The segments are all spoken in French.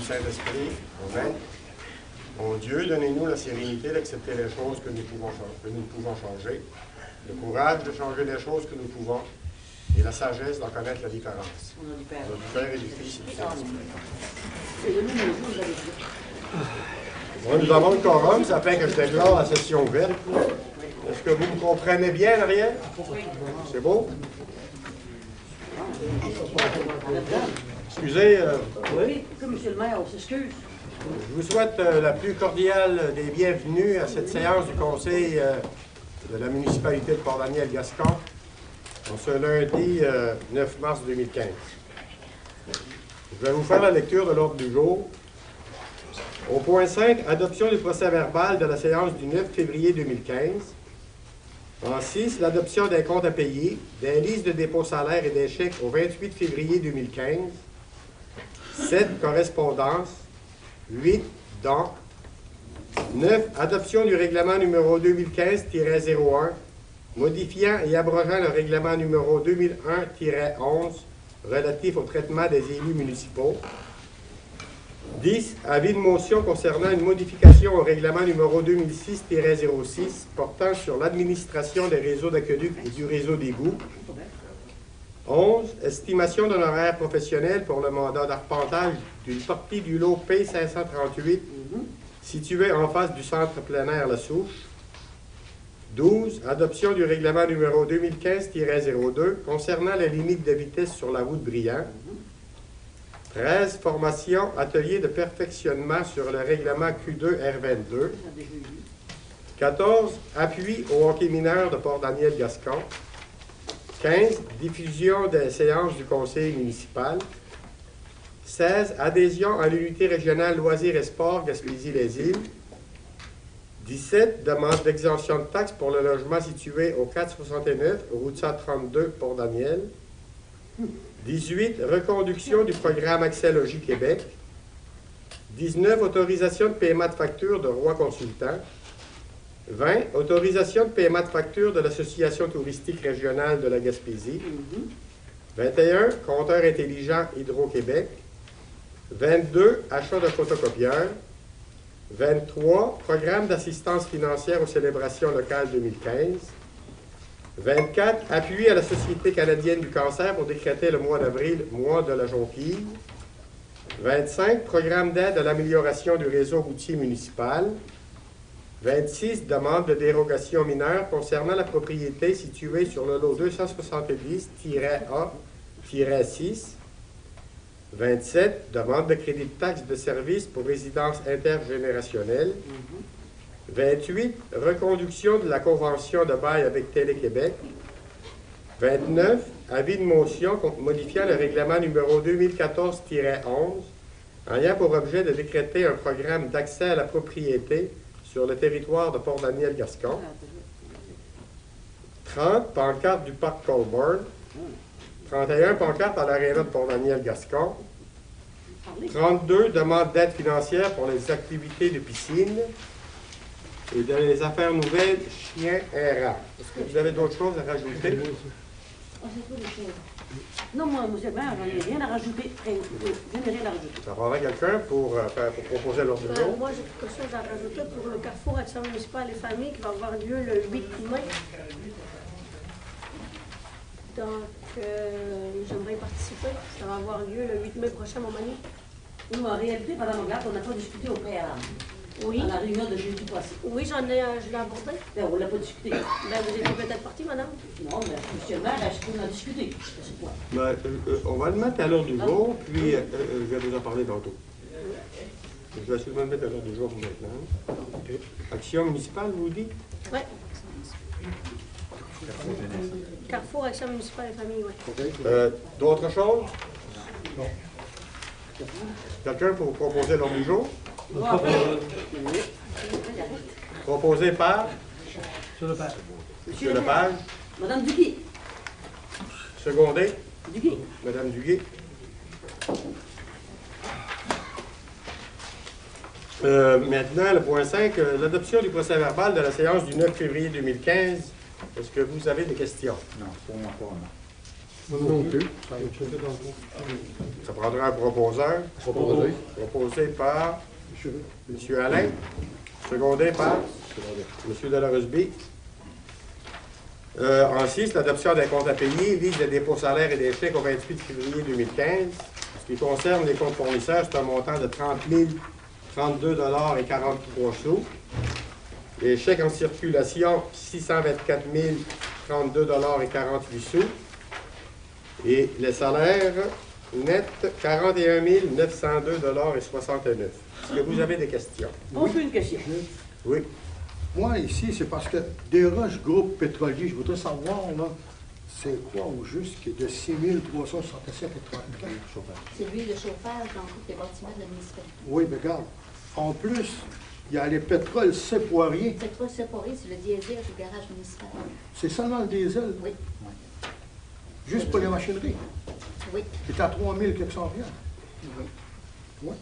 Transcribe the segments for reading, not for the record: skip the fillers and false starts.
Saint-Esprit, Amen. Mon Dieu, donnez-nous la sérénité d'accepter les choses que nous pouvons changer, le courage de changer les choses que nous pouvons, et la sagesse d'en connaître la différence. Au nom du Père et du Fils et du Saint-Esprit. Bon, nous avons le quorum, ça fait que je déclare la session ouverte. Est-ce que vous me comprenez bien, l'arrière? C'est beau? Excusez. Oui, comme monsieur le maire, on s'excuse. Je vous souhaite la plus cordiale des bienvenues à cette séance du Conseil de la municipalité de Port-Daniel-Gascon en ce lundi 9 mars 2015. Je vais vous faire la lecture de l'ordre du jour. Au point 5, adoption du procès-verbal de la séance du 9 février 2015. En 6, l'adoption des comptes à payer, des listes de dépôt salaires et des chèques au 28 février 2015. 7, correspondance. 8, dons. 9, adoption du règlement numéro 2015-01, modifiant et abrogeant le règlement numéro 2001-11 relatif au traitement des élus municipaux. 10, avis de motion concernant une modification au règlement numéro 2006-06 portant sur l'administration des réseaux d'aqueduc et du réseau d'égouts. 11, estimation d'honoraires professionnels pour le mandat d'arpentage d'une partie du lot P538 situé en face du centre plein air La Souche. 12, adoption du règlement numéro 2015-02 concernant les limites de vitesse sur la route Briand. 13, formation, atelier de perfectionnement sur le règlement Q2-R22. 14, appui au hockey mineur de Port-Daniel-Gascon. 15, diffusion des séances du conseil municipal. 16, adhésion à l'unité régionale loisirs et sports Gaspésie-les-Îles. 17, demande d'exemption de taxes pour le logement situé au 469, route 132, Port-Daniel. 18, reconduction du programme Accès Logis Québec. 19, autorisation de paiement de facture de Roi Consultant. 20, autorisation de paiement de facture de l'Association touristique régionale de la Gaspésie. 21, compteur intelligent Hydro-Québec. 22, achat de photocopieurs. 23, programme d'assistance financière aux célébrations locales 2015. 24, appui à la Société canadienne du cancer pour décréter le mois d'avril, mois de la jonquille. 25, programme d'aide à l'amélioration du réseau routier municipal. 26, demande de dérogation mineure concernant la propriété située sur le lot 270-A-6. 27, demande de crédit de taxe de service pour résidence intergénérationnelle. 28, reconduction de la convention de bail avec Télé-Québec. 29, avis de motion modifiant le règlement numéro 2014-11 ayant pour objet de décréter un programme d'accès à la propriété sur le territoire de Port-Daniel-Gascon. 30, pancarte du parc Colborne. 31, pancarte à l'aréna de Port-Daniel-Gascon. 32, demande d'aide financière pour les activités de piscine. Et dans les affaires nouvelles, chiens errants. Est-ce que vous avez d'autres choses à rajouter? Non, moi, monsieur le maire, j'en ai rien à rajouter. Je n'ai rien à rajouter. Ça prendrait quelqu'un pour proposer l'ordre du jour? Moi, j'ai quelque chose à rajouter pour le Carrefour Action municipale et famille qui va avoir lieu le 8 mai. Donc, j'aimerais y participer. Ça va avoir lieu le 8 mai prochain, mon mani. Nous, en réalité, madame Agathe, on n'a pas discuté au préalable. Oui. À la réunion de jeudi passé. Oui, je l'ai abordé. Ben, on ne l'a pas discuté. Ben, vous étiez peut-être parti, madame? Non, mais monsieur le maire, est-ce qu'on a discuté? C'est quoi? Ben, on va le mettre à l'ordre du jour, puis je vais vous en parler tantôt. Je vais seulement le mettre à l'ordre du jour maintenant. Okay. Action municipale, vous dites? Oui. Carrefour Action municipale et famille, oui. Okay. D'autres choses? Non. Quelqu'un pour vous proposer l'ordre du jour? Proposé par? Monsieur Lepage. Madame Duguay. Secondé? Duguay. Madame Duguay. Maintenant, le point 5, l'adoption du procès-verbal de la séance du 9 février 2015. Est-ce que vous avez des questions? Non, pour moi pas, non. Non plus. Ça prendra un proposeur. Proposé. Proposé par Monsieur. M. Alain. Secondé par M. Delarosby. En 6, l'adoption d'un compte à payer vise les dépôts salaires et des chèques au 28 février 2015. En ce qui concerne les comptes fournisseurs, c'est un montant de 30 032,43 $. Les chèques en circulation, 624 032,48 $. Et les salaires nets, 41 902,69 $. Est-ce que vous avez des questions? Aucune question. Oui. Moi, ici, c'est parce que Desroches Groupe Pétrolier, je voudrais savoir, là, c'est quoi au juste qui est de 6 367,35 $? C'est lui le chauffage dans tous les bâtiments de la municipalité. Oui, mais regarde. En plus, il y a les pétroles Poirier. C'est pas séparé, c'est le diesel du garage municipal. C'est seulement le diesel, Oui, juste pour les machineries. oui, C'est à 3 000 quelque cent $. oui. Oui.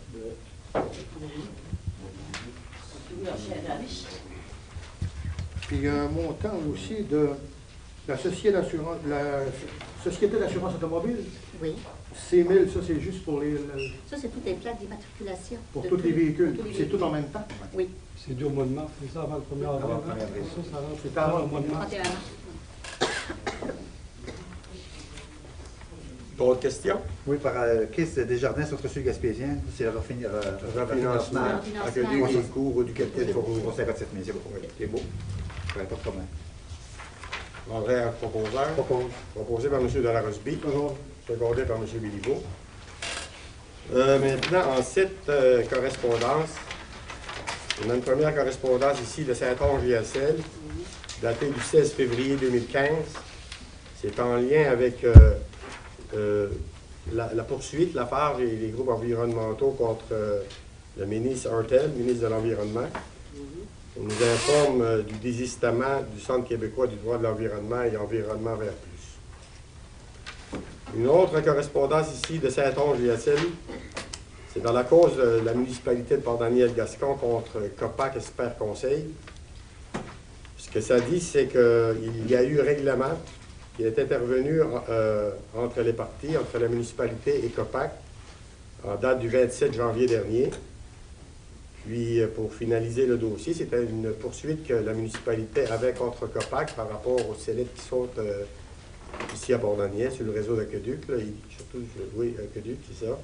Puis il y a un montant aussi de la société d'assurance automobile. Oui. 6 000, ça c'est juste pour Ça, c'est toutes les plaques d'immatriculation. pour de tous les véhicules. tous les C'est tout véhicules. en même temps. Oui, C'est dû au mois de mars, c'est ça, avant le 1er avril. Avant le 1er avril. Ça rentre C'est avant au mois de mars. 31 mars. D'autres questions? Oui, par Chris Desjardins, Centre-Sud Gaspésien, c'est le Refinancement. Aqueduc, du cours ou du capitaine Fournier. Pour 57 000, c'est bon. C'est beau. Pas de problème. On aurait un proposeur. Proposé par M. Delarosby. Secondé par M. Béliveau. Maintenant, en 7 correspondances. On a une première correspondance ici de Saint-Onge-JSL, datée du 16 février 2015. C'est en lien avec la poursuite, l'affaire et les groupes environnementaux contre le ministre Hartel, ministre de l'Environnement. On nous informe du désistement du Centre québécois du droit de l'environnement et Environnement Vert Plus. Une autre correspondance ici de Saint-Onge-JSL, c'est dans la cause de la municipalité de Port-Daniel-Gascon contre Copac Expert Conseil. Ce que ça dit, c'est qu'il y a eu règlement qui est intervenu entre les parties, entre la municipalité et Copac, en date du 27 janvier dernier. Puis, pour finaliser le dossier, c'était une poursuite que la municipalité avait contre Copac par rapport aux sellettes qui sautent ici à Port-Daniel, sur le réseau d'Aqueduc, surtout, oui, Aqueduc, c'est ça.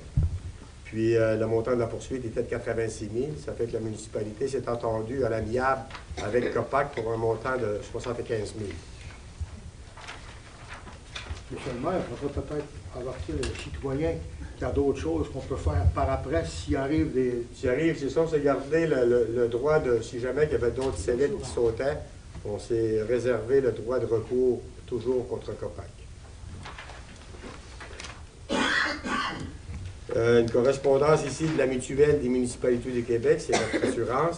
Puis, le montant de la poursuite était de 86 000. Ça fait que la municipalité s'est entendue à l'amiable avec Copac pour un montant de 75 000. Monsieur le maire, il faudrait peut-être avertir les citoyens qu'il y a d'autres choses qu'on peut faire par après s'il arrive des... S'il arrive, c'est ça, on s'est gardé le droit de, si jamais il y avait d'autres sellettes qui sautaient, on s'est réservé le droit de recours toujours contre Copac. Une correspondance ici de la mutuelle des municipalités du Québec, c'est notre assurance.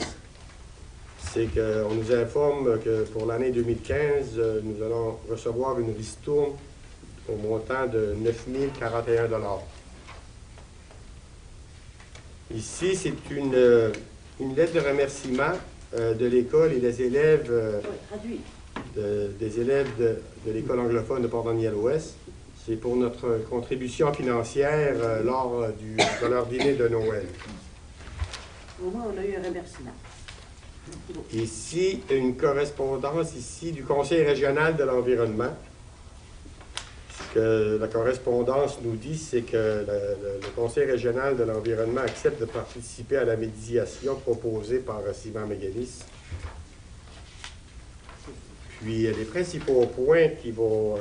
C'est qu'on nous informe que pour l'année 2015, nous allons recevoir une ristourne au montant de 9 041 $. Ici, c'est une lettre de remerciement de l'école et des élèves, Traduit. des élèves de l'école anglophone de Port-Daniel-Ouest. C'est pour notre contribution financière lors de leur dîner de Noël. Au moins, on a eu un remerciement. Ici, une correspondance ici du Conseil régional de l'environnement. Ce que la correspondance nous dit, c'est que le Conseil régional de l'environnement accepte de participer à la médiation proposée par Simon Mégalis. Puis, les principaux points qui vont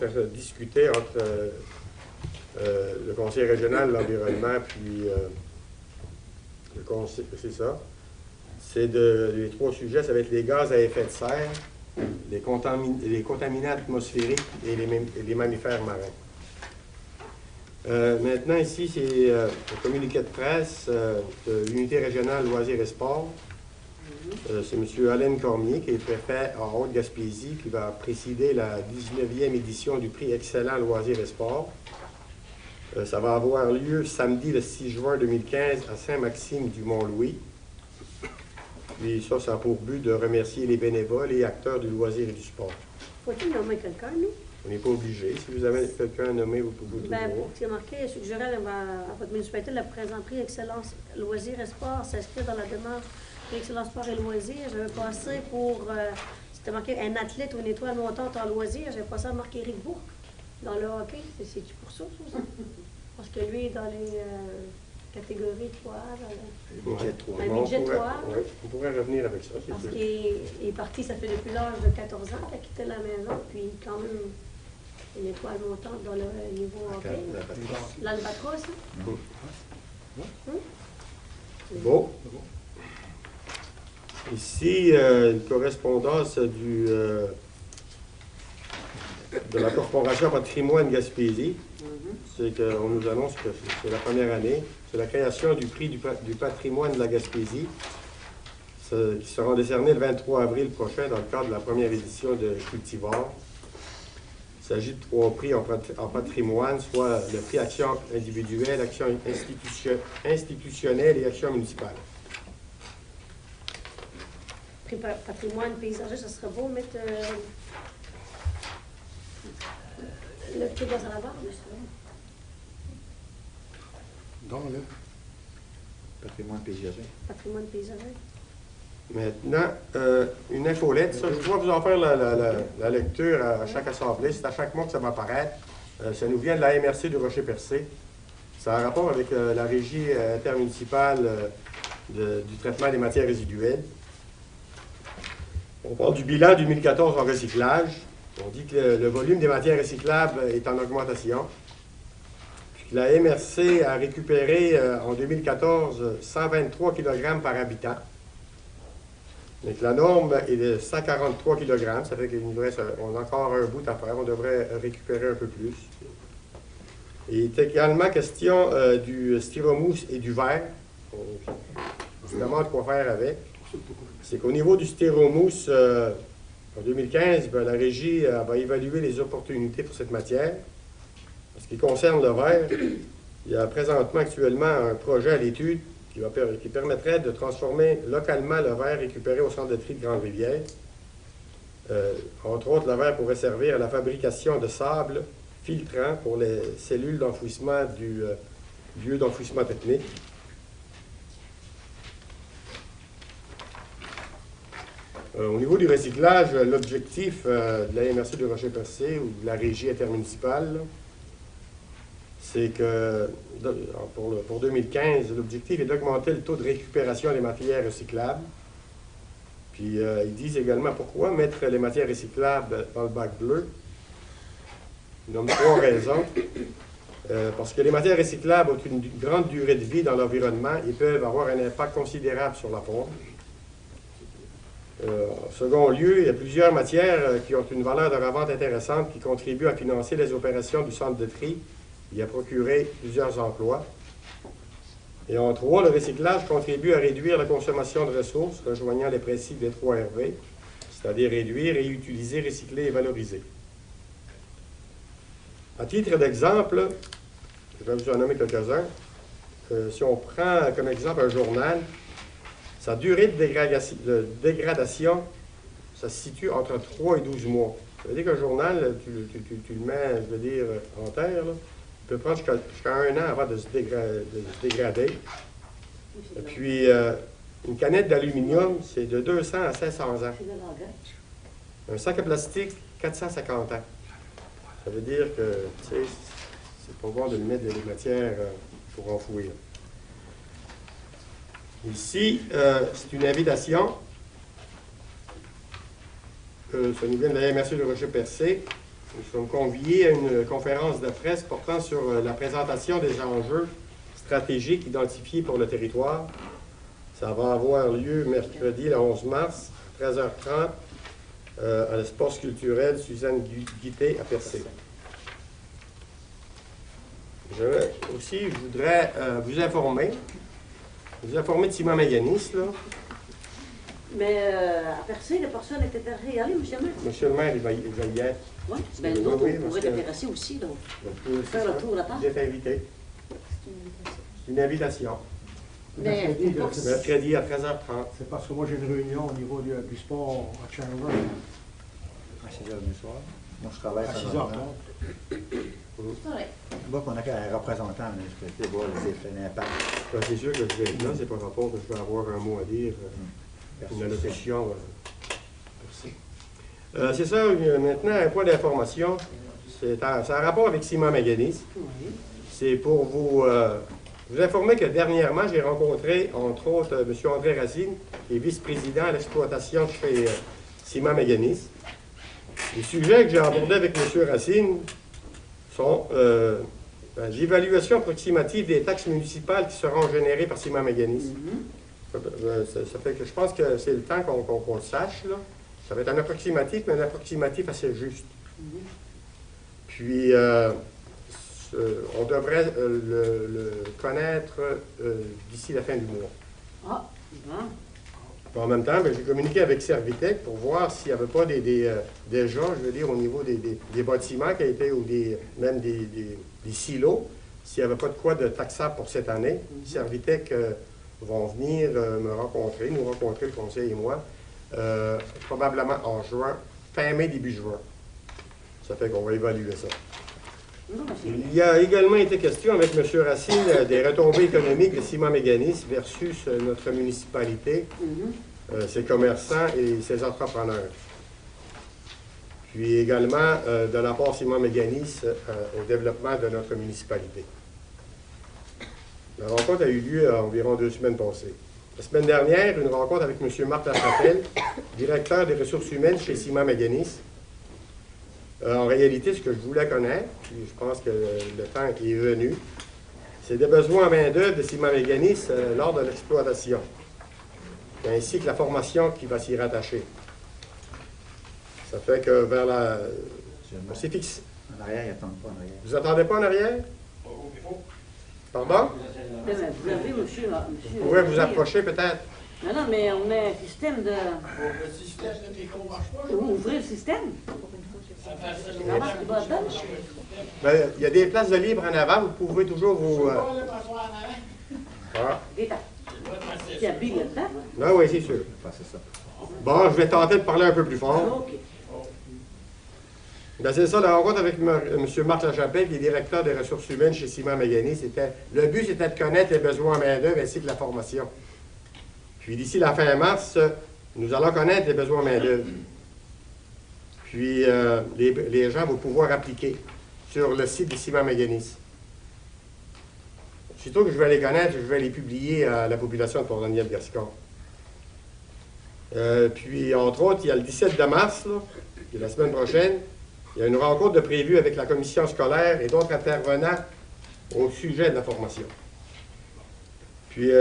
être discutés entre le Conseil régional de l'environnement puis le Conseil, c'est ça. C'est les 3 sujets, ça va être les gaz à effet de serre, les contaminants atmosphériques et les mammifères marins. Maintenant, ici, c'est le communiqué de presse de l'unité régionale loisirs et sports. C'est M. Alain Cormier, qui est préfet en Haute-Gaspésie, qui va présider la 19e édition du prix Excellent Loisirs et Sports. Ça va avoir lieu samedi le 6 juin 2015 à Saint-Maxime-du-Mont-Louis. Puis ça a pour but de remercier les bénévoles et acteurs du loisir et du sport. Faut-il nommer quelqu'un, nous? On n'est pas obligé. Si vous avez quelqu'un à nommer, vous pouvez Ben, toujours. pour marqué, suggérer à votre municipalité le présent prix Excellence Loisirs et Sport s'inscrit dans la demande Excellence Sport et Loisirs. J'avais passé pour, c'était marqué un athlète ou une étoile montante en loisirs. J'avais passé à marquer Éric Bourque dans le hockey. C'est-tu pour ça, ça? Parce que lui est dans les catégories 3. Budget 3. Un budget on pourrait, 3. ouais, on pourrait revenir avec ça, c'est Parce sûr. qu'il est parti, ça fait depuis l'âge de 14 ans qu'il a quitté la maison, puis quand même une étoile montante dans le niveau hockey. L'Albatros, hein? Bon. Ici, une correspondance de la Corporation Patrimoine Gaspésie. C'est qu'on nous annonce que c'est la première année. C'est la création du prix du patrimoine de la Gaspésie, qui sera décerné le 23 avril prochain dans le cadre de la première édition de Cultivar. Il s'agit de 3 prix en patrimoine, soit le prix action individuelle, action institutionnelle et action municipale. Prix patrimoine paysager, ça serait beau mettre le prix dans la barre, Dans le Patrimoine paysager. patrimoine paysager. Maintenant, une infolette, ça, je dois vous en faire la lecture à chaque assemblée. C'est à chaque mois que ça va apparaître. Ça nous vient de la MRC du Rocher-Percé. Ça a un rapport avec la régie intermunicipale du traitement des matières résiduelles. On parle du bilan 2014 en recyclage. On dit que le volume des matières recyclables est en augmentation. Puis la MRC a récupéré en 2014 123 kg par habitant. Donc la norme est de 143 kg, ça fait qu'on a encore un bout à faire, on devrait récupérer un peu plus. Il est également question du styromousse et du verre. Évidemment, de quoi faire avec. C'est qu'au niveau du styromousse, en 2015, la Régie va évaluer les opportunités pour cette matière. En ce qui concerne le verre, il y a présentement actuellement un projet à l'étude qui permettrait de transformer localement le verre récupéré au centre de tri de Grande-Rivière. Entre autres, le verre pourrait servir à la fabrication de sable filtrant pour les cellules d'enfouissement du lieu d'enfouissement technique. Au niveau du recyclage, l'objectif de la MRC du Rocher-Percé ou de la Régie intermunicipale, c'est que pour 2015, l'objectif est d'augmenter le taux de récupération des matières recyclables. Puis ils disent également pourquoi mettre les matières recyclables dans le bac bleu. Ils nomment 3 raisons. Parce que les matières recyclables ont une grande durée de vie dans l'environnement et peuvent avoir un impact considérable sur la faune. En second lieu, il y a plusieurs matières qui ont une valeur de revente intéressante qui contribuent à financer les opérations du centre de tri et à procurer plusieurs emplois. Et en 3, le recyclage contribue à réduire la consommation de ressources, rejoignant les principes des 3 RV, c'est-à-dire réduire, réutiliser, recycler et valoriser. À titre d'exemple, je vais vous en nommer quelques-uns. Si on prend comme exemple un journal, sa durée de dégradation, ça se situe entre 3 et 12 mois. Ça veut dire qu'un journal, tu le mets, je veux dire, en terre, là, il peut prendre jusqu'à 1 an avant de se dégrader. Et puis, une canette d'aluminium, c'est de 200 à 500 ans. Un sac à plastique, 450 ans. Ça veut dire que, tu sais, c'est pas bon de lui mettre des matières pour enfouir. Ici, c'est une invitation. Ça nous vient de la MRC du Rocher-Percé. Nous sommes conviés à une conférence de presse portant sur la présentation des enjeux stratégiques identifiés pour le territoire. Ça va avoir lieu mercredi, le 11 mars, 13h30, à l'espace culturel Suzanne Guité à Percé. Je voudrais vous informer de Simon Maganis, là. Mais à Percé, les personnes étaient intéressées à aller, monsieur le maire. Monsieur le maire, il va y être. Oui, ben Oui, nous, oui, on parce pourrait que- être intéressés aussi, donc. Donc, Faire le tour de la table. Vous êtes invité. C'est une invitation. Mais Mercredi, pour- c'est- Mercredi à 13h30. c'est parce que moi j'ai une réunion au niveau du sport à Chandler À 6h du soir. Moi, je travaille à sur 6h30. C'est correct. Moi, qu'on a qu'un représentant, mais je peux voir les effets, l'impact. Ben, c'est sûr que je vais être là, c'est par rapport que je vais avoir un mot à dire, une allocution. Merci. C'est ça, maintenant, un point d'information. C'est en rapport avec Simon Maganis. Oui. C'est pour vous informer que dernièrement, j'ai rencontré, entre autres, M. André Racine, qui est vice-président à l'exploitation chez Simon Maganis. Les sujets que j'ai abordés avec M. Racine sont l'évaluation approximative des taxes municipales qui seront générées par Simon Maganis. Ça fait que je pense que c'est le temps qu'on le sache, là. Ça va être un approximatif, mais un approximatif assez juste. Puis, on devrait le connaître d'ici la fin du mois. Ah, bon. Puis en même temps, ben, j'ai communiqué avec Servitec pour voir s'il n'y avait pas déjà, je veux dire, au niveau des bâtiments qui étaient, ou même des silos, s'il n'y avait pas de quoi de taxable pour cette année. Servitec vont venir nous rencontrer, le conseil et moi, probablement en juin, fin mai, début juin. Ça fait qu'on va évaluer ça. Non, mais c'est Il y a également été question avec M. Racine des retombées économiques de Simon Méganis versus notre municipalité, ses commerçants et ses entrepreneurs. Puis également de l'apport Simon Méganis au développement de notre municipalité. La rencontre a eu lieu environ 2 semaines passées. La semaine dernière, une rencontre avec M. Marc Lachapelle, directeur des ressources humaines chez Simon Méganis. En réalité, ce que je voulais connaître, puis je pense que le temps est venu, c'est des besoins en main-d'œuvre de Simon Méganis lors de l'exploitation, ainsi que la formation qui va s'y rattacher. Ça fait que vers la. On s'est fixé. En arrière, ils n'attendent pas en arrière. Vous attendez pas en arrière? Pardon? vous avez, monsieur. Vous pouvez vous approcher peut-être? Non, non, mais on a un système de. Le système de déco marche pas. Vous ouvrez le système? C'est normal qu'il va dedans. Ben, il y a des places de libre en avant, vous pouvez toujours vous. Pas le passoire en avant. Ah. Des tas. Qui habille là-dedans. Ah oui, c'est sûr. Enfin, c'est ça. Bon, je vais tenter de parler un peu plus fort. OK. Ben, c'est ça, la rencontre avec M. Marc Lachapelle, qui est directeur des ressources humaines chez Simon Méganis. Le but, c'était de connaître les besoins en main-d'œuvre ainsi que la formation. Puis d'ici la fin mars, nous allons connaître les besoins en main-d'œuvre. Puis les gens vont pouvoir appliquer sur le site de Simon Méganis. Aussitôt que je vais les connaître, je vais les publier à la population de Port-Daniel-Gascon. Puis, entre autres, il y a le 17 de mars, là, qui est la semaine prochaine, il y a une rencontre de prévue avec la commission scolaire et d'autres intervenants au sujet de la formation. Puis,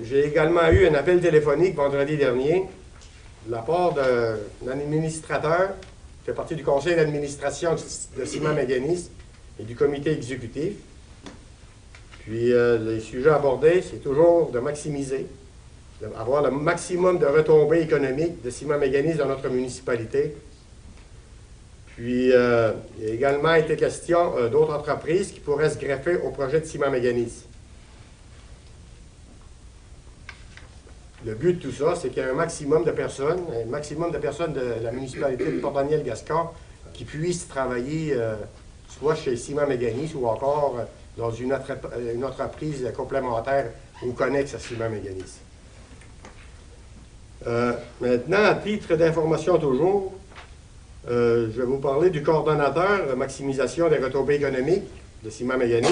j'ai également eu un appel téléphonique vendredi dernier de la part d'un administrateur qui fait partie du conseil d'administration de Simon Méganis et du comité exécutif. Puis, les sujets abordés, c'est toujours de maximiser, d'avoir le maximum de retombées économiques de Simon Méganis dans notre municipalité. Puis, il a également été question d'autres entreprises qui pourraient se greffer au projet de Simon Méganis. Le but de tout ça, c'est qu'il y ait un maximum de personnes de la municipalité de Port-Daniel-Gascon qui puissent travailler soit chez Simon Méganis ou encore dans une entreprise complémentaire ou connexe à Simon Méganis. Maintenant, à titre d'information toujours, je vais vous parler du coordonnateur maximisation des retombées économiques de Simon Méganis.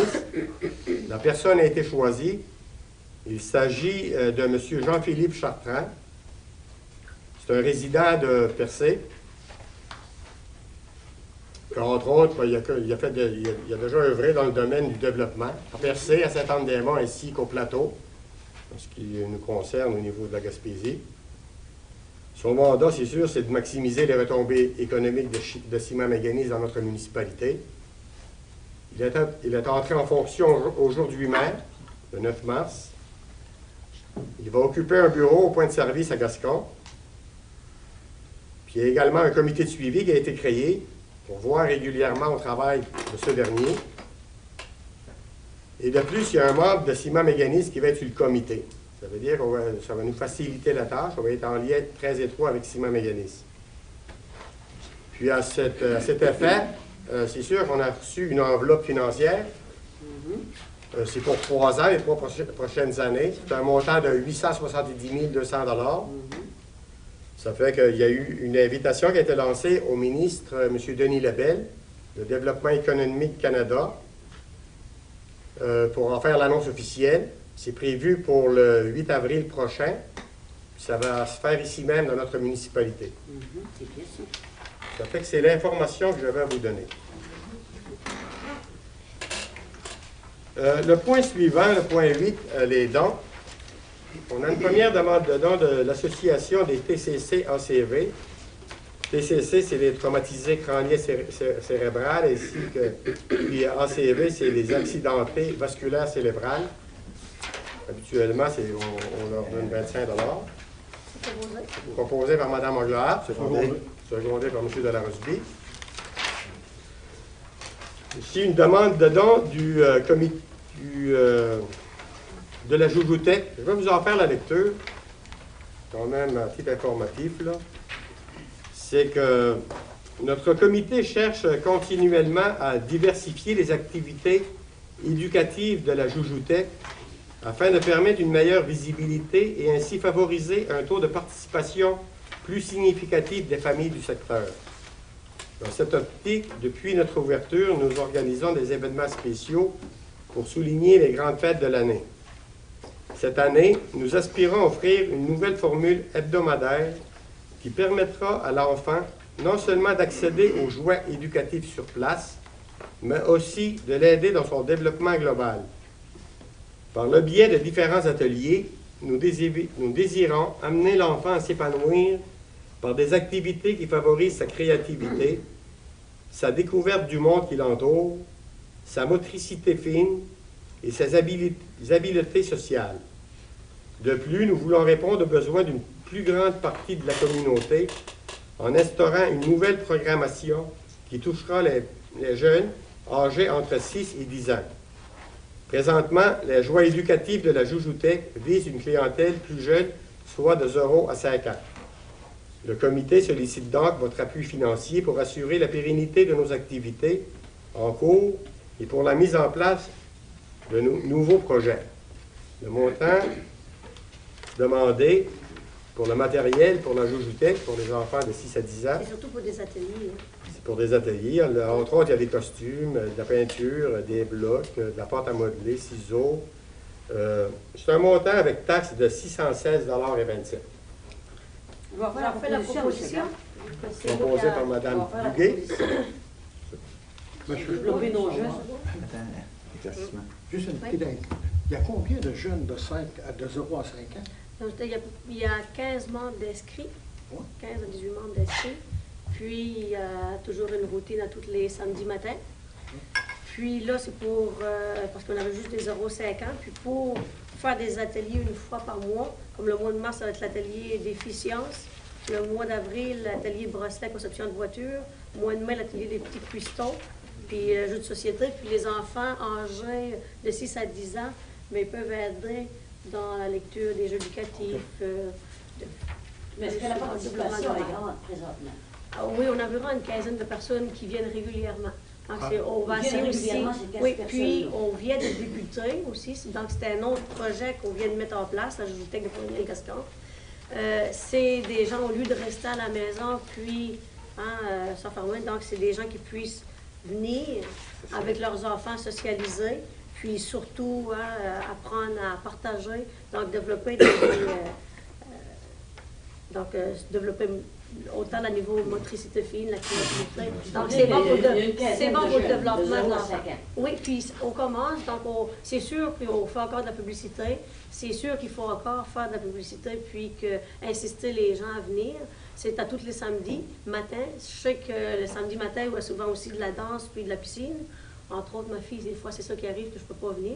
La personne a été choisie. Il s'agit de M. Jean-Philippe Chartrand. C'est un résident de Percé. Entre autres, il a déjà œuvré dans le domaine du développement, à Percé, à Saint-Anne-des-Monts ainsi qu'au Plateau, ce qui nous concerne au niveau de la Gaspésie. Son mandat, c'est sûr, c'est de maximiser les retombées économiques de Simon Méganis dans notre municipalité. Il est entré en fonction aujourd'hui même, le 9 mars. Il va occuper un bureau au point de service à Gascon. Puis il y a également un comité de suivi qui a été créé pour voir régulièrement au travail de ce dernier. Et de plus, il y a un membre de Ciment Mécanisme qui va être sur le comité. Ça veut dire que ça va nous faciliter la tâche. On va être en lien très étroit avec Ciment Mécanisme. Puis à cet effet, c'est sûr qu'on a reçu une enveloppe financière. C'est pour 3 ans, les 3 prochaines années. C'est un montant de 870 200 $. Ça fait qu'il y a eu une invitation qui a été lancée au ministre, M. Denis Lebel, de Développement économique Canada, pour en faire l'annonce officielle. C'est prévu pour le 8 avril prochain. Puis ça va se faire ici même dans notre municipalité. C'est bien ça. Ça fait que c'est l'information que je vais à vous donner. Le point suivant, le point 8, les dons. On a une première demande de dons de l'Association des TCC-ACV. TCC, c'est les traumatisés crâniens cérébrales, ainsi que puis ACV, c'est les accidentés vasculaires cérébrales. Habituellement, on leur donne 25 $. Proposé par Mme Angloire, secondé par M. Delarosby. Ici, une demande de don du comité de la Joujoutec. Je vais vous en faire la lecture, quand même un petit informatif, là. C'est que notre comité cherche continuellement à diversifier les activités éducatives de la Joujoutec afin de permettre une meilleure visibilité et ainsi favoriser un taux de participation plus significatif des familles du secteur. Dans cette optique, depuis notre ouverture, nous organisons des événements spéciaux pour souligner les grandes fêtes de l'année. Cette année, nous aspirons à offrir une nouvelle formule hebdomadaire qui permettra à l'enfant non seulement d'accéder aux jouets éducatifs sur place, mais aussi de l'aider dans son développement global. Par le biais de différents ateliers, nous désirons amener l'enfant à s'épanouir par des activités qui favorisent sa créativité, sa découverte du monde qui l'entoure, sa motricité fine et ses habiletés sociales. De plus, nous voulons répondre aux besoins d'une plus grande partie de la communauté en instaurant une nouvelle programmation qui touchera les jeunes âgés entre 6 et 10 ans. Présentement, les jouets éducatifs de la Joujoutec visent une clientèle plus jeune, soit de 0 à 5 ans. Le comité sollicite donc votre appui financier pour assurer la pérennité de nos activités en cours et pour la mise en place de nouveaux projets. Le montant demandé pour le matériel pour la Joujoutec, pour les enfants de 6 à 10 ans. C'est surtout pour des ateliers. C'est pour des ateliers. Entre autres, il y a des costumes, de la peinture, des blocs, de la pâte à modeler, ciseaux. C'est un montant avec taxe de 616,27 $. On va faire J'en fais la proposition. Proposé par Mme Duguay. Développer nos jeunes. Éclaircissement. Juste une petite idée. Il y a combien de jeunes de 0 à 5 ans? Donc, il y a 15 membres d'inscrits, 15 à 18 membres d'inscrits. Puis, il y a toujours une routine à tous les samedis matins. Puis là, c'est pour, parce qu'on avait juste des 0,5 ans, puis pour faire des ateliers une fois par mois, comme le mois de mars, ça va être l'atelier d'efficience. Le mois d'avril, l'atelier brosselet, conception de voiture. Le mois de mai, l'atelier des petits cuistots, puis jeux de société. Puis les enfants âgés de 6 à 10 ans, mais ils peuvent aider dans la lecture des jeux éducatifs. Mais est-ce que la participation est grande présentement? Ah oui, on a environ une quinzaine de personnes qui viennent régulièrement. Donc, on va Qui viennent essayer aussi. régulièrement, c'est 15 Oui, personnes, puis là. on vient de débuter aussi. Donc, c'était un autre projet qu'on vient de mettre en place, la Joujoutec de Poligny-Gascon. C'est des gens, au lieu de rester à la maison, puis sans faire loin, donc c'est des gens qui puissent venir avec leurs enfants socialiser, puis surtout apprendre à partager, donc développer développer autant le niveau motricité fine, la créativité. Donc, c'est bon pour le développement de l'enfant. Oui, puis on commence, donc c'est sûr qu'on fait encore de la publicité. C'est sûr qu'il faut encore faire de la publicité, puis insister les gens à venir. C'est à tous les samedis matin. Je sais que le samedi matin, il y a souvent aussi de la danse, puis de la piscine. Entre autres, ma fille, des fois, c'est ça qui arrive, que je ne peux pas venir.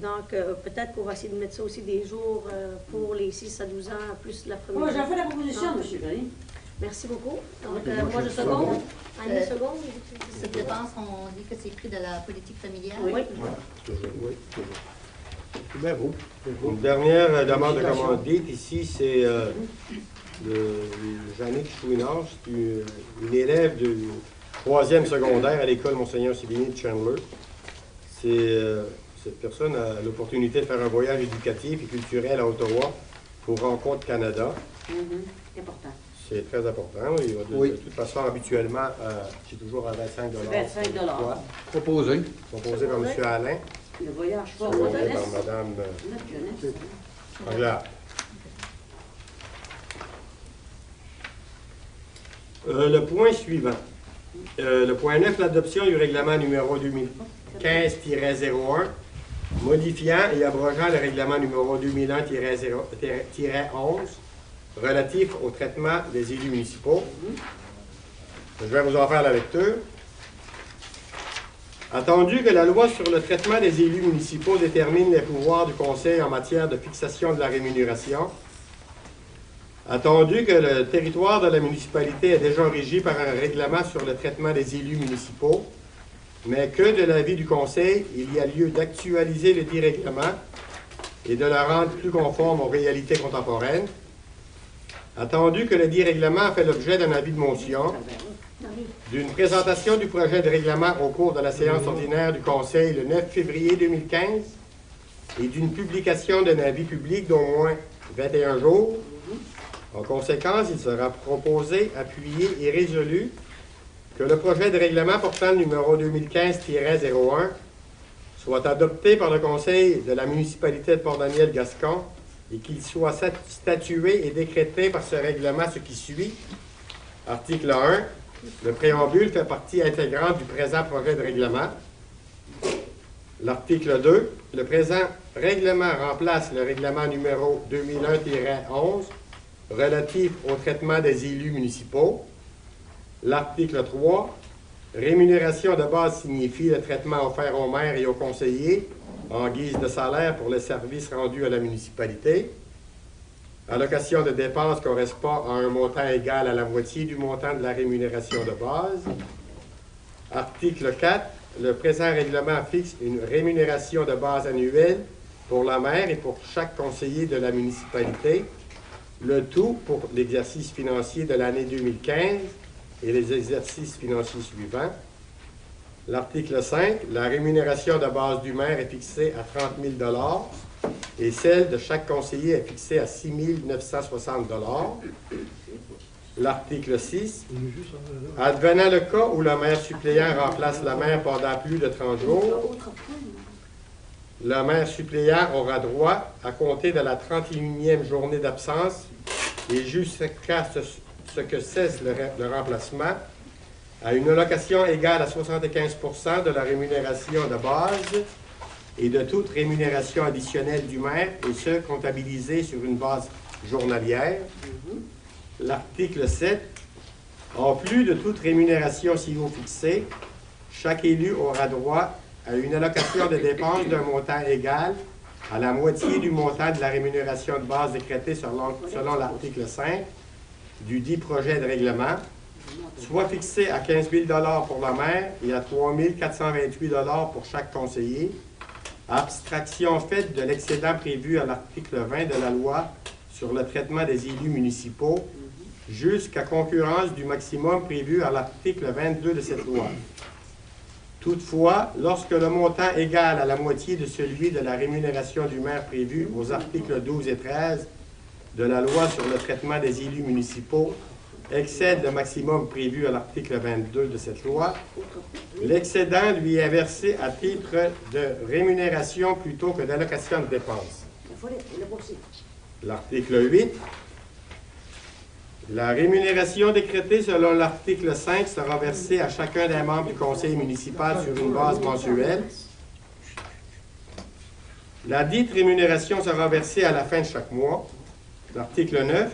Donc, peut-être qu'on va essayer de mettre ça aussi des jours pour les 6 à 12 ans, plus la première. Moi, j'en fais la proposition, M. Green. Merci beaucoup. Donc, Et moi, moi, je je seconde. Annie, Euh, seconde. Cette dépense, on dit que c'est pris de la politique familiale. Oui. Oui, toujours. C'est bien beau. C'est beau. Une dernière demande de commandite ici, c'est Jannick Chouinard, c'est une élève du 3e secondaire à l'école Monseigneur Sibini de Chandler. Cette personne a l'opportunité de faire un voyage éducatif et culturel à Ottawa pour Rencontre Canada. Important. C'est très important. Et Oui. de toute façon, habituellement, c'est toujours à 25 25 $. Proposé. Proposé par M. Alain, Le voyage fort secondé par jeunesse. Mme Notre jeunesse. Anglade. Le point suivant. Le point 9, l'adoption du règlement numéro 2015-01, modifiant et abrogeant le règlement numéro 2001-11, relatif au traitement des élus municipaux. Je vais vous en faire la lecture. Attendu que la loi sur le traitement des élus municipaux détermine les pouvoirs du Conseil en matière de fixation de la rémunération, attendu que le territoire de la municipalité est déjà régi par un règlement sur le traitement des élus municipaux, mais que de l'avis du Conseil, il y a lieu d'actualiser le dit règlement et de le rendre plus conforme aux réalités contemporaines, attendu que le dit règlement a fait l'objet d'un avis de motion, d'une présentation du projet de règlement au cours de la séance ordinaire du Conseil le 9 février 2015 et d'une publication d'un avis public d'au moins 21 jours. En conséquence, il sera proposé, appuyé et résolu que le projet de règlement portant le numéro 2015-01 soit adopté par le Conseil de la municipalité de Port-Daniel-Gascon et qu'il soit statué et décrété par ce règlement ce qui suit. Article 1. Le préambule fait partie intégrante du présent projet de règlement. L'article 2. Le présent règlement remplace le règlement numéro 2001-11 relatif au traitement des élus municipaux. L'article 3. Rémunération de base signifie le traitement offert aux maires et aux conseillers en guise de salaire pour les services rendus à la municipalité. Allocation de dépenses correspond à un montant égal à la moitié du montant de la rémunération de base. Article 4. Le présent règlement fixe une rémunération de base annuelle pour la maire et pour chaque conseiller de la municipalité, le tout pour l'exercice financier de l'année 2015 et les exercices financiers suivants. L'article 5. La rémunération de base du maire est fixée à 30 000 $ et celle de chaque conseiller est fixée à 6 960 $. L'article 6. Advenant le cas où le maire suppléant remplace la maire pendant plus de 30 jours, le maire suppléant aura droit, à compter de la 31e journée d'absence et jusqu'à ce que cesse le remplacement, à une allocation égale à 75 % de la rémunération de base et de toute rémunération additionnelle du maire, et ce, comptabilisée sur une base journalière. L'article 7. En plus de toute rémunération si haut fixée, chaque élu aura droit à une allocation de dépenses d'un montant égal à la moitié du montant de la rémunération de base décrétée selon l'article 5 du dit projet de règlement, soit fixé à 15 000 $ pour la maire et à 3 428 $ pour chaque conseiller, abstraction faite de l'excédent prévu à l'article 20 de la loi sur le traitement des élus municipaux, jusqu'à concurrence du maximum prévu à l'article 22 de cette loi. Toutefois, lorsque le montant égal à la moitié de celui de la rémunération du maire prévu aux articles 12 et 13 de la loi sur le traitement des élus municipaux excède le maximum prévu à l'article 22 de cette loi, l'excédent lui est versé à titre de rémunération plutôt que d'allocation de dépenses. L'article 8. La rémunération décrétée selon l'article 5 sera versée à chacun des membres du conseil municipal sur une base mensuelle. La dite rémunération sera versée à la fin de chaque mois. L'article 9.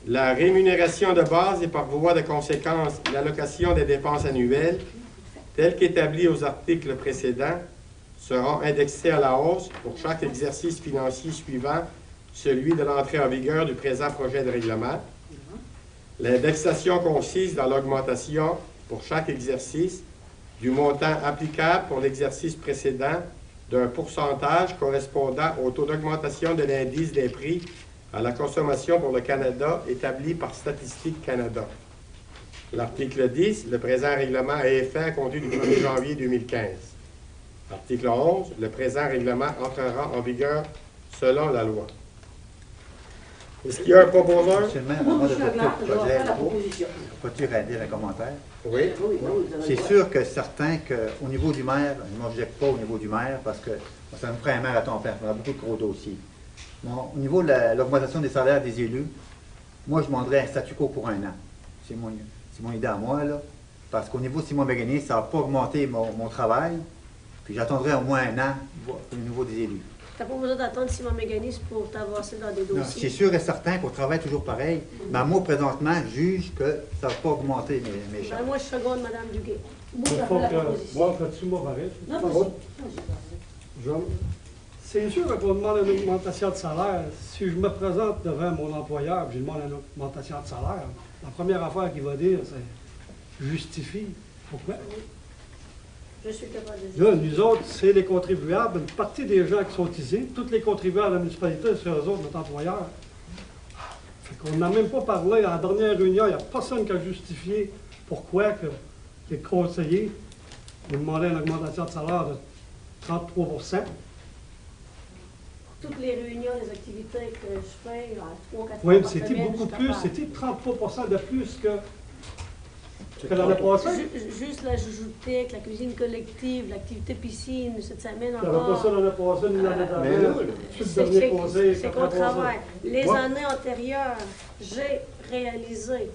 La rémunération de base et par voie de conséquence l'allocation des dépenses annuelles, telles qu'établies aux articles précédents, seront indexées à la hausse pour chaque exercice financier suivant celui de l'entrée en vigueur du présent projet de règlement. L'indexation consiste dans l'augmentation pour chaque exercice du montant applicable pour l'exercice précédent d'un pourcentage correspondant au taux d'augmentation de l'indice des prix à la consommation pour le Canada établi par Statistique Canada. L'article 10, le présent règlement a effet à compter du 1er janvier 2015. Article 11, le présent règlement entrera en vigueur selon la loi. Est-ce qu'il y a un proposeur? Monsieur le maire, Moi, avant de M. voter Aglard, le je dois projet, faire la proposition. peux-tu dire un commentaire? Oui. Oui, oui, vous avez C'est le droit. sûr que certains qu'au niveau du maire, je n'objecte pas au niveau du maire parce que ça nous ferait un maire à temps plein, on a beaucoup de gros dossiers. Bon, au niveau de l'augmentation des salaires des élus, moi je demanderais un statu quo pour un an. C'est mon idée à moi, là. Parce qu'au niveau de Simon Méganier, ça n'a pas augmenté mon travail. Puis j'attendrai au moins un an au niveau des élus. Tu n'as pas besoin d'attendre Simon Méganis pour t'avancer dans des Non, dossiers. c'est sûr et certain qu'on travaille toujours pareil. Mais moi, présentement, je juge que ça n'a pas augmenté mes charges. Ben, moi, je seconde Mme Duguay. Moi, je Il vais faut faire la que, proposition. moi, quand tu m'as parlé, Non, par vas-y. contre, c'est sûr qu'on demande une augmentation de salaire. Si je me présente devant mon employeur et je demande une augmentation de salaire, la première affaire qu'il va dire, c'est justifie. Pourquoi? Je suis capable de dire. Là, nous autres, c'est les contribuables. Une partie des gens qui sont ici, tous les contribuables de la municipalité, c'est eux autres, notre employeur. Fait qu'on n'a même pas parlé. À la dernière réunion, il n'y a personne qui a justifié pourquoi que les conseillers nous demandaient une augmentation de salaire de 33 Toutes les réunions, les activités que je fais, 3-4 fois Oui, mais par c'était semaine, beaucoup je suis plus. capable. C'était 33 de plus que l'année passée. Juste l'ajouter avec la cuisine collective, l'activité piscine, cette semaine Il n'y avait pas ça encore. l'année passée ni l'année Mais d'avant. là, Tout le dernier conseil, C'est ça qu'on prend pas ça. travaille. Les Moi- années antérieures, j'ai réalisé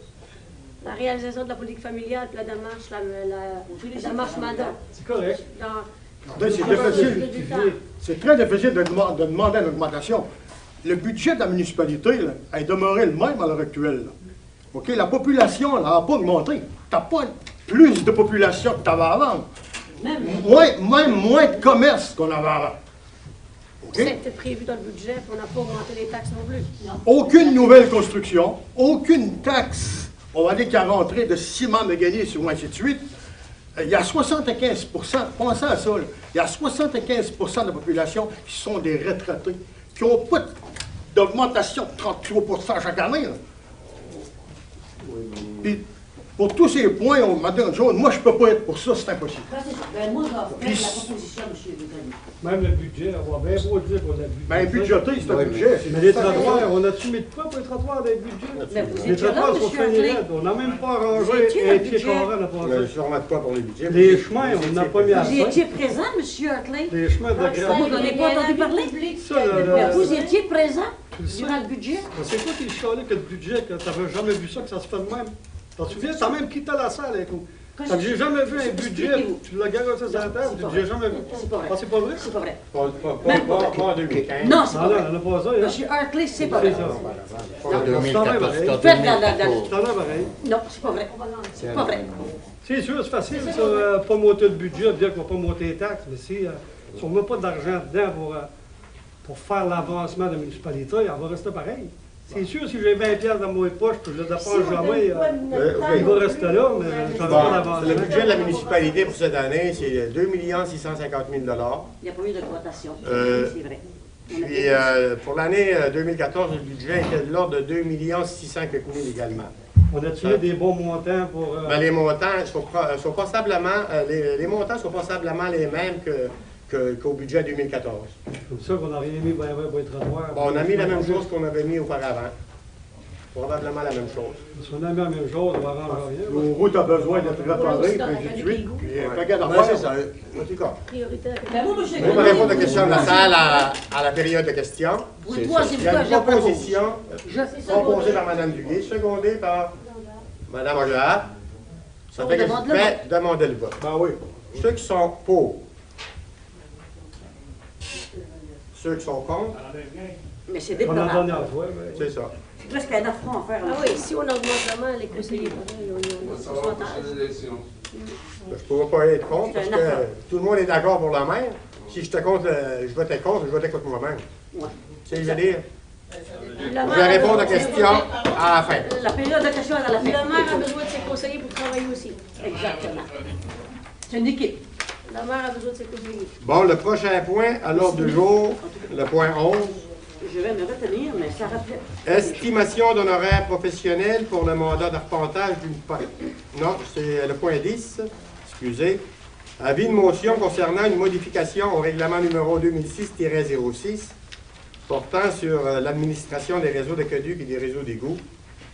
la réalisation de la politique familiale puis la démarche, la démarche mandat. C'est correct. Dans C'est dans difficile. le du temps. C'est très difficile de demander une augmentation. Le budget de la municipalité là, est demeuré le même à l'heure actuelle. Là. OK? La population n'a pas augmenté. Tu n'as pas plus de population que tu avais avant. Même, Même moins de commerce qu'on avait avant. OK? C'était prévu dans le budget, puis on n'a pas augmenté les taxes non plus. Aucune nouvelle construction, aucune taxe, on va dire qu'à rentrer de ciment méganier sur ainsi de suite. Il y a 75 pensez à ça, là. Il y a 75 de la population qui sont des retraités, qui n'ont pas d'augmentation de 33 chaque année. Là. Puis, pour tous ces points, Mme Jaune, moi, je ne peux pas être pour ça, c'est impossible. ben, c'est ça. Ben, moi, je vais faire Puis- la proposition, M. Boutonnier. Même le budget, on va bien beau dire qu'on a le budget. Bien, budgété, c'est un budget. Mais les trottoirs, on a-tu mis de quoi pour les trottoirs dans le budget? Mais vous Les étiez là, trottoirs sont M. finis Anglais. raides. On n'a même pas Vous arrangé étiez dans un le pied budget. carré à la Mais passée. je ne remets pas pour les budgets. Les chemins, on n'a pas mis à Vous ça. étiez présent, M. Hartley? Les chemins de Vous grève. n'en avez pas entendu parler? Ça, là, Mais vous étiez présent Tu le sais. durant le budget? C'est quoi qui chialait que le budget, que tu n'avais jamais vu ça, que ça se fait de même? T'en souviens, tu as même quitté la salle, écoute. Fait que j'ai jamais vu un budget, Expliquez-vous. tu l'as garé sur la table, C'est tu pas dis, j'ai vrai. jamais vu. C'est pas vrai. Ah, c'est pas vrai? C'est pas vrai. Pas en 2015. Non, c'est Non, pas non, vrai. on n'a pas ça, hein? M. Hartley, c'est pas C'est vrai. ça. Pas en 2014. Faites la... T'en as pareil. Non, c'est pas vrai. C'est pas vrai. C'est sûr, c'est facile, ça, pas monter le budget, dire qu'on va pas monter les taxes, mais si on ne met pas d'argent dedans pour faire l'avancement de la municipalité, elle va rester pareil. C'est sûr, si j'ai 20 piastres dans mon poche, je ne le dépense jamais, il va rester là, mais je n'aurai pas Bon, d'avancement. le budget de la municipalité pour cette année, c'est 2 650 000 $. Il n'y a pas eu d'augmentation. Euh, C'est vrai. On a Puis fait pour l'année 2014, le budget était de l'ordre de 2 600 quelques mille également. On a tué des bons montants pour... Ben, les montants sont passablement, les montants sont passablement les mêmes qu'au budget 2014. Comme ça qu'on n'a rien mis pour les trottoirs. Bon, on a mis la même chose qu'on avait mis auparavant. Probablement la même chose. Si on a mis la même chose, on va arranger rien. Nos routes ont besoin d'être réparées, puis ainsi de suite. Puis, pas qu'à Ben, d'affaires. c'est ça. En tout cas, Prioritaire. Ben, moi, M. je vais répondre aux questions de la salle à la période de questions. Vous, le troisième Il y a fois, une j'ai pas proposition Je proposée par Mme Duguay, secondée par Mme Aglard. Ça On fait que demande je le vais demander le vote. Ben oui. Ceux qui sont pour. Ceux qui sont contre, Mais c'est Comme la déplorable. dernière fois, mais... c'est ça. C'est presque un affront à faire. Ah oui, si on augmente vraiment les conseillers, on Ça va pourcentage. prochaine élection. Je ne pourrais pas être contre parce C'est que un accord. tout le monde est d'accord pour la mer. Si j'étais contre, je votais contre, je votais contre moi-même. Ouais. Tu sais, je veux dire, Le Vous allez répondre aux questions à la fin. La période de questions est à la fin. Le maire a besoin de ses conseillers pour travailler aussi. Exactement. C'est une équipe. Le maire a besoin de ses conseillers. Bon, le prochain point à l'ordre du jour, le point 11. Je vais me retenir, mais ça rappelle. Estimation d'honoraires professionnels pour le mandat d'arpentage d'une part. Non, c'est le point 10. Excusez. Avis de motion concernant une modification au règlement numéro 2006-06 portant sur l'administration des réseaux d'aqueduc et des réseaux d'égouts.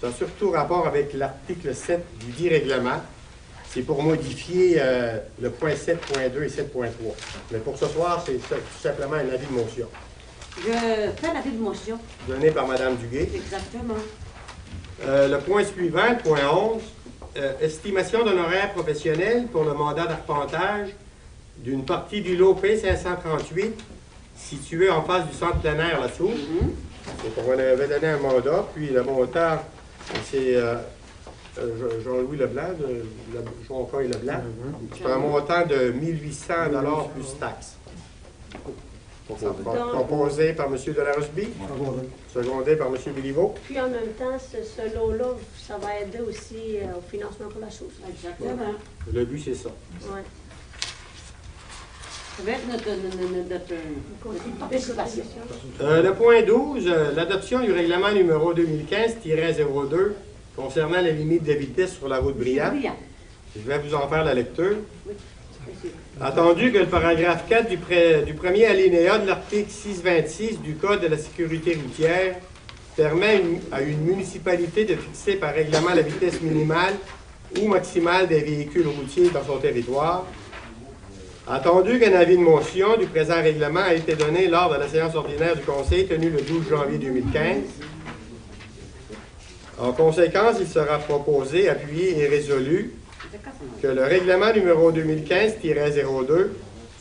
Ça a surtout rapport avec l'article 7 du dit règlement. C'est pour modifier le point 7.2 et 7.3. Mais pour ce soir, c'est tout simplement un avis de motion. Je fais l'avis de motion. Donné par Mme Duguay. Exactement. Le point suivant, le point 11, estimation d'honoraires professionnels pour le mandat d'arpentage d'une partie du lot P538 situé en face du centre plein air là-dessous. Donc, on avait donné un mandat, puis le montant, c'est Jean-Louis Leblanc, Jean-Paul Leblanc. C'est un montant de 1 800 $ plus taxes. Proposé par M. Delarosby, secondé par M. Béliveau. Puis en même temps, ce lot-là, ça va aider aussi au financement pour la chose. Exactement. Le but, c'est ça. Ouais. Ça va être notre participation. Le point 12, l'adoption du règlement numéro 2015-02 concernant les limites de vitesse sur la route Briand. Je vais vous en faire la lecture. Attendu que le paragraphe 4 du premier alinéa de l'article 626 du Code de la sécurité routière permet à une municipalité de fixer par règlement la vitesse minimale ou maximale des véhicules routiers dans son territoire. Attendu qu'un avis de motion du présent règlement a été donné lors de la séance ordinaire du Conseil tenue le 12 janvier 2015. En conséquence, il sera proposé, appuyé et résolu que le règlement numéro 2015-02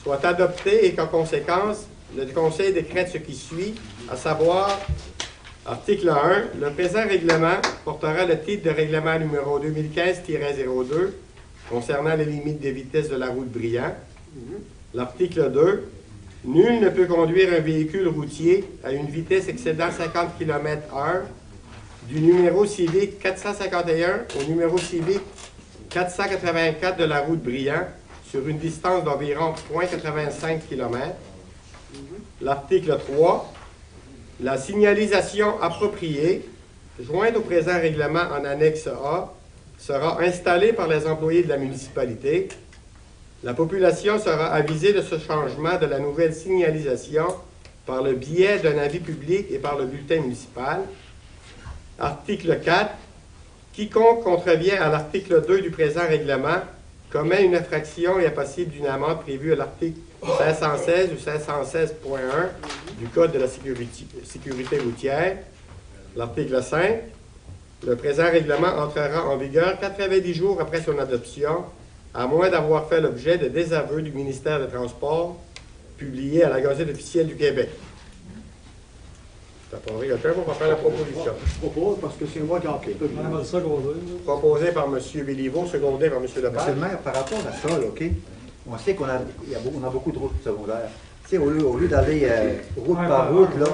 soit adopté et qu'en conséquence, le Conseil décrète ce qui suit, à savoir, article 1, le présent règlement portera le titre de règlement numéro 2015-02 concernant les limites de vitesse de la route Briand. L'article 2, nul ne peut conduire un véhicule routier à une vitesse excédant 50 km/h du numéro civique 451 au numéro civique 484 de la route Briand sur une distance d'environ 0,85 km. L'article 3, la signalisation appropriée, jointe au présent règlement en annexe A, sera installée par les employés de la municipalité. La population sera avisée de ce changement de la nouvelle signalisation par le biais d'un avis public et par le bulletin municipal. Article 4. Quiconque contrevient à l'article 2 du présent règlement commet une infraction et est passible d'une amende prévue à l'article 516 ou 516.1 du Code de la sécurité routière. L'article 5. Le présent règlement entrera en vigueur 90 jours après son adoption, à moins d'avoir fait l'objet de désaveu du ministère des Transports, publié à la Gazette officielle du Québec. Quelqu'un va faire la proposition. Je propose parce que c'est moi qui en prie. On va le seconder. Proposé par M. Béliveau, secondé par M. Lepage. Monsieur le maire, par rapport à ça, là, OK, on sait qu'on a, on a beaucoup de routes secondaires. Tu sais, au lieu d'aller route par route, là,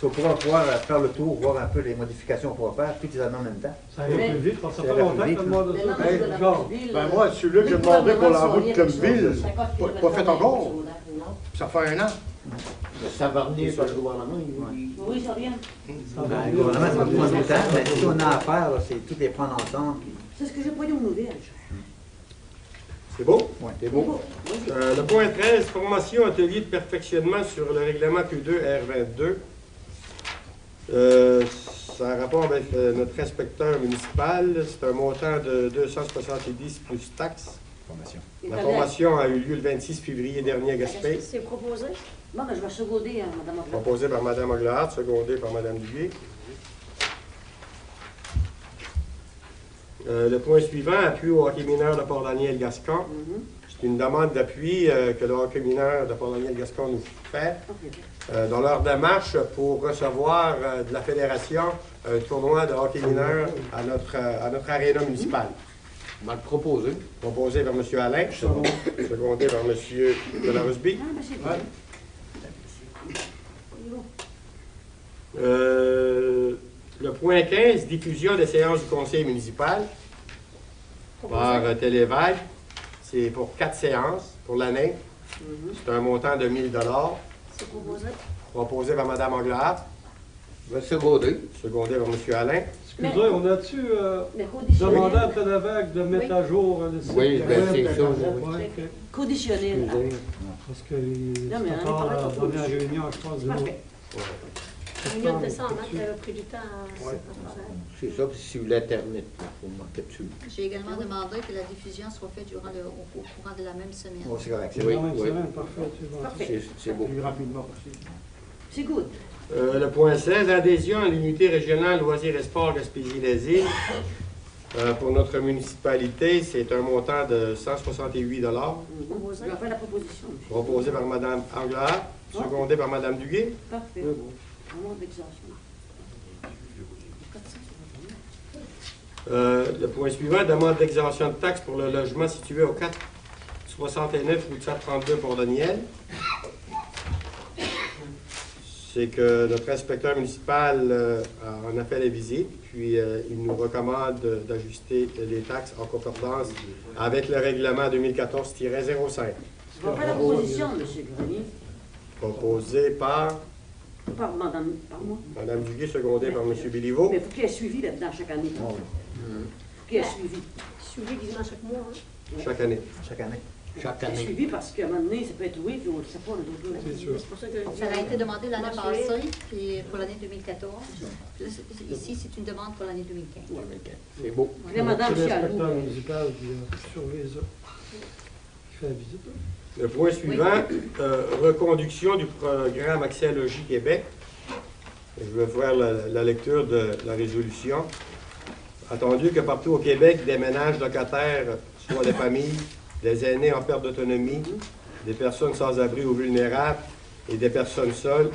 on pourra pouvoir faire le tour, voir un peu les modifications qu'on pourra faire, toutes les années en même temps. Ça ira plus vite, parce que ça fait longtemps que le mois de ça. Ben moi, celui-là que j'ai demandé pour la route Clumville, pas fait encore. Ça fait 1 an. Ça va venir par le gouvernement. Oui, ça vient. Le gouvernement, ça va prendre du temps, mais si on a à faire, là, c'est tout les prendre ensemble. Puis... C'est ce que j'ai pas dit aux nouvelles. C'est beau? Oui, c'est beau. Le point 13, formation atelier de perfectionnement sur le règlement Q2 R22. Ça a rapport avec notre inspecteur municipal. C'est un montant de 270 plus taxes. La formation a eu lieu le 26 février dernier à Gaspé. C'est proposé. Bon, ben, je vais seconder Mme Oclair. Proposé par Mme Oglaart, secondé par Mme Duguay. Le point suivant, appui au hockey mineur de Port-Daniel-Gascon. C'est une demande d'appui que le hockey mineur de Port-Daniel-Gascon nous fait dans leur démarche pour recevoir de la fédération un tournoi de hockey mineur à notre aréna municipale. On va le proposer. Proposé par M. Alain, secondé par M. Delarosby. Ah, ben, c'est bien. Le point 15, diffusion des séances du conseil municipal par Télévague. C'est pour 4 séances pour l'année. C'est un montant de 1 000 $. C'est proposé. Proposé par Mme Anglade, Je vais seconder. secondé par M. Alain. Excusez, on a-tu Mais conditionnel. demandé à Télévague de mettre à jour le site? Oui, ben, c'est ça. Ouais, ok. Conditionnel. Parce que Non, mais c'est on est encore pas la d'accord. dernière réunion, je pense, du mois. Parfait. Au milieu de décembre, hein, tu avais pris du temps à Ouais. C'est ça, puis sur l'Internet, il faut marquer dessus. J'ai également demandé que la diffusion soit faite durant au courant de la même semaine. Bon, c'est correct. C'est Oui, la même oui. semaine, parfait. tu vois. Parfait. C'est beau. Plus rapidement possible. C'est good. Le point 16, adhésion à l'unité régionale loisirs et sports Gaspésie-les-Îles. Pour notre municipalité, c'est un montant de 168 $, Je vais faire la proposition. monsieur. proposé par Mme Anglade, secondé par Mme Duguay. Parfait. C'est bon. Vraiment d'exemption. Le point suivant, demande d'exemption de taxes pour le logement situé au 469 route 432 Port-Daniel. C'est que notre inspecteur municipal en a fait la visite, puis il nous recommande d'ajuster les taxes en concordance avec le règlement 2014-05, Je vais faire la proposition, M. Grenier. proposé par Par madame, par moi. Mme Duguay, secondé par M. Béliveau. Mais il faut qu'il y ait suivi là-dedans chaque année. Il faut qu'il y ait suivi. Suivi quasiment chaque mois. Hein. Chaque année. Chaque année. Chaque Il y ait année. suivi parce qu'à un moment donné, ça peut être oui, puis on ne sait pas le d'autre. C'est sûr. C'est pour ça que je dis, Ça a été demandé l'année Marché. passée, puis pour l'année 2014. Puis là, ici, c'est une demande pour l'année 2015. C'est beau. Là, madame C'est Chialou. l'inspecteur municipal qui surveille ça. Qui fait la visite. hein. Le point suivant, reconduction du programme Accès à Logis Québec. Je vais faire la lecture de la résolution. Attendu que partout au Québec, des ménages locataires, soit des familles, des aînés en perte d'autonomie, des personnes sans abri ou vulnérables et des personnes seules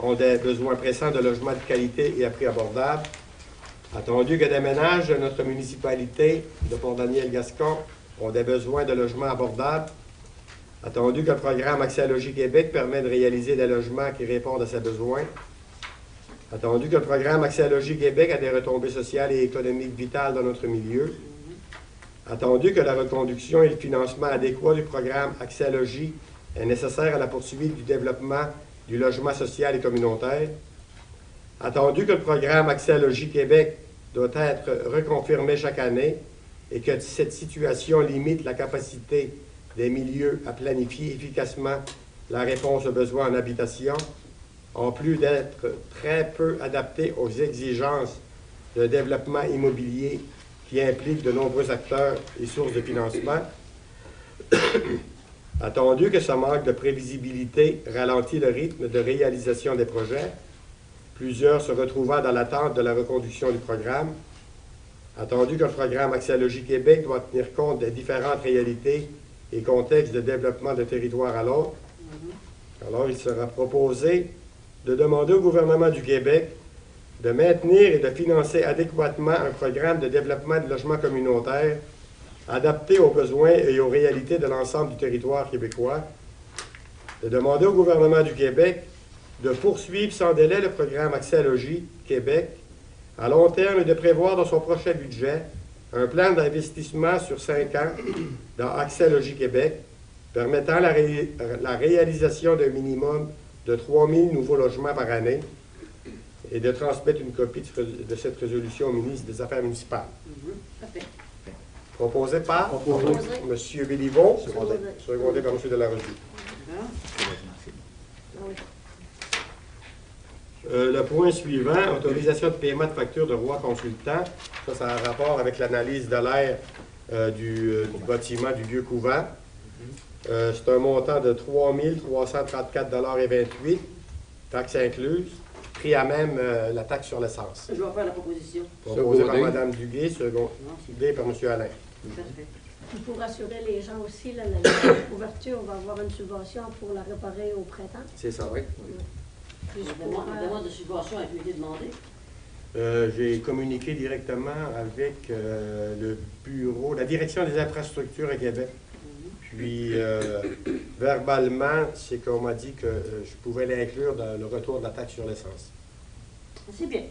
ont des besoins pressants de logements de qualité et à prix abordable. Attendu que des ménages de notre municipalité de Port-Daniel-Gascon ont des besoins de logements abordables. Attendu que le programme Accès à Logis Québec permet de réaliser des logements qui répondent à ces besoins. Attendu que le programme Accès à Logis Québec a des retombées sociales et économiques vitales dans notre milieu. Attendu que la reconduction et le financement adéquat du programme Accès à Logis est nécessaire à la poursuite du développement du logement social et communautaire. Attendu que le programme Accès à Logis Québec doit être reconfirmé chaque année et que cette situation limite la capacité des milieux à planifier efficacement la réponse aux besoins en habitation, en plus d'être très peu adapté aux exigences de développement immobilier qui impliquent de nombreux acteurs et sources de financement. Attendu que ce manque de prévisibilité ralentit le rythme de réalisation des projets, plusieurs se retrouvant dans l'attente de la reconduction du programme. Attendu que le programme Accès à Logis Québec doit tenir compte des différentes réalités et contextes de développement de territoire à l'autre. Alors, il sera proposé de demander au gouvernement du Québec de maintenir et de financer adéquatement un programme de développement de logements communautaires adapté aux besoins et aux réalités de l'ensemble du territoire québécois, de demander au gouvernement du Québec de poursuivre sans délai le programme Accès à Logis Québec à long terme et de prévoir dans son prochain budget un plan d'investissement sur 5 ans dans Accès à Logis Québec, permettant la réalisation d'un minimum de 3 000 nouveaux logements par année et de transmettre une copie de cette résolution au ministre des Affaires municipales. Parfait. Proposé par Proposé. M. Béliveau, Secondé. secondé par M. Delarosier. Hein? Ah oui. Le point suivant, autorisation de paiement de facture de Roi Consultant. Ça a un rapport avec l'analyse de l'air du bâtiment du vieux couvent. C'est un montant de 3 334,28 $, taxes incluses, pris à même la taxe sur l'essence. Je vais faire la proposition. Proposé par Secondé. Mme Duguay, secondé par M. Alain. Parfait. Puis pour rassurer les gens aussi, là, la couverture, on va avoir une subvention pour la réparer au printemps. C'est ça, oui. Plus Une pour, demande de subvention a été demandée. J'ai communiqué directement avec le bureau, la direction des infrastructures à Québec. Puis Puis, verbalement, c'est qu'on m'a dit que je pouvais l'inclure dans le retour de la taxe sur l'essence. C'est bien.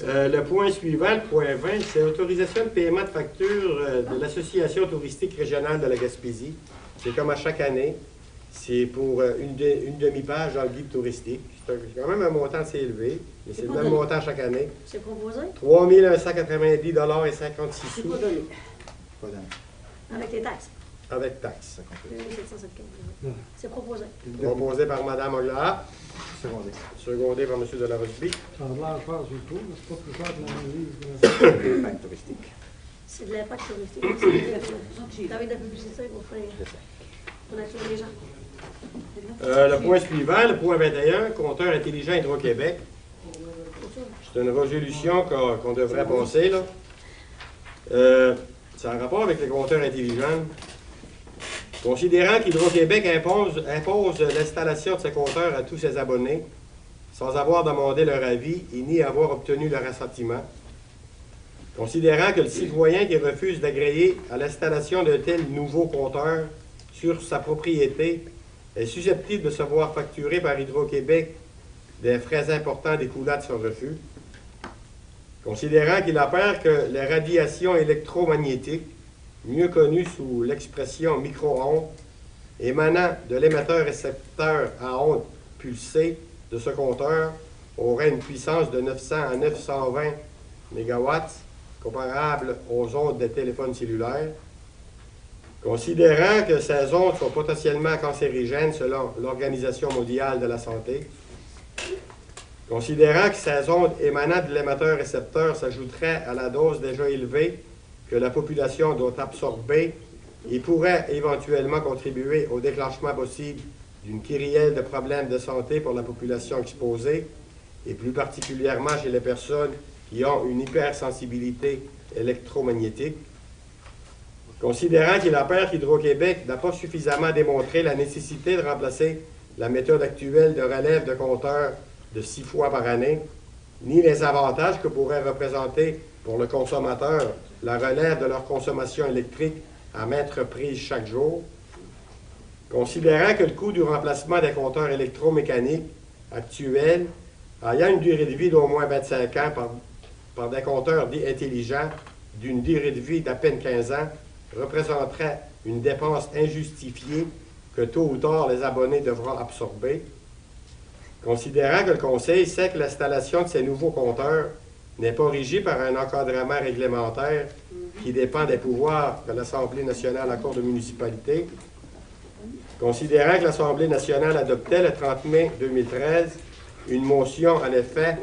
Le point suivant, le point 20, c'est autorisation de paiement de facture de l'Association touristique régionale de la Gaspésie. C'est comme à chaque année. C'est pour une demi-page dans le guide touristique. C'est quand même un montant assez élevé, mais c'est le même montant chaque année. C'est proposé 3 190,56 C'est sous pas donné. Pas d'un- avec les taxes. avec taxes. 2775. C'est proposé. Proposé par Mme Oglaha, Secondé. secondé par M. Delarosby. Ça a l'air cher du tout, mais c'est pas plus cher que l'analyse. L'impact touristique. C'est de l'impact touristique. Avec de la publicité pour faire. Pour attirer les gens. Le point suivant, le point 21, compteur intelligent Hydro-Québec. C'est une résolution qu'on devrait passer, là. C'est en rapport avec les compteurs intelligents. Considérant qu'Hydro-Québec impose l'installation de ces compteurs à tous ses abonnés, sans avoir demandé leur avis et ni avoir obtenu leur assentiment. Considérant que le citoyen qui refuse d'agréer à l'installation d'un tel nouveau compteur sur sa propriété est susceptible de se voir facturé par Hydro-Québec des frais importants découlant de son refus. Considérant qu'il apparaît que les radiations électromagnétiques, mieux connues sous l'expression micro-ondes, émanant de l'émetteur-récepteur à ondes pulsées de ce compteur, auraient une puissance de 900 à 920 MW, comparable aux ondes des téléphones cellulaires. Considérant que ces ondes sont potentiellement cancérigènes selon l'Organisation mondiale de la santé, considérant que ces ondes émanant de l'émetteur-récepteur s'ajouteraient à la dose déjà élevée que la population doit absorber et pourraient éventuellement contribuer au déclenchement possible d'une kyrielle de problèmes de santé pour la population exposée, et plus particulièrement chez les personnes qui ont une hypersensibilité électromagnétique. Considérant qu'il apparaît qu'Hydro-Québec n'a pas suffisamment démontré la nécessité de remplacer la méthode actuelle de relève de compteurs de 6 fois par année, ni les avantages que pourrait représenter pour le consommateur la relève de leur consommation électrique à maintes reprises chaque jour. Considérant que le coût du remplacement des compteurs électromécaniques actuels, ayant une durée de vie d'au moins 25 ans par des compteurs dits intelligents d'une durée de vie d'à peine 15 ans, représenterait une dépense injustifiée que tôt ou tard les abonnés devront absorber. Considérant que le Conseil sait que l'installation de ces nouveaux compteurs n'est pas régie par un encadrement réglementaire qui dépend des pouvoirs que l'Assemblée nationale accorde aux municipalités, considérant que l'Assemblée nationale adoptait le 30 mai 2013 une motion en effet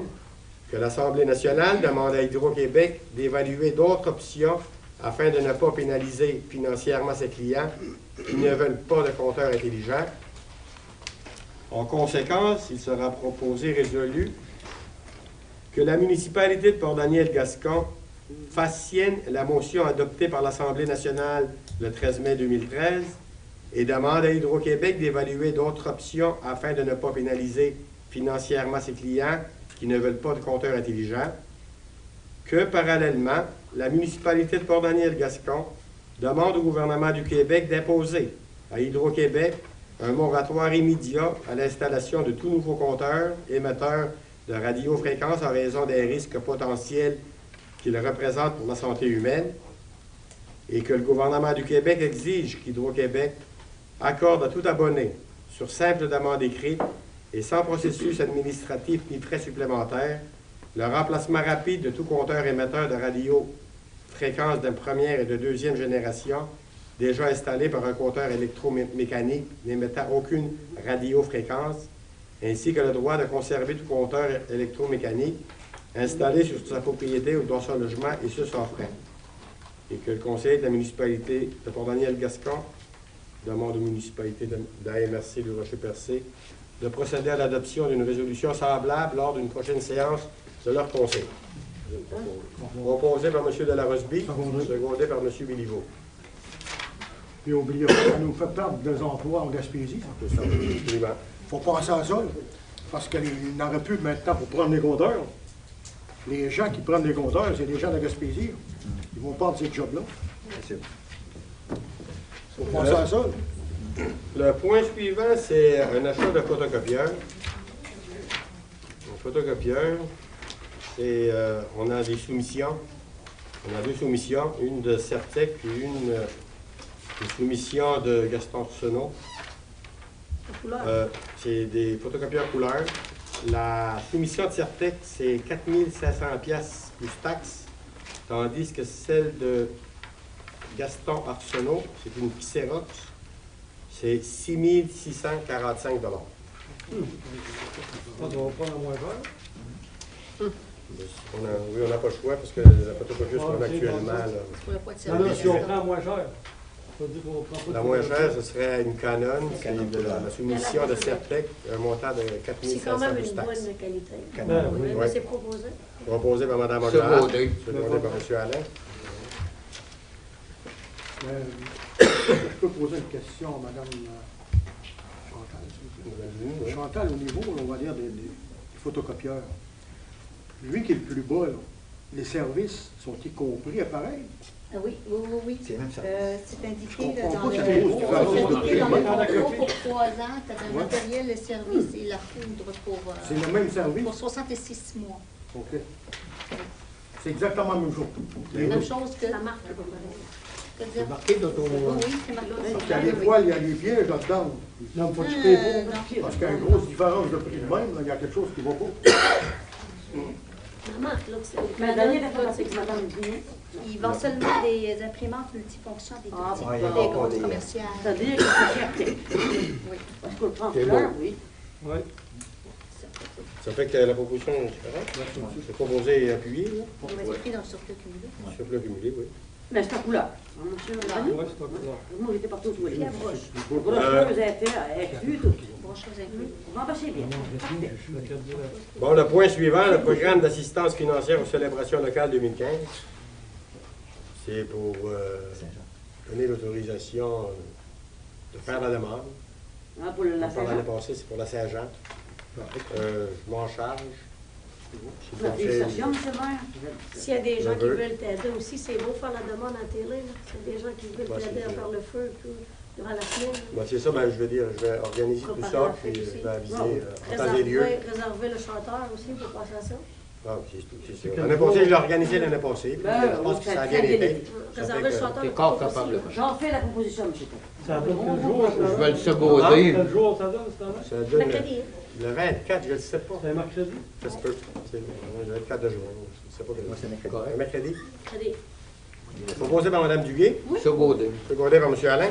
que l'Assemblée nationale demande à Hydro-Québec d'évaluer d'autres options afin de ne pas pénaliser financièrement ses clients qui ne veulent pas de compteurs intelligents. En conséquence, il sera proposé résolu que la municipalité de Port-Daniel-Gascon fasse sienne la motion adoptée par l'Assemblée nationale le 13 mai 2013 et demande à Hydro-Québec d'évaluer d'autres options afin de ne pas pénaliser financièrement ses clients qui ne veulent pas de compteurs intelligents. Que, parallèlement, la municipalité de Port-Daniel-Gascon demande au gouvernement du Québec d'imposer à Hydro-Québec un moratoire immédiat à l'installation de tout nouveau compteur émetteur de radiofréquences en raison des risques potentiels qu'il représente pour la santé humaine, et que le gouvernement du Québec exige qu'Hydro-Québec accorde à tout abonné, sur simple demande écrite et sans processus administratif ni frais supplémentaires, le remplacement rapide de tout compteur émetteur de radiofréquences de première et de deuxième génération déjà installé par un compteur électromécanique n'émettant aucune radiofréquence, ainsi que le droit de conserver tout compteur électromécanique installé sur sa propriété ou dans son logement, et ce sans frais. Et que le conseil de la municipalité de Port-Daniel-Gascon demande aux municipalités d'AMRC du Rocher-Percé de procéder à l'adoption d'une résolution semblable lors d'une prochaine séance de leur conseil. Proposé par M. Delarosby, secondé par M. Béliveau. Puis n'oubliez pas, ça nous fait perdre des emplois en Gaspésie. Il faut penser à ça, là, parce qu'il n'aurait plus maintenant pour prendre les compteurs. Les gens qui prennent les compteurs, c'est les gens de la Gaspésie. Ils vont perdre ces jobs-là. Faut penser à ça. Le point suivant, c'est un achat de photocopieur. Un photocopieur, et on a des soumissions. On a deux soumissions, une de Certec et une soumission de Gaston Arsenault. C'est des photocopieurs couleurs. La soumission de Certec, c'est 4 500 $ plus taxes, tandis que celle de Gaston Arsenault, c'est une Xerox, c'est 6 645 $. On va prendre la moins chère. Oui, on n'a pas le choix parce que la photocopieuse qu'on a actuellement, là, Ça pourrait pas être Non, non, si on service. prend la moins chère. Ça veut dire qu'on prend pas la de moins photocopieuse. chère, ce serait une Canon, c'est de la soumission de Certec, un montant de 4 C'est quand 500 même plus une taxes. bonne qualité. Ben, oui. Oui, Ouais. c'est proposé. Proposé par Mme Secondé. Aguilar, secondé par M. Alain. Je peux poser une question à Mme Chantal, s'il vous plaît. Vas-y, oui. Chantal, au niveau, on va dire, des photocopieurs, lui qui est le plus bas, là, les services sont-ils compris à pareil? Ah oui, oui, oui, oui. C'est le même service. C'est indiqué Je là, comprends dans pas le cette grosse différence de c'est indiqué dans prix. le contrat pour 3 ans, tu as le Ouais. matériel, le service et la foudre C'est le même service? pour 66 mois. OK. C'est exactement la même chose. Les Même deux. chose que... C'est la marque qui est pas pareille. que dire- C'est marqué dans ton... Oui, oui, c'est marqué. Parce qu'il y a des fois, il y a des pièges là-dedans. Non, faut que tu payes pas. Non. Parce qu'il y a une grosse différence de prix de même, là, il y a quelque chose qui ne va pas. La marque, là, c'est Mais Daniel, c'est que Mme Vigny. Ils vendent seulement des imprimantes multifonctions, des Ah, tout bon, petits, ouais, des ils vendent grosses des- commerciales. C'est-à-dire que c'est fierté. Oui. Parce qu'on le prend en C'est couleur, beau. oui. Oui. Ça fait que la proposition est différente. C'est proposé et appuyé, là. On va être pris dans le surplus cumulé. Sur le cumulé, oui. Mais c'est en couleur. Monsieur Daniel, Oui, c'est en couleur. moi, j'étais partout sur les La broche. La brocheuse a été inclus, tout. Brocheuse incluse. On va passer bien. Parfait. La carte de la- Bon, le point suivant, le programme d'assistance financière aux célébrations locales 2015. C'est pour donner l'autorisation de faire la demande. Hein, pour la Pour l'année Saint-Jean. passée, c'est pour la Saint-Jean. Je m'en charge. C'est La pour félicitation, monsieur le maire. S'il y a des gens Je qui veux. veulent t'aider aussi, c'est beau faire la demande à télé. là. S'il y a des gens qui veulent Ouais, t'aider à c'est faire le feu tout, durant la semaine. là. Ben, c'est ça, ben, je veux dire, je vais organiser tout Préparer ça, la puis fête je aussi. vais aviser en temps et lieu. Réserver le chanteur aussi pour passer à ça. Ah, c'est ça. L'année passée, je l'ai organisé l'année passée. puis Ben, je pense que ça ça a a bien très bien été. été. Ça Réserver fait le que- chanteur. t'es le corps groupe aussi, capable de là. faire. J'en fais la proposition, monsieur. Ça donne quel jour? ça? Je vais le Ah, seconder. quel jour ça donne, ce temps-là? Ça donne Mercredi. le 24, je ne le sais pas. C'est un mercredi? Ça se peut. C'est le 24 de juin. Je ne sais pas. Moi, c'est mercredi. Un mercredi. Mercredi. Proposé par Mme Duguay, Secondé. secondé par M. Alain.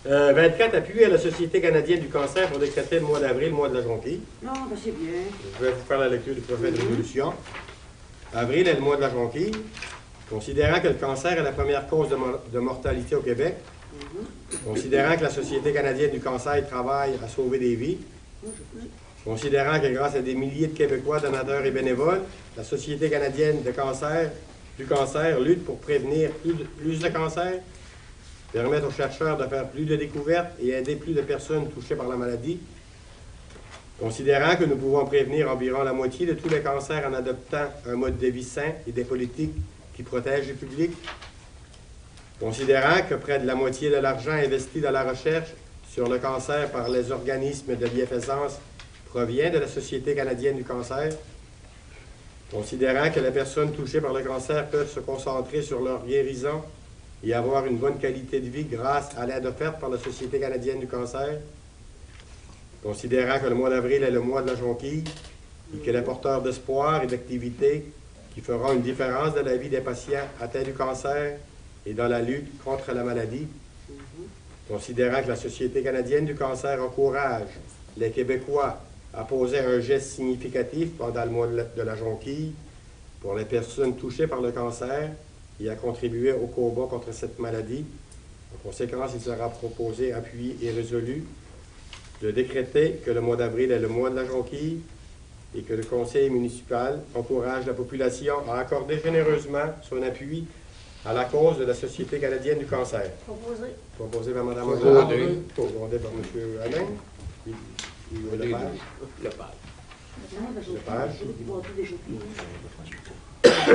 24, appui à la Société canadienne du cancer pour décréter le mois d'avril, le mois de la jonquille. Non, ben c'est bien. Je vais vous faire la lecture du projet de résolution. Avril est le mois de la jonquille. Considérant que le cancer est la première cause de mortalité au Québec, considérant que la Société canadienne du cancer travaille à sauver des vies, considérant que grâce à des milliers de Québécois, donateurs et bénévoles, la Société canadienne du cancer lutte pour prévenir plus de cancers, permettre aux chercheurs de faire plus de découvertes et aider plus de personnes touchées par la maladie, considérant que nous pouvons prévenir environ la moitié de tous les cancers en adoptant un mode de vie sain et des politiques qui protègent le public, considérant que près de la moitié de l'argent investi dans la recherche sur le cancer par les organismes de bienfaisance provient de la Société canadienne du cancer, considérant que les personnes touchées par le cancer peuvent se concentrer sur leur guérison et avoir une bonne qualité de vie grâce à l'aide offerte par la Société canadienne du cancer, considérant que le mois d'avril est le mois de la jonquille et que les porteurs d'espoir et d'activité qui feront une différence dans la vie des patients atteints du cancer et dans la lutte contre la maladie, considérant que la Société canadienne du cancer encourage les Québécois à poser un geste significatif pendant le mois de la jonquille pour les personnes touchées par le cancer et à contribuer au combat contre cette maladie. En conséquence, il sera proposé, appuyé et résolu de décréter que le mois d'avril est le mois de la jonquille et que le conseil municipal encourage la population à accorder généreusement son appui à la cause de la Société canadienne du cancer. Proposé. Proposé par Mme Secondé. Aguilar, secondé par M. Alain. Lepage. Le page. Non, ben, Lepage. ils vont tous des chocolats.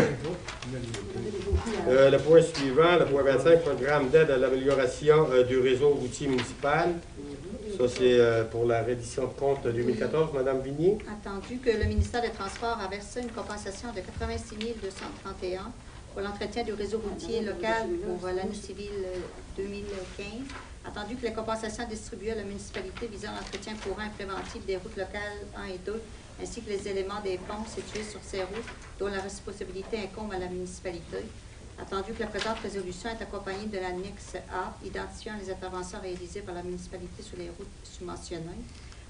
Le point suivant, le point 25, programme d'aide à l'amélioration du réseau routier municipal. Ça, c'est pour la reddition de compte 2014. Madame Vigny. Attendu que le ministère des Transports a versé une compensation de 86 231 pour l'entretien du réseau routier local pour l'année civile 2015. Attendu que les compensations distribuées à la municipalité visant l'entretien courant et préventif des routes locales 1 et 2, ainsi que les éléments des ponts situés sur ces routes dont la responsabilité incombe à la municipalité. Attendu que la présente résolution est accompagnée de l'annexe A, identifiant les interventions réalisées par la municipalité sur les routes subventionnées.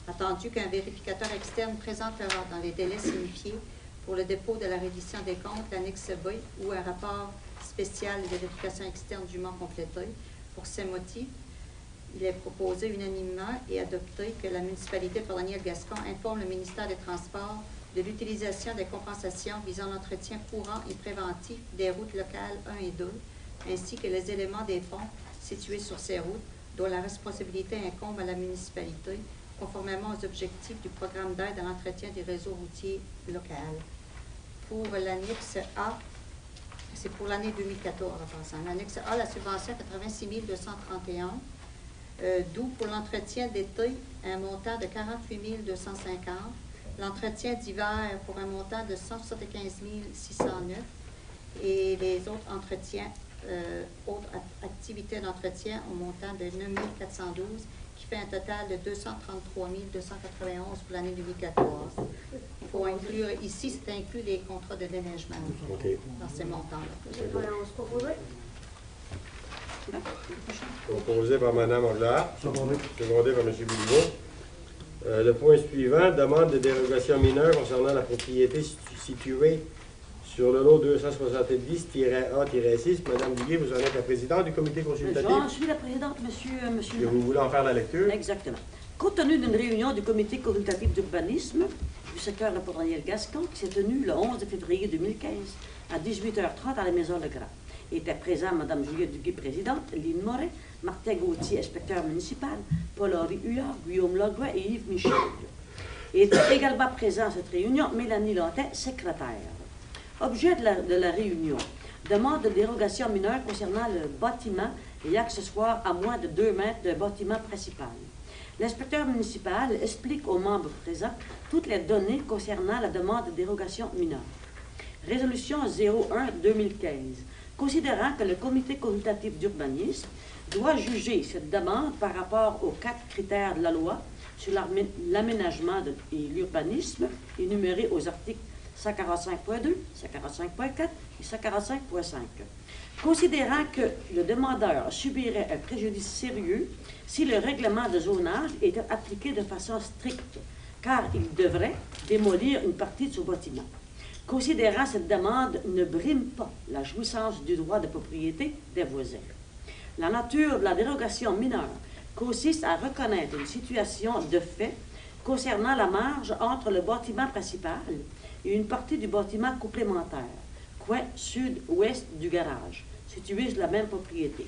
Attendu qu'un vérificateur externe présentera dans les délais signifiés pour le dépôt de la reddition des comptes, l'annexe B, ou un rapport spécial de vérification externe dûment complété. Pour ces motifs, il est proposé unanimement et adopté que la municipalité de Port-Daniel-Gascon informe le ministère des Transports de l'utilisation des compensations visant l'entretien courant et préventif des routes locales 1 et 2, ainsi que les éléments des ponts situés sur ces routes, dont la responsabilité incombe à la municipalité, conformément aux objectifs du programme d'aide à l'entretien des réseaux routiers locaux. Pour l'annexe A, c'est pour l'année 2014 en passant. L'annexe A, la subvention 86 231, d'où pour l'entretien d'été, un montant de 48 250, l'entretien d'hiver pour un montant de 175 609 et les autres entretiens, autres activités d'entretien au montant de 9 412, qui fait un total de 233 291 pour l'année 2014. Il faut inclure, ici, c'est inclus les contrats de déneigement dans ces montants-là. Proposé par Mme Anglard, secondé par M. Boudreau. Le point suivant, demande de dérogation mineure concernant la propriété située sur le lot 270-A-6. Mme Duguay, vous en êtes la présidente du comité consultatif. J'en suis la présidente, monsieur. Et vous voulez en faire la lecture? Exactement. Compte tenu d'une réunion du comité consultatif d'urbanisme du secteur de Port-Daniel-Gascon qui s'est tenue le 11 février 2015 à 18h30 à la Maison Legras. Étaient présents Mme Juliette Duguay, présidente, Lynn Moret, Martin Gauthier, inspecteur municipal, Paul-Henri Huard, Guillaume Logouin et Yves Michel. Étaient également présents à cette réunion Mélanie Lantin, secrétaire. Objet de la réunion, demande de dérogation mineure concernant le bâtiment et accessoires à moins de 2 mètres d'un bâtiment principal. L'inspecteur municipal explique aux membres présents toutes les données concernant la demande de dérogation mineure. Résolution 01-2015. Considérant que le comité consultatif d'urbanisme doit juger cette demande par rapport aux 4 critères de la loi sur l'aménagement et l'urbanisme énumérés aux articles 145.2, 145.4 et 145.5. Considérant que le demandeur subirait un préjudice sérieux si le règlement de zonage était appliqué de façon stricte, car il devrait démolir une partie de son bâtiment. Considérant cette demande ne brime pas la jouissance du droit de propriété des voisins. La nature de la dérogation mineure consiste à reconnaître une situation de fait concernant la marge entre le bâtiment principal et une partie du bâtiment complémentaire, coin sud-ouest du garage, situé sur la même propriété.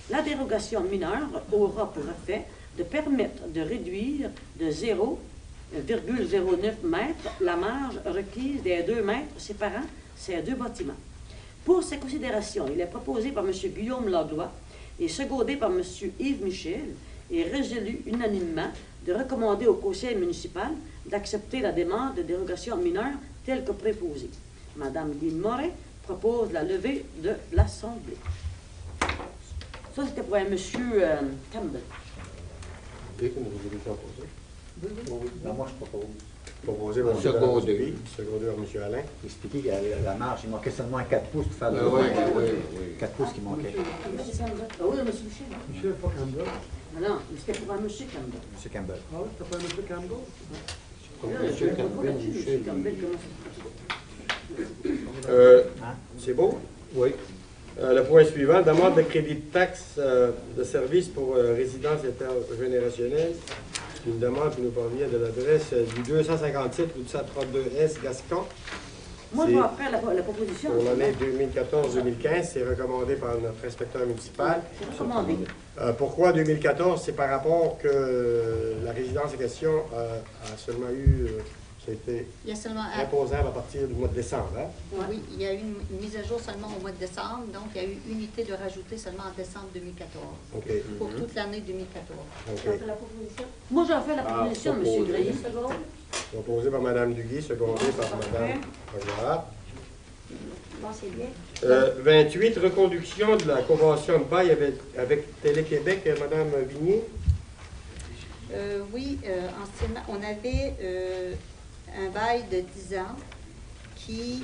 La dérogation mineure aura pour effet de permettre de réduire de 0,09 mètres la marge requise des 2 mètres séparant ces 2 bâtiments. Pour ces considérations, il est proposé par M. Guillaume Laglois et secondé par M. Yves Michel et résolu unanimement de recommander au conseil municipal d'accepter la demande de dérogation mineure telle que préposée. Mme Lynn Moret propose la levée de l'Assemblée. Ça, c'était pour M. Campbell. Ben, moi, je propose. Proposé par M. Secondé. Secondé par M. Alain. Expliquer que la marge, il manquait seulement 4 pouces pour faire le Oui, oui. 4 pouces qui manquaient. Ah oui, M. Michel. Michel, pas Campbell. Non, mais c'était pour M. Campbell. M. Campbell. Ah oui, t'as pas M. Campbell? C'est beau? Oui. Le point suivant, demande de crédit de taxe de service pour résidence intergénérationnelle. Une demande qui nous parvient de l'adresse du 257 rue du 132S Gascon. Moi, je vais faire la proposition. Pour l'année 2014-2015, c'est recommandé par notre inspecteur municipal. C'est recommandé. Pourquoi 2014? C'est par rapport que la résidence en question a seulement eu C'était Il y a seulement imposable à partir du mois de décembre. Hein? oui, il y a eu une mise à jour seulement au mois de décembre, donc il y a eu une unité de rajouter seulement en décembre 2014, OK. pour toute l'année 2014. On OK. fait la proposition. Moi, j'en fais la proposition, M. Gray. Seconde. Proposé par Mme Duguay, secondé par Mme Aguilar. Bon, c'est bien. 28, reconduction de la convention de bail avec Télé-Québec, Mme Vignier. Oui, anciennement, on avait un bail de 10 ans qui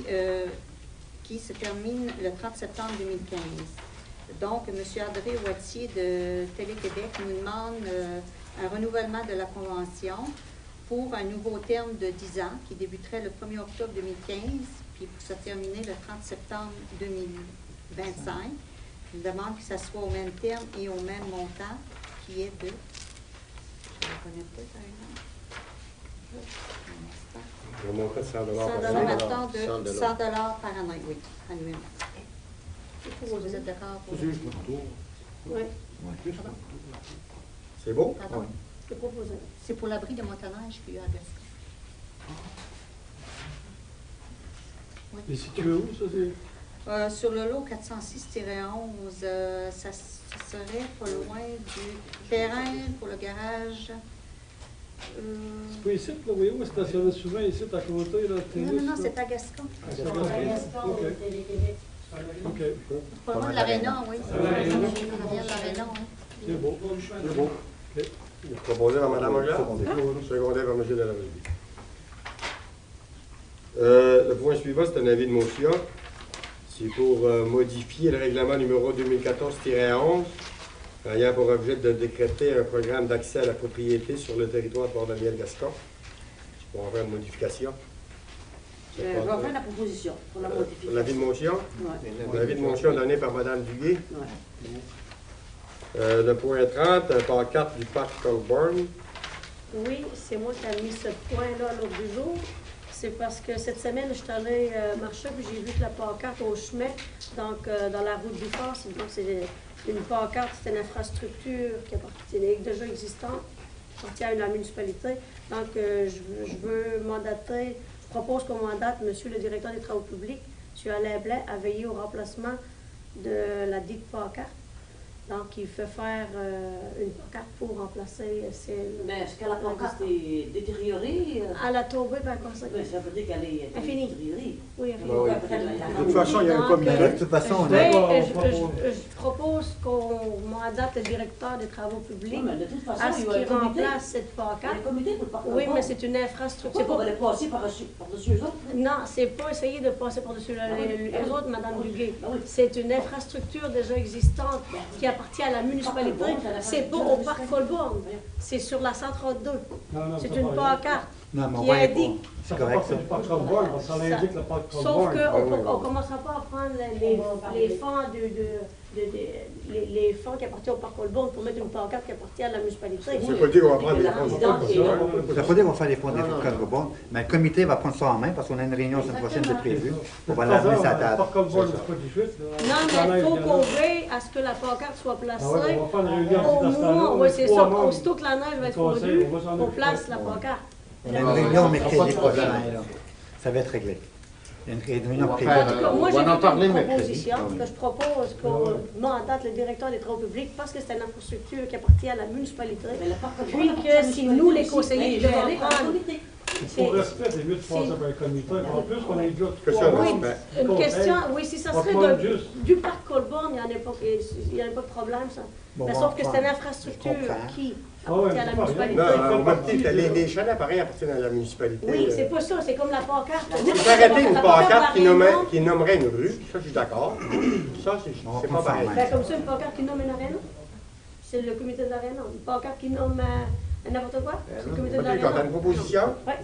se termine le 30 septembre 2015. Donc, M. André-Wattier de Télé-Québec nous demande un renouvellement de la convention pour un nouveau terme de 10 ans qui débuterait le 1er octobre 2015, puis pour se terminer le 30 septembre 2025. Il demande que ça soit au même terme et au même montant, qui est de... Je le connais pas, par exemple. Un instant. Le montant de 100 Un par année. montant de 100 par année, oui, annuellement. Vous êtes d'accord pour... Oui, C'est beau? Pardon? c'est proposé. C'est pour l'abri de motoneige qu'il y a à Gaston. Et situé où, ça? C'est... Sur le lot 406-11, ça serait pas loin du terrain pour le garage. C'est pas ici, là, vous voyez où? Stationné souvent ici, à côté, là, Non, c'est à Gaston. C'est à Gaston. OK. OK. Pas loin de l'aréna, oui. L'aréna. En arrière de l'aréna, oui. C'est beau. C'est beau. Proposé par Mme Aguilar. Secondé par M. Delaville. Le point suivant, c'est un avis de motion. C'est pour modifier le règlement numéro 2014-11, ayant pour objet de décréter un programme d'accès à la propriété sur le territoire de Port-Daniel-Gascon. Pour en faire une modification. Je vais faire la proposition pour la modification. L'avis de motion. Ouais. L'avis de motion donné par Mme Duguay. Ouais. Le point 30, pancarte du parc Colborne. Oui, c'est moi qui ai mis ce point-là à l'ordre du jour. C'est parce que cette semaine, je suis allée marcher puis j'ai vu que la pancarte au chemin, donc dans la route du Fort, c'est une pancarte, c'est une infrastructure qui est déjà existante, qui appartient à la municipalité. Donc, je veux mandater, je propose qu'on mandate M. le directeur des Travaux publics, M. Alain Blais, à veiller au remplacement de la dite pancarte. Donc, il fait faire une pancarte pour remplacer celle. Mais est-ce que la pancarte est détériorée? À la tombée, par conséquent. Oui, ça veut dire qu'elle est Infinie. détériorée. Oui, oui. De toute façon, il y a un comité. De toute façon, on Oui, a... je propose qu'on mandate le directeur des travaux publics Oui, mais de toute façon, à il ce y a un qu'il comité. remplace cette Il y a pancarte. un comité pour le parc. Oui, mais c'est une infrastructure. Pourquoi on va les passer par-dessus eux autres? Non, c'est pas essayer de passer par-dessus les autres, Mme Duguay. Ben oui. C'est une infrastructure déjà existante qui appartient à la municipalité. C'est pas au parc Colborne. C'est sur la 132. Non, C'est ça une va. pancarte Non, mais on qui va y indique. Ça C'est fait correct, partie ça. du parc Colborne, ça indique le parc Sauf Colborne. qu'on ne commencera pas à prendre les fonds les fonds qui appartiennent au parc Colborne pour mettre une pancarte qui appartient à la municipalité. C'est pas dire qu'on va prendre des fonds. Donc, Ça ne veut pas dire qu'on va faire des fonds des Colborne, mais le comité va prendre ça en main parce qu'on a une réunion la semaine prochaine de prévue. On va l'amener sur la Le table. parc Colborne, c'est pas du chute. Non, mais il faut qu'on veille à ce que la pancarte soit placée Ah ouais, on va faire une réunion au dans ce temps-là, moins, on oui, est c'est trois ça, membres. aussitôt que la neige va être Du conseil, fondue, on va s'en on occuper. place la pancarte. On a une réunion mercredi prochain, là. Ça va être réglé. Il y a une réunion On va prévue. faire, En tout cas, moi, on j'ai va en fait parler une mercredi. proposition que je propose qu'on mandate le directeur des travaux publics parce que c'est une infrastructure qui appartient à la municipalité. Mais le parc Puis que c'est nous, les conseillers, qui devons prendre. Pour respect, c'est mieux de passer par un comité. En plus, on est déjà Que ça, trois Oui, membres. une question, oui, si ça On serait prend juste. du parc Colborne, il n'y en a pas de problème, ça. Bon, Mais on sauf que prend. c'est une infrastructure Je comprends. qui Ah ouais, appartient à la mais c'est pas municipalité. rien. Non, on va dire que les chalets appareils appartiennent à la municipalité. Oui, c'est pas ça, c'est comme la pancarte. Il faut arrêter une pancarte qui nommerait une rue, ça je suis d'accord. Ça, c'est pas pareil. Ben, comme ça, une pancarte qui nomme une aréna. C'est le comité de l'aréna. Une pancarte qui nomme n'importe quoi. C'est le comité de Quand tu as l'aréna. une proposition, Ouais.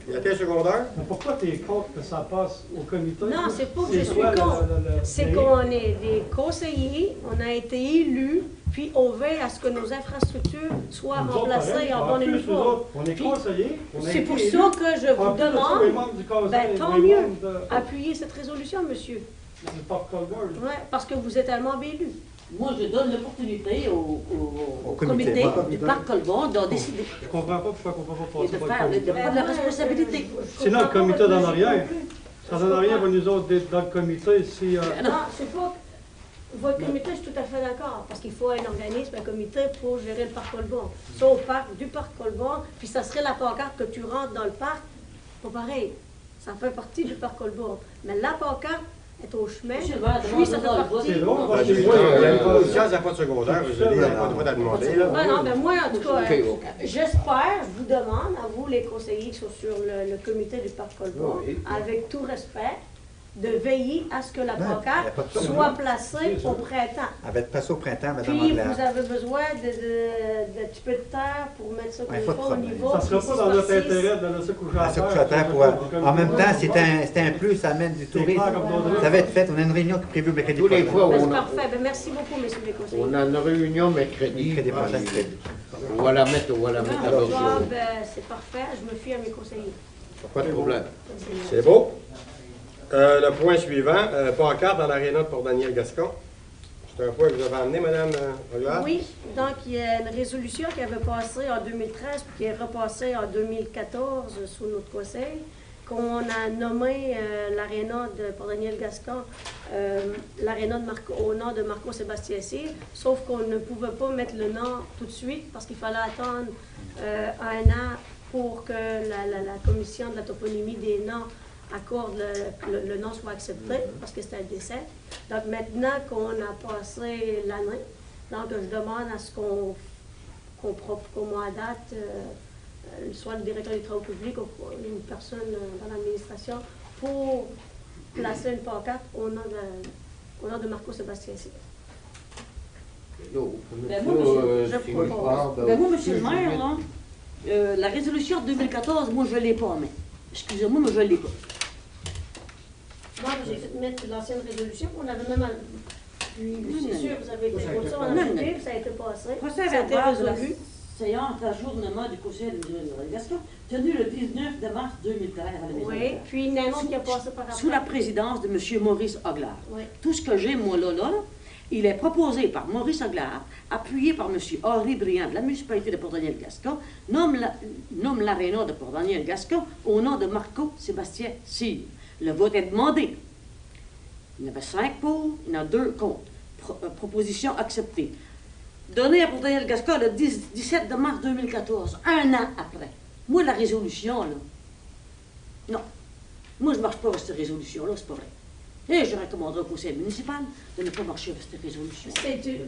il y a quel secondaire? Mais pourquoi tu es contre que ça passe au comité? Non, c'est pas que je suis quoi, contre. le- C'est qu'on est des conseillers, on a été élus, puis on veille à ce que nos infrastructures soient Nous autres, remplacées pareil, en en bonne et plus, due nous forme. autres, on est Puis, conseillers. on a C'est été pour élus. ça que je En vous plus de ça, les demande, membres du conseil, ben, tant les mieux, membres de- appuyer cette résolution, monsieur. du parc Colborne. Ouais, parce que vous êtes un membre élu. Moi, je donne l'opportunité au comité du parc Colbon de décider Je comprends pas pourquoi on ne peut pas et passer de par le comité. prendre la responsabilité. Sinon, le comité n'en a rien. Ça donne rien pour nous autres d'être dans le comité si... Non, c'est pas... Votre comité, je suis tout à fait d'accord, parce qu'il faut un organisme, un comité pour gérer le parc Colbon. Ça, au parc, du parc Colbon, puis ça serait la pancarte que tu rentres dans le parc, pas pareil. Ça fait partie du parc Colbon. Mais la pancarte est au chemin, Monsieur le maire, puis ça fait demandez-moi le partie... C'est drôle, Ben, parce que j'ai dit, moi, il y a une position à la fois de secondaire, je dis, il n'y a pas le droit de la demander. Là. Ben non, mais moi, en tout cas, Ok, ok. j'espère, je vous demande, à vous les conseillers qui sont sur le comité du parc Colbon, Oui. avec tout respect, de veiller à ce que la Non, il y a pancarte pas de problème. soit placée au printemps. Elle va être passée au printemps, Mme Puis Anglade. vous avez besoin d'un petit peu de terre pour mettre ça comme Ouais, il pas de faut au problème. niveau. ça ne sera puis pas six dans par notre six. intérêt de laisser coucher À à ce terre. couche à terre en même temps, c'est un plus, ça amène du tourisme. Ça va être fait. On a une réunion qui est prévue mercredi Tous les prochain. fois, Ben, c'est on a, parfait. Ben, merci beaucoup, messieurs les conseillers. on a une réunion mercredi. Mercredi prochain. On va la mettre à Ah, l'ordre. ben, c'est parfait. Je me fie à mes conseillers. Pas de problème. C'est beau. Le point suivant, pancarte dans l'aréna de Port-Daniel-Gascon. C'est un point que vous avez amené, Mme Anglade? Oui, donc il y a une résolution qui avait passé en 2013 puis qui est repassée en 2014 sous notre conseil, qu'on a nommé l'aréna de Port-Daniel-Gascon l'aréna au nom de Marco Sébastien Cyr, sauf qu'on ne pouvait pas mettre le nom tout de suite parce qu'il fallait attendre un an pour que la commission de la toponymie des noms accorde le nom soit accepté parce que c'était un décès. Donc maintenant qu'on a passé l'année, donc je demande à ce qu'on mandate soit le directeur des travaux publics ou une personne dans l'administration pour placer une pancarte au nom de Marco Sébastien Cyr. Ben, moi, monsieur le maire, là, la résolution de 2014, moi, je ne l'ai pas, mais excusez-moi, mais je ne l'ai pas. Moi, j'ai fait mettre l'ancienne résolution, on avait même... Puis, c'est sûr, vous avez été contre ça, on a Non, voté, non. ça a été passé. Procès Ça a été verbal de la résolu. séance d'ajournement du conseil de Gascon, tenu le 19 de mars 2013 à la maison. Oui, puis il y en a un autre qui a passé par après. Sous la présidence de M. Maurice Oglard. Oui. Tout ce que j'ai, moi, là, il est proposé par Maurice Oglard, appuyé par M. Henri Briand de la municipalité de Port-Daniel-Gascon, nomme l'aréna de Port-Daniel-Gascon au nom de Marco Sébastien Cyr. Le vote est demandé. Il y en avait 5 pour, il y en a 2 contre. Proposition acceptée. Donnée à Port-Daniel-Gascon le 17 de mars 2014, un an après. Moi, la résolution, là, non. Moi, je ne marche pas avec cette résolution-là, c'est pas vrai. Et je recommanderais au conseil municipal de ne pas marcher avec cette résolution.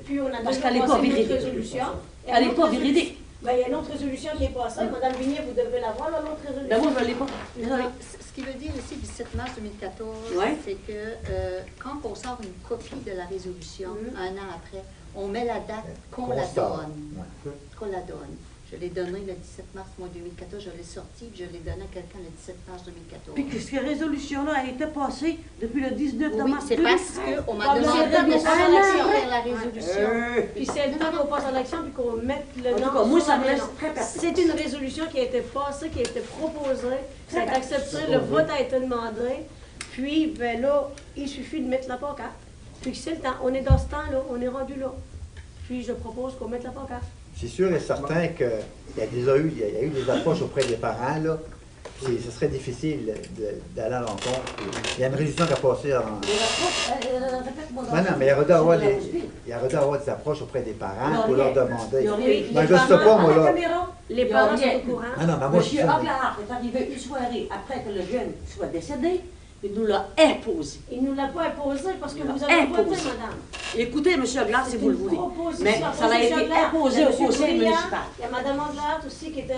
Puis on a Parce déjà qu'elle n'est pas passé une autre véridique. résolution. Elle n'est pas véridique. Ben, il y a une autre résolution qui est passée. Madame Vignier, vous devez l'avoir, là, l'autre résolution. Ben moi, je ne l'ai pas. Désolé. Ce qui veut dire ici, 17 mars 2014, Ouais. c'est que quand on sort une copie de la résolution, un an après, on met la date qu'on la sort. donne. Qu'on la donne. Je l'ai donné le 17 mars 2014, je l'ai sorti, puis je l'ai donné à quelqu'un le 17 mars 2014. Puis que cette résolution-là a été passée depuis le 19 de Oui, mars c'est 2013. parce qu'on m'a Ah, mais demandé c'est de le temps qu'on passe à sortir l'action. la résolution. Puis c'est le temps qu'on passe à l'action puis qu'on mette le En tout nom. cas, moi, sur ça me le laisse nom. très perplexe. C'est une résolution qui a été passée, qui a été proposée, ça a été accepté, le vote a été demandé. Puis, ben là, il suffit de mettre la pancarte. Puis c'est le temps. On est dans ce temps-là, on est rendu là. Puis je propose qu'on mette la pancarte. C'est sûr et certain qu'il y a eu des approches auprès des parents, là. Puis ce serait difficile d'aller à l'encontre. Il y a une résolution qui a passé en... Non, non, mais il y aurait dû avoir des approches auprès des parents pour leur demander. Oui, Moi, les je ne sais pas, parents- moi, là. Les Il y a parents rien. sont au courant. Ah non, mais moi, je Monsieur dis ça. Oglard est arrivé une soirée après que le jeune soit décédé, il nous l'a imposé. Il ne nous l'a pas imposé parce que Il vous l'a avez voté, imposé. madame. Écoutez, monsieur Oglard, si C'est vous le une voulez. proposition. Mais ça a été imposé au conseil municipal. Il y a Mme Anglade aussi qui était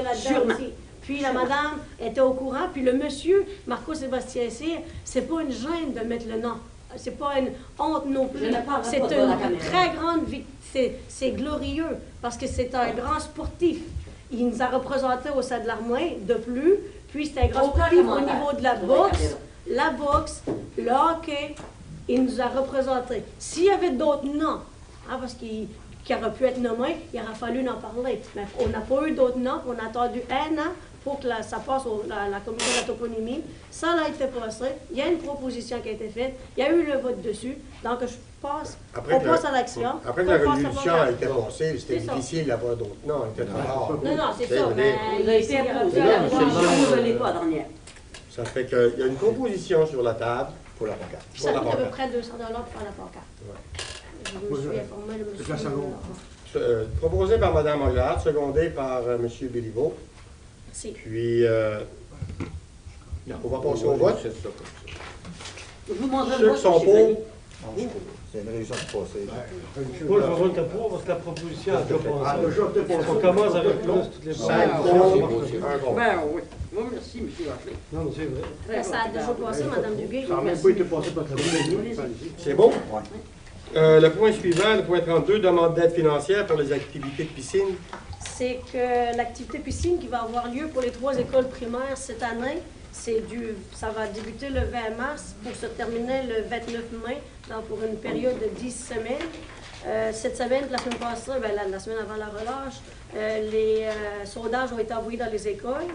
là-dedans Sûrement. aussi. Puis la madame était au courant, puis le monsieur, Marco Sébastien Cyr, c'est pas une gêne de mettre le nom. C'est pas une honte non plus. Je ne parlerai C'est pas devant la une caméra. très grande victoire. C'est glorieux parce que c'est un grand sportif. Il nous a représentés au sein de l'armée de plus. Puis c'est un grand Aucun sportif au commentaire niveau de la devant la boxe. caméra. La boxe, le hockey, il nous a représentés. S'il y avait d'autres noms, parce qu'il aurait pu être nommé, il aurait fallu en parler. Mais on n'a pas eu d'autres noms, on a attendu un an pour que ça passe la commission de la toponymie. Ça a été passé. Il y a une proposition qui a été faite. Il y a eu le vote dessus. Donc, je passe. On passe à l'action. Après que la résolution a été passée, c'était difficile d'avoir d'autres. Non, il était trop rare. Non, c'est ça. Mais Il a été approuvé, la résolution ne l'est pas, dernière. Ça fait qu'il y a une proposition sur la table. Pour la pancarte. ça coûte à peu près 200 $ pour faire la pancarte. Je me suis informé de C'est la seconde. Proposé par Mme Hollande, secondé par M. Béliveau. Merci. Puis, on va passer au vote. C'est ça, comme ça. Je vous demanderai Ceux le qui sont vote, M. pour, Denis. C'est une résolution qui passée. Moi, je vais voter pour parce que la proposition a déjà Ah, passé. déjà, t'es pas On commence avec plus toutes les 5 votes. pour, 1 contre. Ben oui. Bon, merci, M. Barclay. Non, mais c'est vrai. Très Ça a bon. déjà passé, Mme Duguay. Ça n'a même pas été passé par la commission. C'est bon? Ouais. Le point suivant, le point 32, demande d'aide financière pour les activités de piscine. C'est que l'activité piscine qui va avoir lieu pour les 3 écoles primaires cette année, ça va débuter le 20 mars pour se terminer le 29 mai, donc pour une période de 10 semaines. Cette semaine, la semaine passée, la semaine avant la relâche, les sondages ont été envoyés dans les écoles.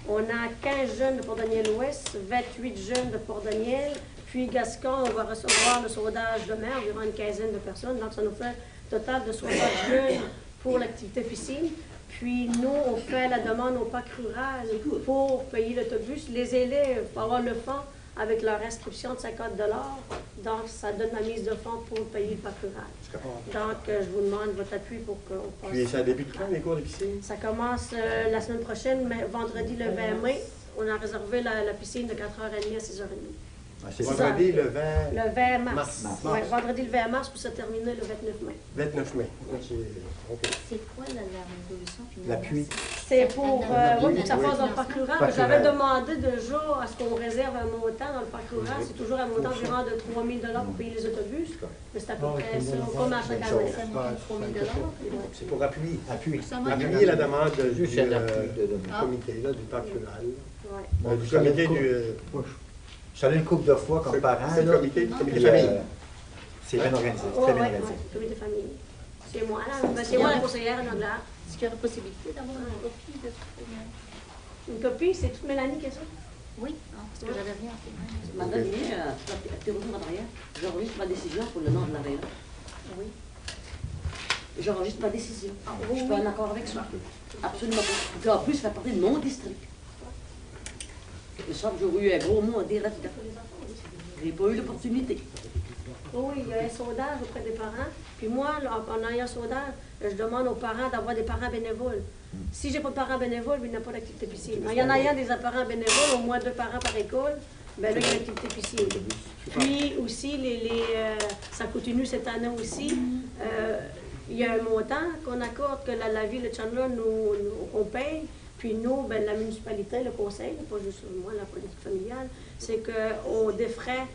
On a 15 jeunes de Port-Daniel-Ouest, 28 jeunes de Port-Daniel, puis Gascon, on va recevoir le sondage demain, environ une quinzaine de personnes. Donc, ça nous fait un total de 60 jeunes pour l'activité piscine. Puis, nous, on fait la demande au parc rural pour payer l'autobus. Les élèves vont avoir le fonds avec leur inscription de 50 $. Donc, ça donne la mise de fonds pour payer le parc rural. Donc, je vous demande votre appui pour qu'on passe. Puis, ça débute quand, les cours de piscine? Ça commence la semaine prochaine, mais vendredi le 20 mai. On a réservé la piscine de 4h30 à 6h30. Ah, c'est Vendredi, le 20, Le 20 mars. Mars. Ouais, vendredi le 20 mars pour se terminer le 29 mai. 29 mai. OK. C'est quoi la résolution finalement? L'appui. C'est pour que ça Oui. passe dans le parc rural. Parc J'avais rural. demandé déjà à ce qu'on réserve un montant dans le parc rural. C'est toujours un montant environ de 3 000 $ pour payer les autobus. Mais c'est à peu Ah, près c'est ça, bon. comme à chaque année. Ça monte 3 000 $. C'est pour appuyer. Appui. Ça monte Appuyer la demande du Juste un appui de demande. comité, là, du parc rural. Ouais. Du comité du... Je suis allé une couple de fois comme parent. C'est le là, comité puis, famille. C'est bien organisé. Oh, C'est très bien ouais, organisé. ouais, comité famille. C'est moi, là. Ben, c'est moi la conseillère en Anglade. Est-ce qu'il y aurait possibilité d'avoir une copie de Une copie, c'est toute Mélanie qui a ça? Oui, parce que j'avais rien fait. Madame Denis, tu retournes en arrière. J'enregistre ma décision pour le nom de l'arena. Oui. J'enregistre ma décision. Je suis oui. pas en accord avec ça. Absolument pas. Puis en plus, ça fait partie de mon district. Il me semble que j'aurais eu un gros mot à dire là-dedans. J'ai pas eu l'opportunité. Oui, il y a un sondage auprès des parents. Puis moi, là, en ayant un sondage, je demande aux parents d'avoir des parents bénévoles. Si j'ai pas de parents bénévoles, il n'y a pas d'activité piscine. Il y en a un des parents bénévoles, au moins 2 parents par école, bien là, il y a l'activité piscine. Puis aussi, ça continue cette année aussi. Il y a un montant qu'on accorde, que la ville de Chandler on paye. Puis nous, ben, la municipalité, le conseil, pas juste moi, la politique familiale, c'est qu'on défrait,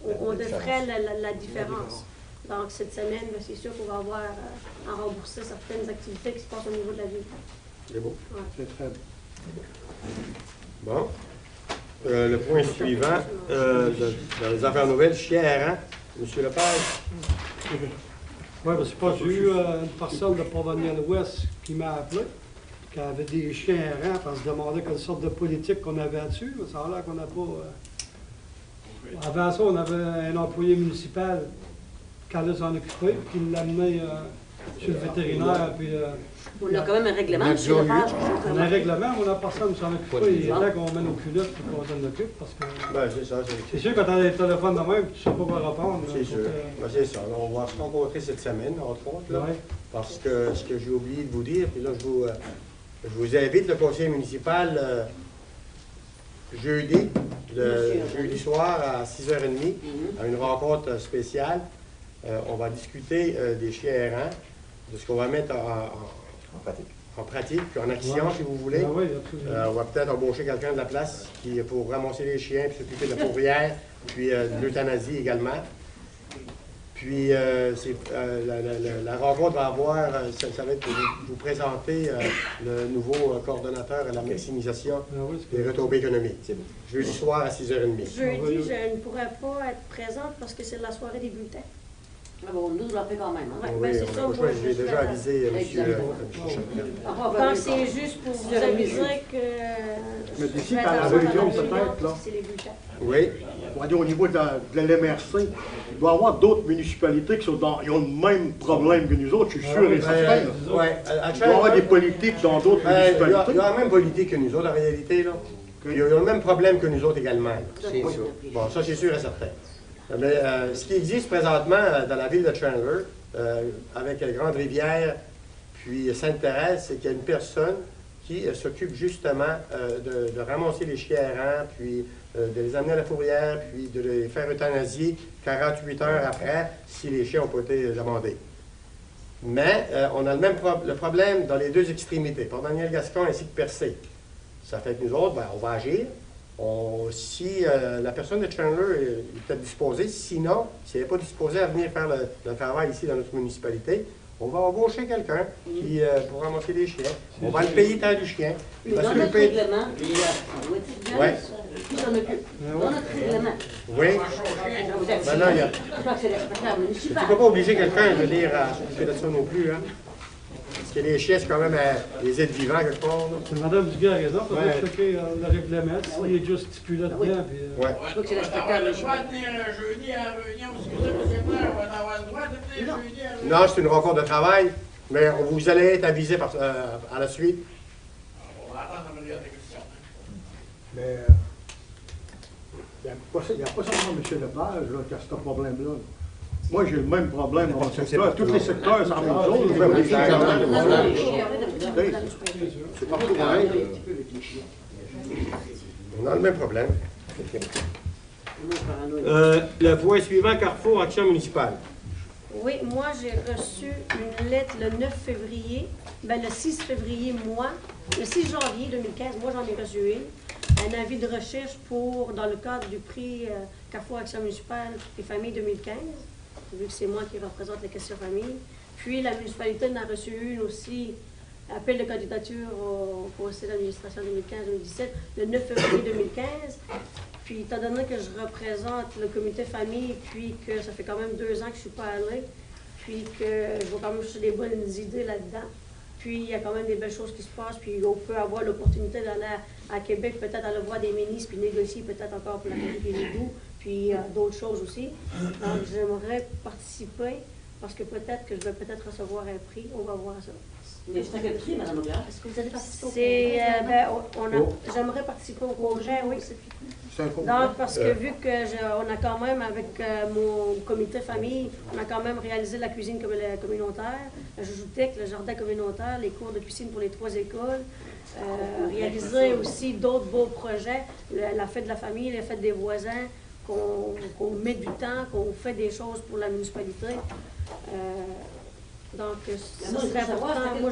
la différence. Donc cette semaine, ben, c'est sûr qu'on va avoir à rembourser certaines activités qui se passent au niveau de la ville. C'est beau. Ouais. C'est très bien. Bon. Le point suivant, dans les affaires nouvelles, chien errant. Monsieur Lepage. Oui, parce que j'ai eu une personne de Port-Daniel-Ouest qui m'a appelé, qui avait des chiens errants, parce qu'il se demandait quelle sorte de politique qu'on avait là-dessus. Mais ça a l'air qu'on n'a pas. Avant ça, on avait un employé municipal qui allait s'en occuper, puis qui l'amenait chez le vétérinaire. Puis, On a quand même un règlement, M. Nadia Lepage. on a un règlement, on n'a personne qui s'en occupe. Il est temps qu'on met nos culottes et qu'on s'en occupe. Parce que Ben, c'est ça. c'est sûr, quand tu as des téléphones de même, tu ne sais pas quoi répondre. C'est sûr. Ben, c'est ça. Là, on va se rencontrer cette semaine, entre autres. Là, Ouais. parce que ce que j'ai oublié de vous dire, puis là, je vous invite, le conseil municipal, jeudi, jeudi soir à 6h30, à une rencontre spéciale. On va discuter des chiens errants, de ce qu'on va mettre En pratique. en pratique, puis en action, Ouais. si vous voulez. Ah oui, absolument. On va peut-être embaucher quelqu'un de la place pour ramasser les chiens, puis s'occuper de la fourrière, puis de l'euthanasie également. Puis la rencontre va avoir, ça va être vous présenter le nouveau coordonnateur à la maximisation Ah oui, c'est des retombées économiques. C'est bon. Jeudi soir à 6h30. Jeudi, je ne pourrais pas être présente parce que c'est la soirée des bulletins. Mais bon, nous, on l'a fait quand même. Hein. Ouais, Oui, ben, c'est on ça, n'a pas le choix. moi, J'ai je déjà fais avisé monsieur Exactement. Chapelle. Enfin, Je pense que c'est juste pour vous aviser que... Mais d'ici je fais par la attention région, dans réunion, peut-être, là. C'est les bulletins. Oui. On va dire au niveau de l'MRC, il doit y avoir d'autres municipalités qui ils ont le même problème que nous autres, je suis sûr et certain. là. Ouais, Il doit y avoir des politiques dans d'autres Il y a municipalités. la même politique que nous autres, en réalité. Là. Ils ont le même problème que nous autres également. Là. C'est ça. Bon, ça, c'est sûr et certain. Mais ce qui existe présentement dans la ville de Chandler, avec Grande-Rivière, puis Sainte-Thérèse, c'est qu'il y a une personne qui s'occupe justement de ramasser les chiens errants, puis de les amener à la fourrière, puis de les faire euthanasier 48 heures après si les chiens n'ont pas été amendés. Mais on a le problème dans les deux extrémités, Port-Daniel-Gascon ainsi que Percé. Ça fait que nous autres, ben, on va agir. Si la personne de Chandler est peut-être disposée, sinon, si elle n'est pas disposée à venir faire le travail ici dans notre municipalité, on va embaucher quelqu'un qui pour ramasser les chiens. On va le payer tant du chien. Puis Parce dans que le notre paye- règlement, il y a... Ouais. Qui s'en occupe? Dans notre règlement. Oui. Vous êtes Maintenant, il y a- je crois que c'est l'inspecteur Tu municipal. ne peux pas obliger quelqu'un, je veux dire, à s'occuper de ça non plus. Hein? Parce que les chiens, c'est quand même des êtres vivants quelque part. Là. C'est Mme Duguay a raison, il faudrait Ouais. checker le règlement, s'il est juste stipulé dedans. oui. Puis, Ouais. Je crois que c'est On va l'inspecteur avoir le droit municipal. de venir jeudi à la réunion, excusez, monsieur le maire, on va avoir le droit de venir Non. jeudi à la réunion. Non, c'est une rencontre de travail, mais vous allez être avisé à la suite. On va attendre la meilleure des questions. Mais il n'y a pas seulement M. Lepage là, qui a ce problème-là. Moi, j'ai le même problème dans mon secteur. Tous les secteurs, c'est la même chose. Ouais, oui, c'est C'est partout pareil. On a le même problème. Euh, Le point suivant, Carrefour, action municipale. Oui, moi, j'ai reçu une lettre le 9 février, ben le 6 février, moi, le 6 janvier 2015, moi, j'en ai reçu un avis de recherche dans le cadre du prix Carrefour Action Municipale et Famille 2015, vu que c'est moi qui représente les questions famille. Puis, la municipalité en a reçu une aussi, appel de candidature au conseil d'administration 2015-2017, le 9 février 2015. Puis, étant donné que je représente le comité famille, puis que ça fait quand même 2 ans que je ne suis pas allée, puis que je vois quand même chercher des bonnes idées là-dedans, puis il y a quand même des belles choses qui se passent, puis on peut avoir l'opportunité d'aller à Québec, peut-être aller voir des ministres, puis négocier peut-être encore pour la République des égouts, puis d'autres choses aussi. Donc, j'aimerais participer, parce que peut-être que je vais peut-être recevoir un prix, on va voir ça. Mais c'est à quel prix, Mme Auclair? Est-ce que vous allez participer au C'est, congrès? j'aimerais participer au congrès, oui. C'est un Donc, parce que vu que on a quand même, avec mon comité famille, on a quand même réalisé la cuisine communautaire, la joujouthèque, le jardin communautaire, les cours de piscine pour les 3 écoles, réaliser aussi d'autres beaux projets, la fête de la famille, la fête des voisins, qu'on met du temps, qu'on fait des choses pour la municipalité. Donc, ça serait important. Moi,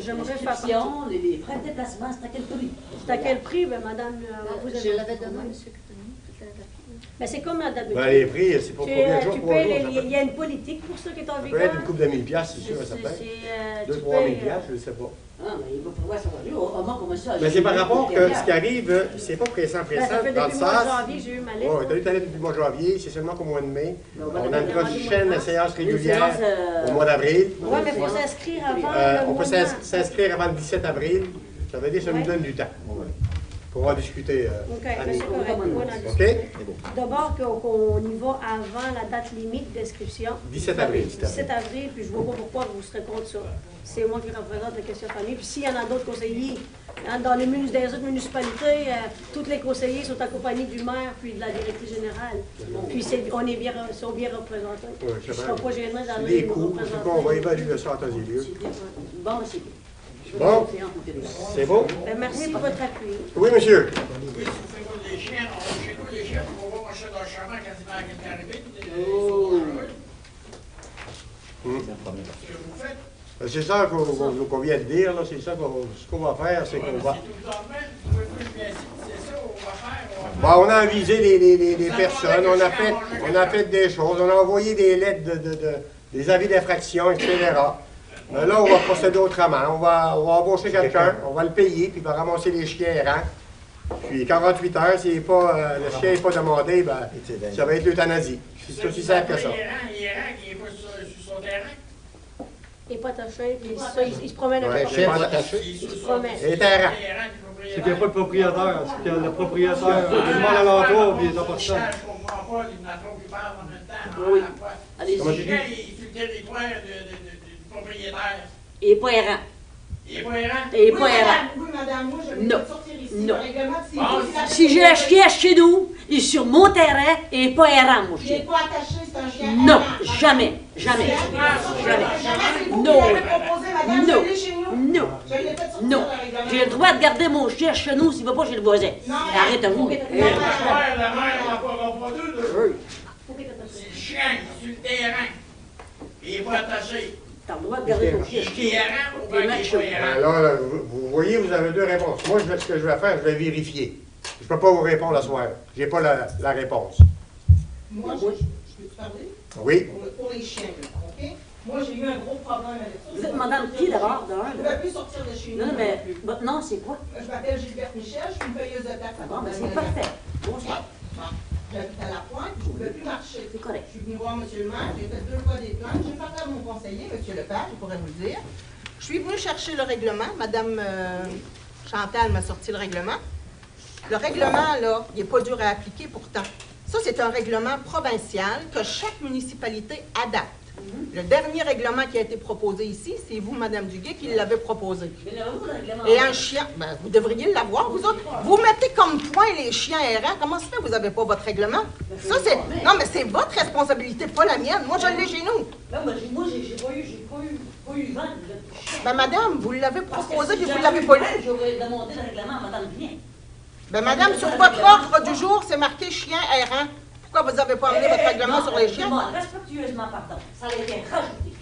j'aimerais faire partie. Les frais de déplacement, c'est à quel prix? C'est à quel prix, ben, madame? Vous Je avez... l'avais donné à M. Coutoni, toute la Ben, c'est comme la date de Ben, les prix, c'est pour combien de jours? tu 3 payes jours? il y a une politique pour ça qui est en Ça peut vigueur. être une coupe de 1000 piastres, c'est sûr, ça peut être. 2-3 000 piastres, je ne sais pas. Ah, mais il va pouvoir savoir. Lui, au moment comme ça. Mais c'est par rapport que ce qui arrive, c'est pas pressant, Ben, ça fait dans le depuis le mois de sens. janvier, j'ai eu ma lettre. Oui, tu as eu ta lettre depuis le mois de janvier, c'est seulement qu'au mois de mai. On a une demander prochaine mon séance Une régulière séance, au mois d'avril. Oui, mais il faut s'inscrire avant On le peut mois de s'inscrire avant le 17 avril. Ça veut dire que ça nous Ouais. donne du temps pour en discuter. OK, mais Annie. c'est correct. Moi, dans OK? le- D'abord, qu'on y va avant la date limite d'inscription. 17 avril, s'il te plaît. 17 avril, puis je vois pas pourquoi vous serez contre ça. C'est moi qui représente la question famille. Puis s'il y en a d'autres conseillers, hein, dans les autres municipalités, tous les conseillers sont accompagnés du maire puis de la directrice générale. Puis sont bien représentés. Oui, Je ne c'est serai vrai. pas gênée d'aller Les nous coûts, représenter. on va évaluer ça à temps et lieu. Bon, c'est Bon, c'est bon? Ben, merci pour votre appui. Oui, monsieur. Oui, si vous faites les chiens, chez nous, les chiens, on va marcher dans le chemin quasiment à quelqu'un arrivé. Ce que vous faites, C'est ça qu'on vient de dire, là. C'est ça ce qu'on va faire, c'est qu'on va. si tout le temps demain, vous pouvez plus bien ici, c'est ça, on va faire. Bon, on a avisé les personnes, on a fait des choses, on a envoyé des lettres des avis d'infraction, etc. Là, on va procéder autrement. On va embaucher quelqu'un, on va le payer, puis il va ramasser les chiens errants. Puis 48 heures, si le chien n'est pas demandé, ben, ça va être l'euthanasie. C'est aussi simple que ça. Il est errant, il n'est pas sur son terrain. Il n'est pas attaché, puis ça, il se promène Ouais, avec chien le pas attaché. Il se promène. Il est errant. C'est qu'il n'y a pas de propriétaire. C'est que le propriétaire, tout le monde alentour, puis il n'a pas de Je ça. comprends pas, il y en a trop qui parlent en même temps. Oui. Le Allez-y. chien, il est sur le territoire du propriétaire. Il n'est pas errant. Il n'est pas errant. Il n'est pas errant. Oui, madame, moi, je vais Non. pas sortir ici. Non. Le règlement, c'est Bon, Si j'ai un chien chez nous, il est sur mon terrain et il n'est pas errant, mon Il chien. n'est pas attaché, c'est un chien. Non, errant. jamais, jamais, Jamais. jamais. C'est vous qui Non. l'avez proposé, madame. Non. Je l'ai chez nous. Non. Je l'ai fait sortir Non. le règlement. J'ai le droit de garder mon chien chez nous s'il ne va pas chez le voisin. Non. Arrêtez-vous. La mère, on va pas deux. Oui. C'est le chien, il est sur le terrain. Il n'est pas attaché. T'as le droit de garder ton chien Il chez est errant ou bien il n'est pas errant? Alors, là, vous voyez, vous avez deux réponses. Moi, ce que je vais faire, je vais vérifier. Je ne peux pas vous répondre ce soir. Je n'ai pas la réponse. Moi, je peux te parler? Oui. Pour les chiens, OK? Moi, j'ai eu un gros problème avec ça. Vous êtes madame qui d'abord, d'un? Je ne peux plus sortir de chez nous. Non, mais votre nom, c'est quoi? Je m'appelle Gilberte Michel, je suis une payeuse de taxes. Bon, ben c'est parfait. Bonsoir. J'habite à La Pointe, je ne pouvais plus marcher. C'est correct. Je suis venue voir M. le maire, j'ai fait 2 fois des plaintes. J'ai parlé à mon conseiller, M. Lepage, je pourrais vous le dire. Je suis venue chercher le règlement. Madame Chantal m'a sorti le règlement. Le règlement, là, il n'est pas dur à appliquer pourtant. Ça, c'est un règlement provincial que chaque municipalité adapte. Le dernier règlement qui a été proposé ici, c'est vous, Madame Duguay, qui l'avez proposé. Mais l'avez-vous, le règlement? Et un chien, ben, vous devriez l'avoir, vous autres. Vous mettez comme point les chiens errants. Comment ça fait que vous n'avez pas votre règlement? Ça, c'est... Non, mais c'est votre responsabilité, pas la mienne. Moi, je l'ai chez nous. Non, mais moi, j'ai pas eu vent de le chien. Ben, madame, vous l'avez Parce que proposé, si puis vous j'avais l'avez eu pas vent, lu. J'aurais demandé le règlement à madame Vien. Ben, madame, sur votre ordre du jour, c'est marqué chien errant. Pourquoi vous n'avez pas amené votre règlement sur les chiens? Respectueusement, pardon. Ça a été rajouté.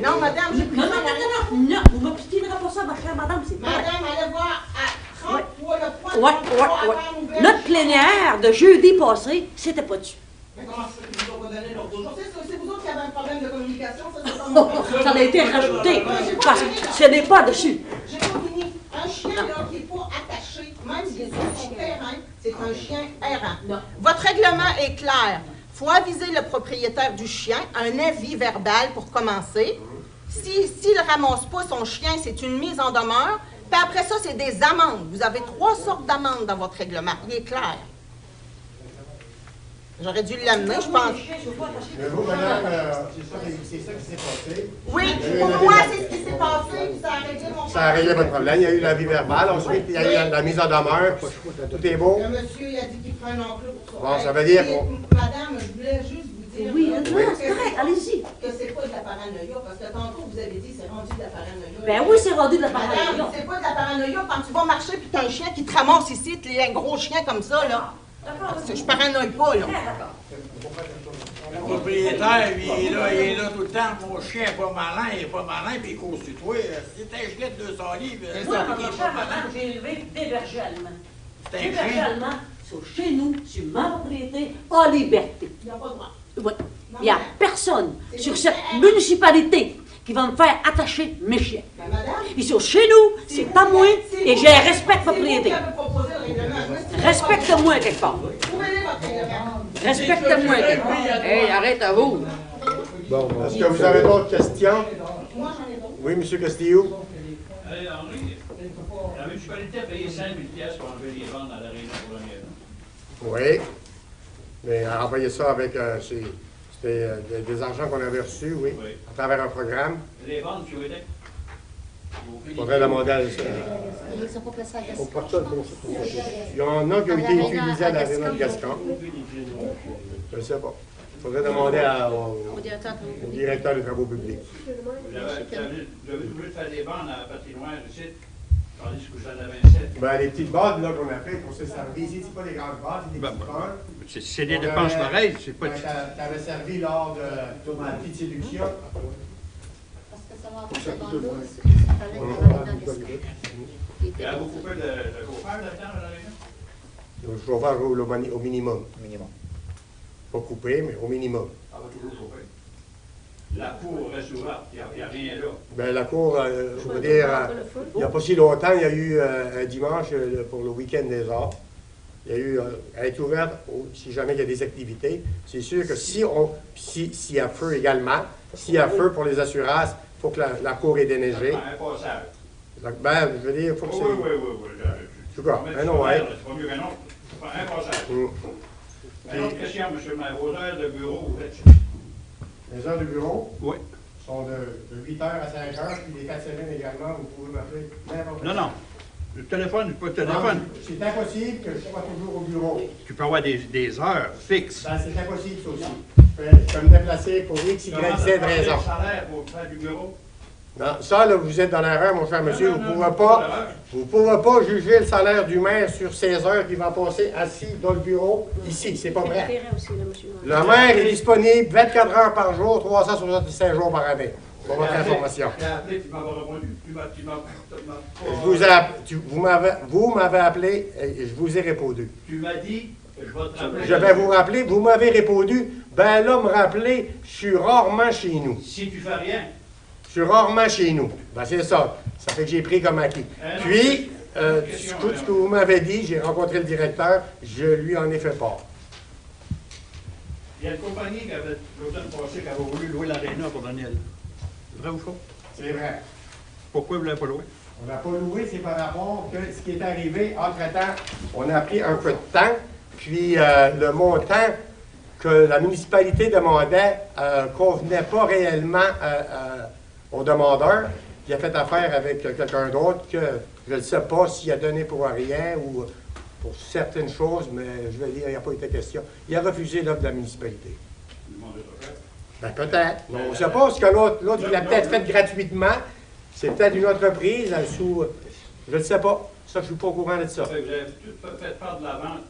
Non, madame, j'ai pris Non, ça non, en arrière. non, non, non, vous m'obstinerez pas ça, ma chère madame, c'est pas vrai. Madame, allez voir à 33, le point Ouais, 33 ouais, ouais. avant ouvert. Notre plénière de jeudi passé, c'était pas dessus. Mais comment ça fait qu'ils vous ont pas donné l'ordre aujourd'hui? C'est vous autres qui avez un problème de communication, ça, c'est pas mon problème. Ça a été rajouté, parce que ce n'est pas dessus. J'ai pas fini. Un chien là, qui n'est pas attaché, même s'il est sur son terrain, c'est un chien errant. Non. Votre règlement est clair. Il faut aviser le propriétaire du chien, un avis verbal pour commencer. S'il ne ramasse pas son chien, c'est une mise en demeure. Puis après ça, c'est des amendes. Vous avez 3 sortes d'amendes dans votre règlement. Il est clair. J'aurais dû l'amener, je pense. Mais vous, madame, c'est ça qui s'est passé. Oui, pour moi, c'est ce qui s'est passé, puis ça a réglé mon problème. Ça a réglé votre problème. Il y a eu l'avis verbal. Ensuite, il y a eu la mise en demeure. Tout est beau. Le monsieur, il a dit qu'il ferait un enclos pour ça. Bon, ça veut dire Puis, qu'on- madame, je voulais juste vous dire... Oui, là, non, que c'est correct, allez-y. Que c'est pas de la paranoïa, parce que tantôt, vous avez dit c'est rendu de la paranoïa. Ben oui, c'est rendu de la Madame, paranoïa. c'est pas de la paranoïa quand tu vas marcher puis t'as un chien qui te ramasse ici, tu es un gros chien comme ça, là. Je paranoïe pas, là. Le propriétaire, lui, il est là tout le temps. Mon chien n'est pas malin, il n'est pas malin, puis il cause sur toi. Si t'es un chien de 200 livres, C'est Moi, ça. quand il ma est pas chère malin. madame, j'ai élevé des bergers allemands. C'est Des un bergers chien. allemands sont chez nous, sur ma propriété, en liberté. Il n'y a pas de droit. Oui. Il n'y a personne sur cette municipalité qui va me faire attacher mes chiens. Ben, madame... Ils sont chez nous, c'est à moi, et j'ai un respect de C'est vous propriété. qui avez proposé le règlement. Je me suis dit, Respecte-moi quelque part. trouvez-les votre règlement. Respecte-moi quelque part. Hey, arrête à vous. Bon, Est-ce que vous avez d'autres questions? Moi, j'en ai d'autres. Oui, M. Castillo? Allez, Henri, la municipalité a payé 5 000 piastres pour enlever les ventes dans l'aréna pour la maison. Oui. Mais elle a envoyé ça avec c'était des argents qu'on avait reçus, oui, Oui. à travers un programme. Les ventes qui ont été. Il faudrait demander à... Ils ne sont pas placés à Gascon. Il y en a qui ont été utilisés à l'aréna de Gascon. Je ne sais pas. Il faudrait demander Au directeur au directeur des travaux publics. Vous avez voulu faire des ventes à la patinoire ici, tandis que vous en avez 7. Ben, les petites bases là, qu'on a faites, qu'on s'est servi ici, c'est pas des grandes bases, c'est des petites bases. C'est des dépenses pareilles, c'est pas. T'avais servi lors de ma petite séduction. Parce que ça va en faire dans l'eau, ça fallait travailler dans Gascon. Il était Et vous posé. coupez le chauffeur là-dedans à l'aréna? Donc, je vais faire au minimum. Minimum. Pas coupé, mais au minimum. Ah, va toujours couper. La cour reste ouverte, il n'y a rien là. Ben, la cour, je veux dire, il n'y a pas si longtemps, il y a eu un dimanche pour le week-end des arts. Il y a eu, elle est ouverte si jamais il y a des activités. C'est sûr que s'il y a feu également, s'il y a feu pour les assurances, il faut que la cour est déneigée. Un passage. Ben, je veux dire, il faut que c'est... Oui. En tout cas, un non, ouais. C'est pas mieux qu'un autre. Un passage. Une autre question, M. le maire. Aux heures de bureau, vous faites... Les heures de bureau Oui. sont de 8h à 5h, puis les 4 semaines également, vous pouvez m'appeler n'importe quand. Non. Le téléphone, pas le téléphone. C'est impossible que je sois toujours au bureau. Tu peux avoir des heures fixes. Ben, c'est impossible, ça aussi. Je peux me déplacer pour X, Y, Z raison. Le salaire pour faire du bureau? Non, ça, là, vous êtes dans l'erreur, mon cher monsieur. Vous ne pouvez pas juger le salaire du maire sur 16 heures qu'il va passer assis dans le bureau ici. C'est pas vrai. Le maire est disponible 24 heures par jour, 365 jours par année. Pour votre information. Tu m'as appelé, tu m'as répondu. Vous m'avez appelé et je vous ai répondu. Tu m'as dit que je vais te rappeler. Je vais vous rappeler, vous m'avez répondu. Ben là, me rappeler, je suis rarement chez nous. Si tu fais rien. Je suis rarement chez nous. Ben c'est ça. Ça fait que j'ai pris comme acquis. Puis, ce que vous m'avez dit, j'ai rencontré le directeur, je lui en ai fait part. Il y a une compagnie qui avait, l'automne passé, qui avait voulu louer l'aréna pour Daniel. Vrai ou faux? C'est vrai. Pourquoi vous ne l'avez pas loué? On n'a pas loué, c'est par rapport que ce qui est arrivé, entre-temps, on a pris un peu de temps, puis le montant que la municipalité demandait convenait pas réellement au demandeur. Il a fait affaire avec quelqu'un d'autre que je ne sais pas s'il a donné pour rien ou pour certaines choses, mais je vais dire, il n'y a pas été question. Il a refusé l'offre de la municipalité. Ben, peut-être. On ne sait pas, parce que l'autre, il l'a peut-être fait gratuitement. C'est peut-être une entreprise sous... Je ne sais pas. Ça, je ne suis pas au courant de ça. Vous avez fait faire de la vente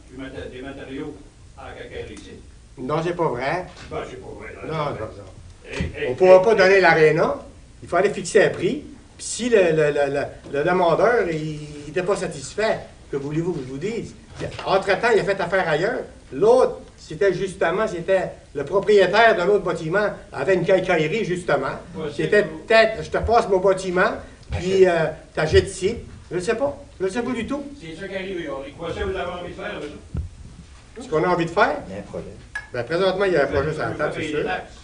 des matériaux à Cacaire ici. Non, c'est pas vrai. Ben, c'est pas vrai. Non. On ne pourra pas donner l'aréna. Il fallait fixer un prix. Puis si le demandeur n'était pas satisfait, que voulez-vous que je vous dise? Entre-temps, il a fait affaire ailleurs. L'autre, c'était le propriétaire de l'autre bâtiment, avait une cacaillerie, justement. C'était peut-être, je te passe mon bâtiment, puis t'achètes ici. Je ne sais pas. Je ne sais pas du tout. C'est ça qui arrive. Quoi ça, vous avez envie de faire avec ça? Ce qu'on a envie de faire? Il y a un projet. Bien, présentement, il y a un projet sur la table, c'est sûr. Taxes.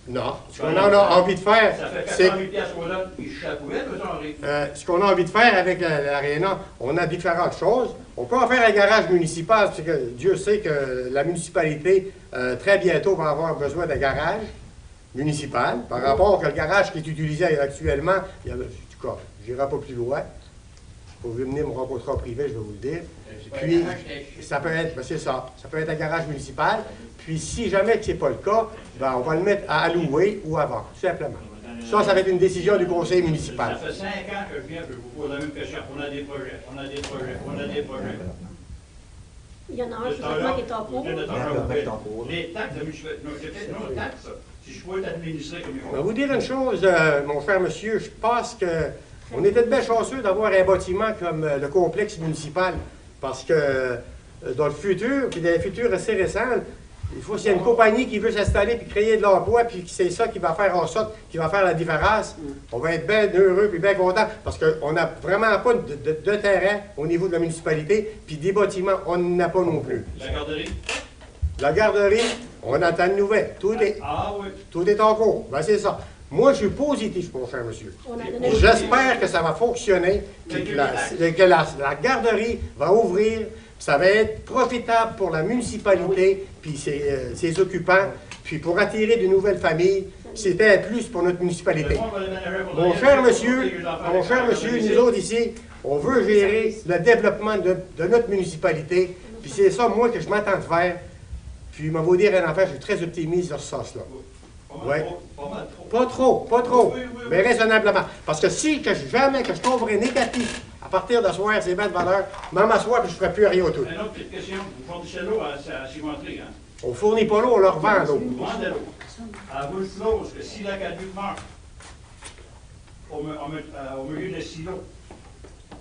Non. Ce qu'on a envie de faire, c'est... ce qu'on a envie de faire avec l'aréna, on a différentes choses. On peut en faire un garage municipal, parce que Dieu sait que la municipalité, très bientôt, va avoir besoin d'un garage municipal. Par rapport au garage qui est utilisé actuellement, en tout cas, je n'irai pas plus loin. Vous pouvez venir me rencontrer en privé, je vais vous le dire. Puis, ça peut être, c'est ça, ça peut être un garage municipal. Puis, si jamais ce n'est pas le cas, ben, on va le mettre à louer ou à vendre, tout simplement. Ça va être une décision du conseil municipal. Ça fait 5 ans que je viens, je vous pose la même question. On a des projets. Il y en a un présentement qui est en cours. Les taxes de municipalité, j'ai fait nos taxes, si je pouvais t'administrer comme il faut. Je vais vous dire une chose, mon cher monsieur, je pense qu'on était de bien chanceux d'avoir un bâtiment comme le complexe municipal, parce que dans le futur, puis dans le futur assez récent, il faut qu'il y ait une compagnie qui veut s'installer puis créer de l'emploi, puis c'est ça qui va faire en sorte, qui va faire la différence. On va être bien heureux puis bien content, parce qu'on n'a vraiment pas de terrain au niveau de la municipalité, puis des bâtiments, on n'en a pas non plus. La garderie? La garderie, on attend de nouvelles. Tout est en cours. Ben, c'est ça. Moi, je suis positif, mon cher monsieur. J'espère que ça va fonctionner, que la garderie va ouvrir. Ça va être profitable pour la municipalité, puis ses occupants, puis pour attirer de nouvelles familles. C'était un plus pour notre municipalité. Mon cher monsieur, nous autres ici, on veut gérer le développement de notre municipalité, puis c'est ça, moi, que je m'attends de faire. Puis, il m'a beau dire un affaire, je suis très optimiste sur ce sens-là. Oui. Pas trop, mais raisonnablement. Parce que si jamais que je tomberais négatif, à partir de soir, c'est bien de valeur, même m'asseoir, puis je ne ferai plus rien autour. Une autre petite question. Vous fournissez l'eau à cimenterie, hein? On ne fournit pas l'eau, on leur vend l'eau. Vous vendez l'eau. À vous une clause que si la caduque meurt au milieu des silos,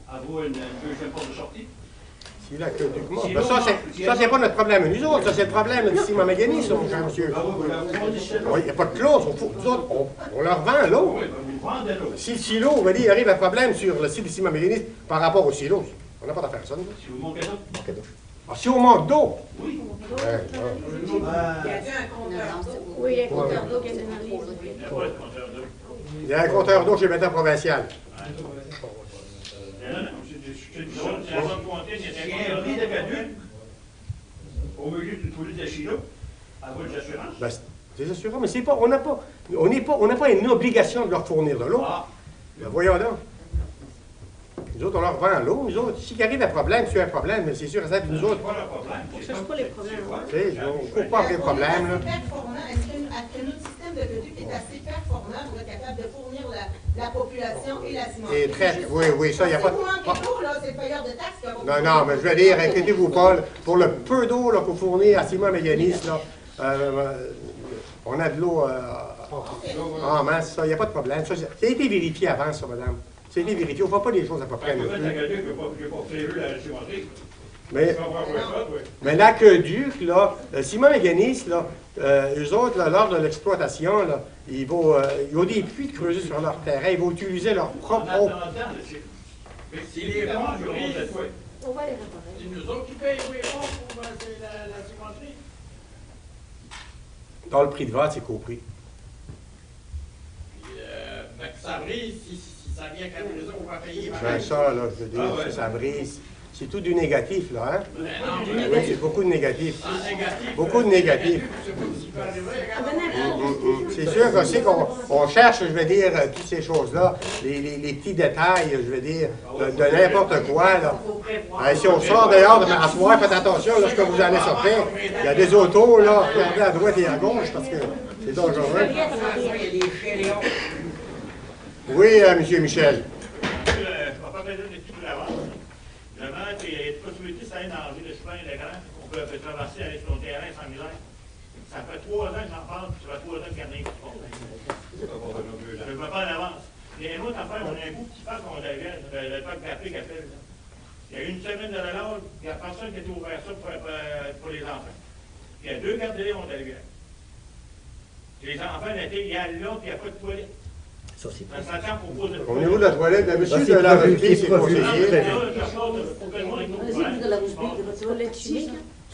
à vous une deuxième porte de sortie? Si l'aqueduc monte. Mais ça, c'est pas notre problème, nous autres. Ça, c'est le problème d'ici Mamagani, ça, mon cher monsieur. Il n'y a pas de clause. Nous autres, on leur vend l'eau. Si le silo, on va dire, il arrive un problème sur le site d'ici Mamagani par rapport au silo, on n'a pas d'affaire à ça, nous. Si vous manquez d'eau? Ah, si on manque d'eau? Oui. Oui, il y a un compteur d'eau qui est analysé. Il y a un compteur d'eau chez le médecin provincial. Non, c'est la zone Pointine, il y a un riz d'aqueduc au milieu d'une police de Chilo, à votre assurance. Ben, c'est assurant, mais c'est pas, on n'a pas une obligation de leur fournir de l'eau. Ben, voyons donc. Nous autres, on leur vend l'eau. Nous autres, s'il arrive un problème, c'est un problème, mais c'est sûr, ça, nous autres. On ne cherche pas les problèmes. On ne trouve pas les problèmes. Là. Est-ce que notre système d'aqueduc est assez performant pour être capable de fournir la population et la cimenterie? Oui, ça, il n'y a pas de... C'est le payeur de taxes qui a... Non, mais je veux dire, inquiétez-vous pas, pour le peu d'eau qu'il faut fournir à Simon Méganis, on a de l'eau en masse, ça, il n'y a pas de problème. Ça a été vérifié avant, ça, madame. Ça a été vérifié. On ne fait pas des choses à peu près. Mais l'aqueduc, là, Simon Méganis, là, eux autres, là, lors de l'exploitation, là, ils vont des puits creusés sur leur terrain, ils vont utiliser leur propre eau. Si les fonds brisent, On va les réparer. c'est nous autres qui payons les fonds pour la cimenterie. Dans le prix de vente, c'est compris. Puis, que ça brise, si ça vient qu'à la maison, on va payer. Ben ça, là, je veux dire, si ça brise. C'est tout du négatif, là, hein? Non, Oui, c'est beaucoup de négatifs. négatif. Beaucoup de négatifs. C'est sûr aussi qu'on cherche, je veux dire, toutes ces choses-là, les petits détails, je veux dire, de n'importe quoi, là. Si on sort dehors à soir, faites attention lorsque vous allez sortir. Il y a des autos, là, regardez à droite et à gauche, parce que c'est dangereux. Oui, M. Michel. Le maître, il y a des possibilités, ça aide dans le chemin éléganт. On peut traverser avec son terrain sans misère. Ça fait 3 ans que j'en parle, puis ça fait 3 ans qu'il y en a un qui se passe. Je ne veux pas en avance. Il y a une autre affaire, on a un bout qui passe, on avait le parc d'Après qui appelle. Il y a eu une semaine de relâche, il n'y a personne qui a ouvert ça pour les enfants. Il y a 2 garderies en Montavière. Les enfants l'été, il y a là, puis il n'y a pas de toilette. Ça, c'est Au niveau de la toilette, le monsieur de la Rusby, c'est conseillé.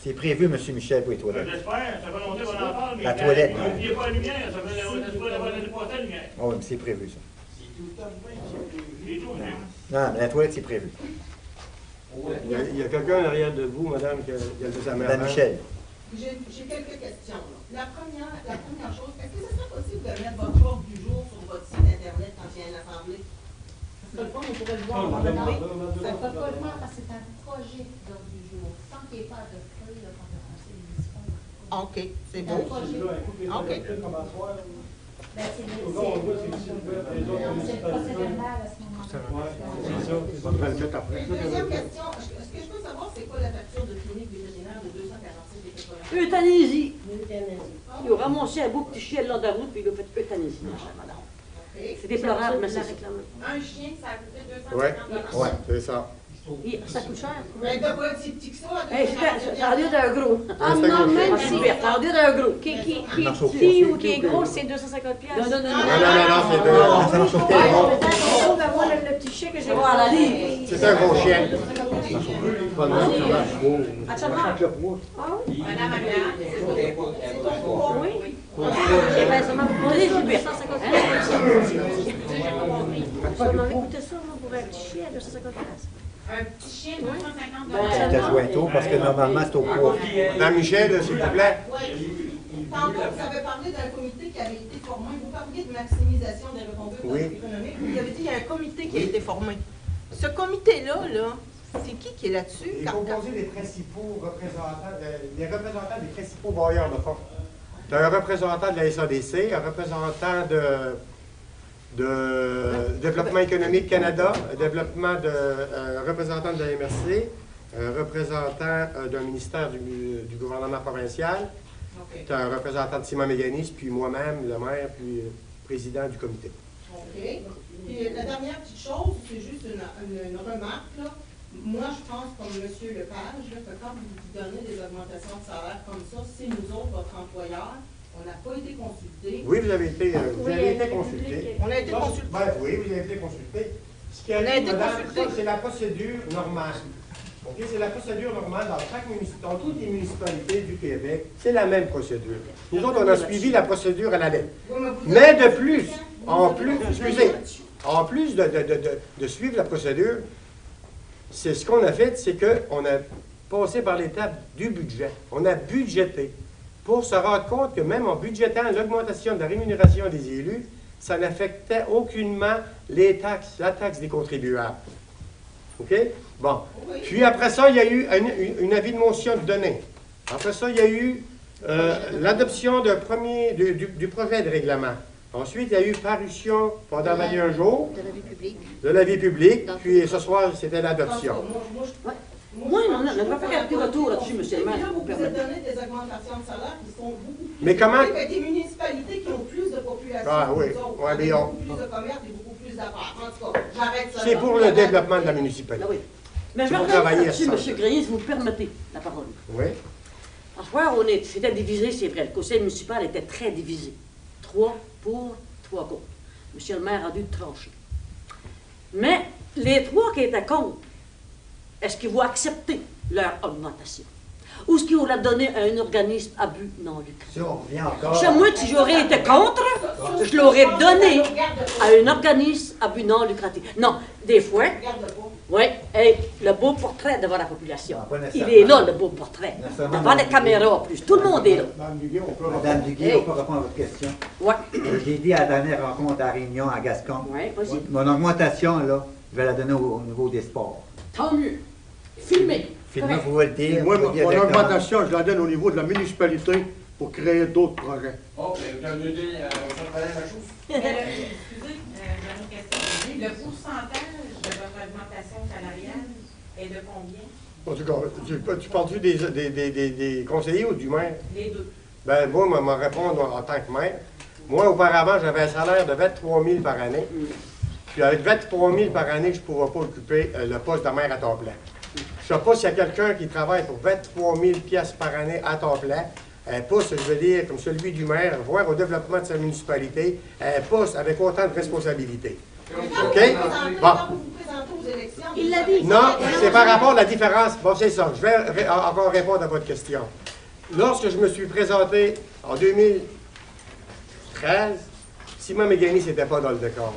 C'est prévu, M. Michel, pour les toilettes. J'espère, ça va monter, on en parle, mais La toilette. il n'y a pas de lumière, ça va avoir une lumière. Ah oui, mais c'est prévu, ça. C'est tout, hein. Non, mais la toilette, c'est prévu. Il y a quelqu'un derrière de vous, madame, qui a levé sa main. Mme Michel. J'ai quelques questions. La première chose, est-ce que ce serait possible de mettre votre ordre du jour sur votre site Internet quand il y a une assemblée? Parce que le fond, on pourrait le voir en Ça ne peut pas le faire parce que c'est un projet d'ordre du jour. Tant qu'il n'y ait pas adopté, le conseil municipal. OK, c'est beau. OK. Ben, c'est le procès verbal à ce moment-là. Deuxième question, est-ce que je peux savoir c'est quoi la facture de clinique vétérinaire de 247 Euthanasie. Il a ramassé un beau petit chien le long de la route, puis il a fait euthanasie, madame. C'est déplorable, mais c'est ça. Un chien, ça a coûté 250 $. Oui, c'est ça. Ça coûte cher. Mais t'as pas si petit que ça. Ça a l'air d'un gros. Ah non, même si... Ça a l'air d'un gros. Qui est petit ou qui est gros, c'est 250 $. Non, Non, c'est Ça marche au Moi, le petit chien que j'ai voir à la livre. C'est un gros chien. Madame Aguilar, c'est ton cours, oui? Eh bien, ça m'a coûté 250 $. Ça m'avait coûté ça, moi, pour un petit chien à 250 $. Un petit chien, 250 $. C'était jointo parce que normalement, c'est au poids. Madame Michel, s'il vous plaît. Tantôt, vous avez parlé d'un comité qui avait été formé. Vous parliez de maximisation des retombées économiques. Vous avez dit qu'il y a un comité qui a été formé. Ce comité-là, c'est qui est là-dessus? Il est composé des principaux représentants, des principaux bailleurs de fonds. Tu as un représentant de la SADC, un représentant de Développement économique Canada, un représentant de la MRC, un représentant d'un ministère du gouvernement provincial. Tu as un représentant de Simon Méganis, puis moi-même, le maire, puis président du comité. OK. Puis la dernière petite chose, c'est juste une remarque, là. moi, je pense, comme M. Lepage, là, que quand vous donnez des augmentations de salaire comme ça, c'est nous autres, votre employeur, on n'a pas été consultés. Oui, vous avez été, Oui, consulté. On a été consultés. Ben, oui, vous avez été consulté. Ce qui arrive, madame, c'est la procédure normale. OK, c'est la procédure normale dans toutes les municipalités du Québec. C'est la même procédure. Nous autres, on a suivi la procédure à la lettre. Mais de plus, en plus de suivre la procédure, c'est ce qu'on a fait, c'est qu'on a passé par l'étape du budget. On a budgété pour se rendre compte que même en budgétant l'augmentation de la rémunération des élus, ça n'affectait aucunement les taxes, la taxe des contribuables. OK? Bon. Puis après ça, il y a eu un avis de motion de donner. Après ça, il y a eu l'adoption du projet de règlement. Ensuite, il y a eu parution pendant 21 jours de l'avis public. Puis ce soir, c'était l'adoption. Moi, on n'a pas fait un petit retour là-dessus, monsieur le maire. Là, vous avez donné des augmentations de salaire qui sont beaucoup plus... Mais comment... Il y a des municipalités qui ont plus de population. Ah oui, mais beaucoup plus de commerce et beaucoup plus d'affaires. En tout cas, j'arrête ça. C'est pour le développement de la municipalité. Ah oui. Mais je vais revenir là-dessus, M. Grenier, si vous me permettez la parole. Oui. En soir, c'était divisé, c'est vrai. Le conseil municipal était très divisé. 3 pour, 3 contre. M. le maire a dû trancher. Mais les 3 qui étaient contre, est-ce qu'ils vont accepter leur augmentation? Ou est-ce qu'ils vont la donner à un organisme à but non lucratif? Si on revient encore... Chez moi, si j'aurais été contre, je l'aurais donné à un organisme à but non lucratif. Non, des fois, oui, et le beau portrait devant la population. Il est là, le beau portrait. Devant les caméras en plus. Tout le monde est là. Madame Duguay, on peut répondre à votre question? Oui. J'ai dit à la dernière rencontre à Réunion, à Gascon, mon augmentation, là, je vais la donner au niveau des sports. Tant mieux. Filmez. Filmez, vous pouvez le dire. Moi, mon augmentation, je la donne au niveau de la municipalité pour créer d'autres projets. Oh, mais vous avez dit, ça fallait la chose. Excusez, j'ai une question. Le pourcentage de votre augmentation salariale est de combien? En tout cas, tu parles-tu des conseillers ou du maire? Les deux. Ben, moi, je vais répondre en tant que maire. Moi, auparavant, j'avais un salaire de 23 000 par année. Puis avec 23 000 par année, je ne pourrais pas occuper le poste de maire à temps plein. Je ne sais pas s'il y a quelqu'un qui travaille pour 23 000 piastres par année à temps plein, un poste, je veux dire, comme celui du maire, voire au développement de sa municipalité, un poste avec autant de responsabilités. OK? Bon. Il l'a dit. Non, c'est par rapport à la différence. Bon, c'est ça. Je vais encore répondre à votre question. Lorsque je me suis présenté en 2013, Simon Mégani, c'était pas dans le décor.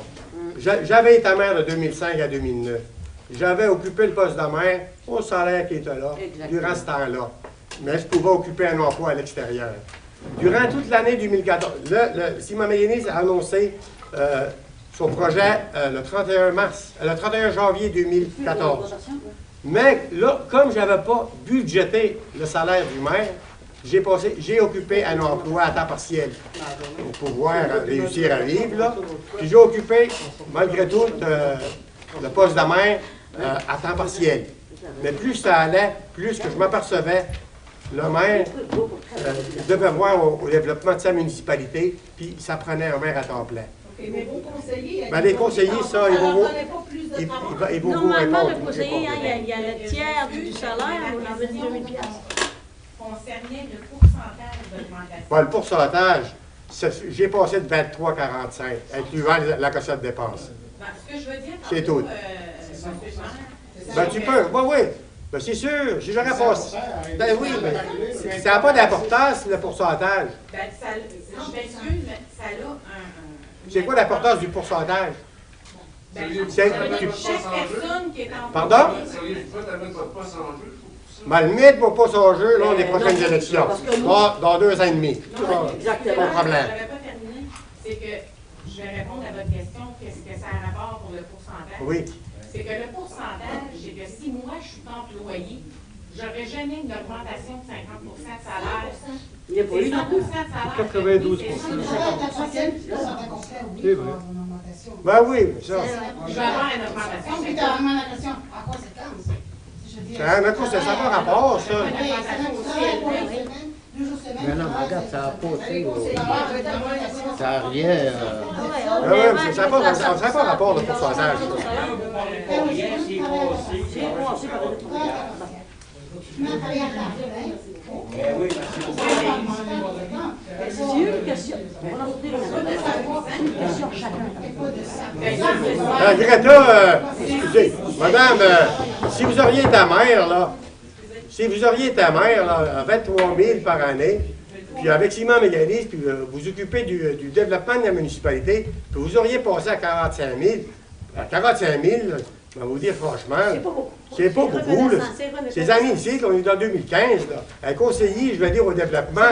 J'avais été maire de 2005 à 2009. J'avais occupé le poste de maire au salaire qui était là, durant ce temps-là. Mais je pouvais occuper un emploi à l'extérieur. Durant toute l'année 2014, Simon Mégani a annoncé son projet le 31 janvier 2014. Mais là, comme je n'avais pas budgété le salaire du maire, j'ai occupé un emploi à temps partiel pour pouvoir réussir à vivre. Là. Puis j'ai occupé, malgré tout, le poste de maire à temps partiel. Mais plus ça allait, plus que je m'apercevais, le maire devait voir au développement de sa municipalité, puis ça prenait un maire à temps plein. Mais vos conseillers... Ben, les conseillers, ça, ils vont vous répondre. Normalement, le conseiller, il y a le tiers du salaire, on avait dit 2 000 $. Concernait le pourcentage d'augmentation. Bon, le pourcentage, j'ai passé de 23 à 45, incluant la cossette de dépenses. Ben, ce que je veux dire, c'est tout. Ben, tu peux, oui. Ben, c'est sûr, j'ai jamais passé. Ben oui, mais ça n'a pas d'importance, le pourcentage. Ben, je m'excuse, mais ça a un... C'est quoi l'importance du pourcentage? Ben, chaque personne qui est en... Pardon? Ben, le mettre pour pas son jeu, là, les prochaines élections. Dans 2 ans et demi. Exactement. Pas de problème. Je n'avais pas terminé. C'est que je vais répondre à votre question, qu'est-ce que ça a rapport pour le pourcentage? Oui. C'est que le pourcentage, c'est que si moi, je suis employé, j'aurais jamais une augmentation de 50 de salaire. Il n'y a pas eu 100 de salaire. 92 C'est vrai. Ben oui, ça. Je vais avoir une augmentation. Mais tu as vraiment la question, à quoi c'est quand? Ça n'a pas rapport, ça. Mais non, mais regarde, ça a passé. Ça n'a rien. Ça n'a pas rapport de pourcentage. C'est une question. On a une question chacun. Greta, excusez, madame, si vous auriez ta mère, là, à 23 000 par année, puis avec Simon Mégalis, puis vous occupez du développement de la municipalité, puis vous auriez passé à 45 000, à 45 000, je vais vous dire franchement, c'est pas beaucoup. Là. Ces années ici, on est dans 2015, là, un conseiller, je vais dire, au développement,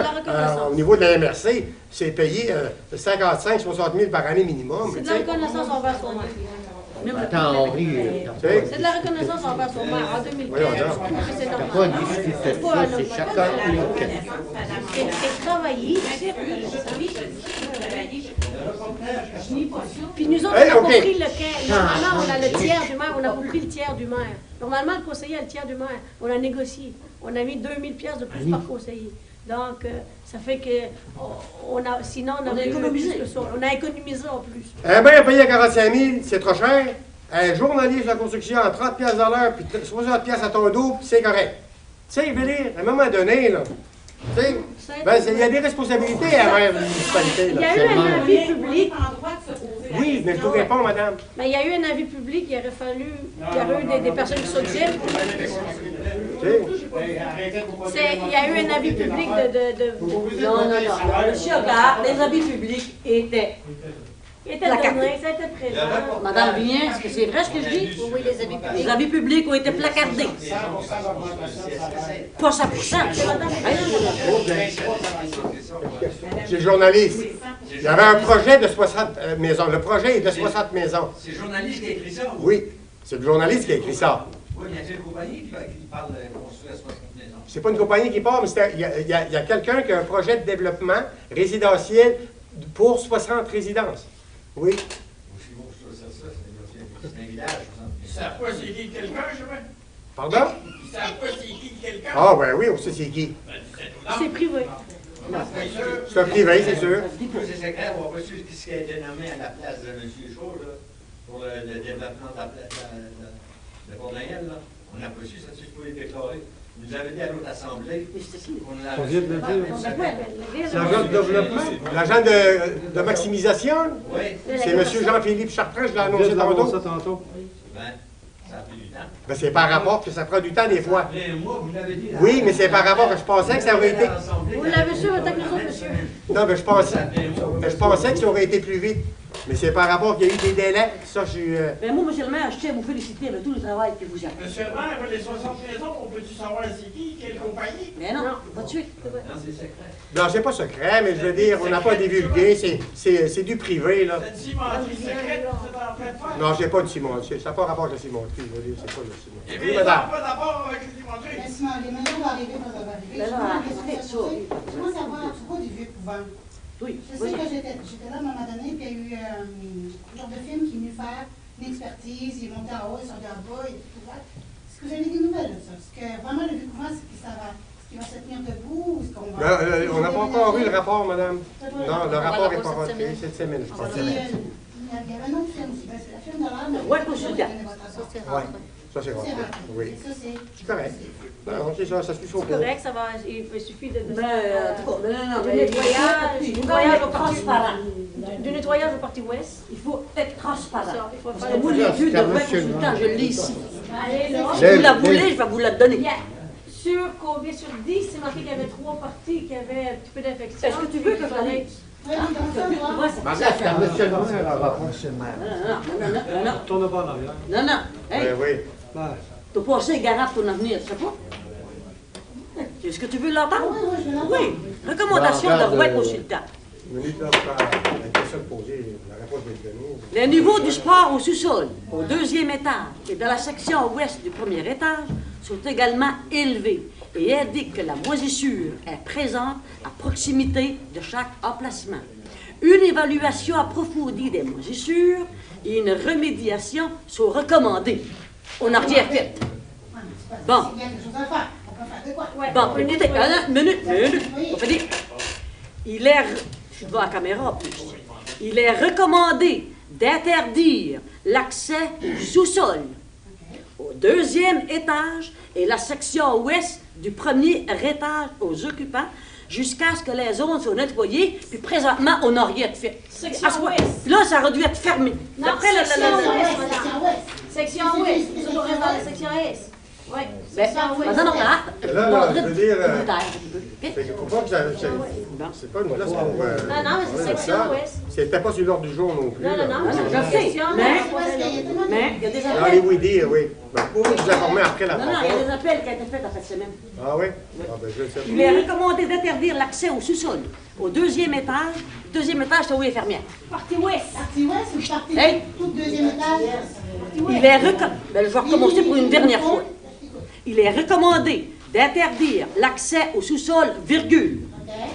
au niveau de la MRC, c'est payé 55 000 60 000 par année minimum. C'est de la reconnaissance envers son maire. Attends, Henri, c'est de la reconnaissance envers son maire en 2015. C'est t'as normal. pas discuté de ça, c'est chacun une question. C'est travailler. Puis nous autres, on a compris lequel. Normalement, on a le tiers du maire, on a compris le tiers du maire. Normalement, le conseiller a le tiers du maire. On a négocié. On a mis 2000 pièces de plus par conseiller. Donc, ça fait que, sinon, on a économisé. On a économisé en plus. Un bien payé à 45 000, c'est trop cher. Un journaliste de la construction à 30 pièces à l'heure, puis 60 pièces à ton dos, c'est correct. Tu sais, je veux dire, à un moment donné, là, tu sais, il y a des responsabilités à la municipalité. Il y a eu un avis public. Oui, mais je vous réponds, madame. Mais il y a eu un avis public, il aurait fallu, il y aurait eu des personnes qui s'occupent. Il y a eu un avis public de... Non. Monsieur Hogarth, les avis publics étaient... Il était donné, ça a été présent. Madame Vignon, est-ce que c'est vrai ce que je dis? Oui, les avis publics. Les avis publics ont été placardés. Pas 100%. C'est le journaliste. Il y avait un projet de 60 maisons. Le projet est de 60 maisons. C'est le journaliste qui a écrit ça? Oui, c'est le journaliste qui a écrit ça. Oui, il y a une compagnie qui parle de construire 60 maisons. C'est pas une compagnie qui part, mais il y a quelqu'un qui a un projet de développement résidentiel pour 60 résidences. Oui. C'est un village. Ils savent pas c'est qui quelqu'un, je sais. Pardon? Ils savent pas c'est qui quelqu'un. Ah, ben oui, on sait c'est qui. C'est privé. C'est un privé, c'est sûr. C'est secret, on va pas suivre ce qui a été nommé à la place de M. Chaud, là, pour le développement de la place de Port-Daniel, là. On n'a pas su, ça a été déclaré. Vous avez dit à l'autre assemblée. On vient de le dire. C'est l'agent de développement. L'agent de maximisation? Oui. C'est M. Jean-Philippe Chartrand, je l'ai annoncé tantôt. Ben, ça a pris du temps. Ben, c'est par rapport que ça prend du temps des fois. Vous l'avez dit. Oui, mais c'est par rapport que je pensais que ça aurait été... Vous l'avez su en tant que nous autres, monsieur. Non, mais je pensais que ça aurait été plus vite. Mais c'est par rapport qu'il y a eu des délais. Ça, je suis... Ben moi, monsieur le maire, je tiens à vous féliciter de tout le travail que vous avez fait. Monsieur le maire, les 60 maisons, on peut-tu savoir c'est qui, quelle compagnie? Mais non, pas de suite. Non, c'est secret. Non, c'est pas secret, mais je veux dire, on n'a pas divulgué. C'est du privé, là. C'est une cimenterie secrète que vous êtes en train de faire? Non, j'ai pas de cimenterie. Ça n'a pas rapport avec la cimenterie. Je veux dire, c'est pas le cimenterie. Eh bien, ça n'a pas d'abord avec la cimenterie. Les maisons vont arriver quand ça va arriver. Je veux savoir à propos du vieux couvent. Oui. Je sais que j'étais là à un moment donné, puis il y a eu un genre de film qui est venu faire une expertise, il est monté en haut, il est en bas, il est tout droit. Est-ce que vous avez des nouvelles de ça? Est-ce que vraiment le vieux couvent, est-ce qu'il va se tenir debout? Est-ce qu'on va... On n'a pas encore eu le rapport, madame. Non, le rapport n'est pas rentré cette semaine, je pense. Il y avait un autre film aussi, c'est le film d'horreur. Ouais, pour ce gars. Ça, c'est rentré. Oui. C'est correct. Non, c'est ça suffit au C'est correct, ça va, il suffit de... Du nettoyage au parti transparent. Du nettoyage au parti ouest. Il faut être transparent. Il faut Parce faire que vous, les vues de vrai consultant, je l'ai ici. Allez, là. Si vous la voulez, je vais vous la donner. Sur combien? Sur 10, c'est marqué qu'il y avait 3 parties qui avaient un petit peu d'infection. Est-ce que tu veux que je la lise? Madame, c'est à monsieur le maire, elle va prendre chez le maire. Non. Tourne pas en arrière. Non. Hey, oui. t'as passé garant ton avenir, tu sais pas? Est-ce que tu veux l'entendre? Oui. Recommandation de Rouen consultant. La question posée, la réponse va être donnée. Les niveaux du sport au sous-sol, au 2e étage et dans la section ouest du 1er étage sont également élevés et indiquent que la moisissure est présente à proximité de chaque emplacement. Une évaluation approfondie des moisissures et une remédiation sont recommandées. On n'a rien fait. Bon. Il y a quelque chose à faire. On peut faire de quoi? Bon, écoutez, minute. On fait dire. Je vais à la caméra en plus. Il est recommandé d'interdire l'accès au sous-sol, au deuxième étage et la section ouest du premier étage aux occupants jusqu'à ce que les zones soient nettoyées, puis présentement, on n'a rien de fait. Section ouest. Là, ça aurait dû être fermé. Non, section ouest. Section ouest. Toujours reste dans la section est. Oui. Là, je veux dire, c'est pas une place pour... Non, mais c'est section ouest. C'était pas sur l'ordre du jour non plus. Non, je sais. Mais, il y a des appels. Allez, oui, dire, oui. Pour vous informer après la Non, il y a des appels qui ont été faits dans cette semaine. Ah oui? Ah, ben, je le sais. Il est recommandé d'interdire l'accès au sous-sol, au deuxième étage. Le deuxième étage, c'est où les fermières. Partie ouest. Partie ouest ou partie Hey. tout deuxième étage? Il est je vais recommencer pour une dernière fois. Il est recommandé d'interdire l'accès au sous-sol, virgule,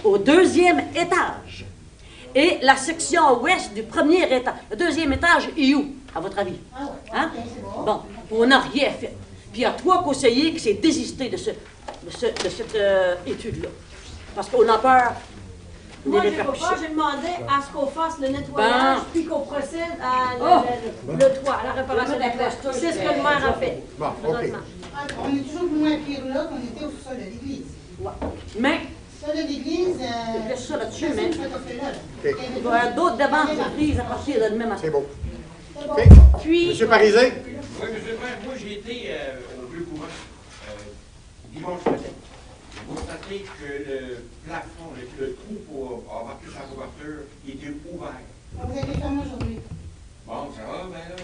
au deuxième étage et la section ouest du premier étage. Le deuxième étage est où, à votre avis? Hein? Bon, on n'a rien fait. Puis il y a 3 conseillers qui s'est désisté de cette étude-là. Parce qu'on a peur des Moi, répercussions. j'ai demandé à ce qu'on fasse le nettoyage, puis qu'on procède à le toit, à la réparation du toit. C'est ce que le maire a fait. Bon, OK. On est toujours moins pire là qu'on était au sous-sol de l'église. Mais, Le sol de l'église, je laisse ça là-dessus, c'est mais ce fait-là. OK. il va y avoir d'autres demandes sont prises à partir de demain matin. C'est beau. C'est bon. OK. Puis, Monsieur Parisé? Oui, monsieur le maire, moi j'ai été au Bleu Couvent dimanche matin. J'ai constaté que le plafond, le trou pour embarquer sa couverture, il était ouvert. Vous avez fermé aujourd'hui. Bon, ça va, ben là.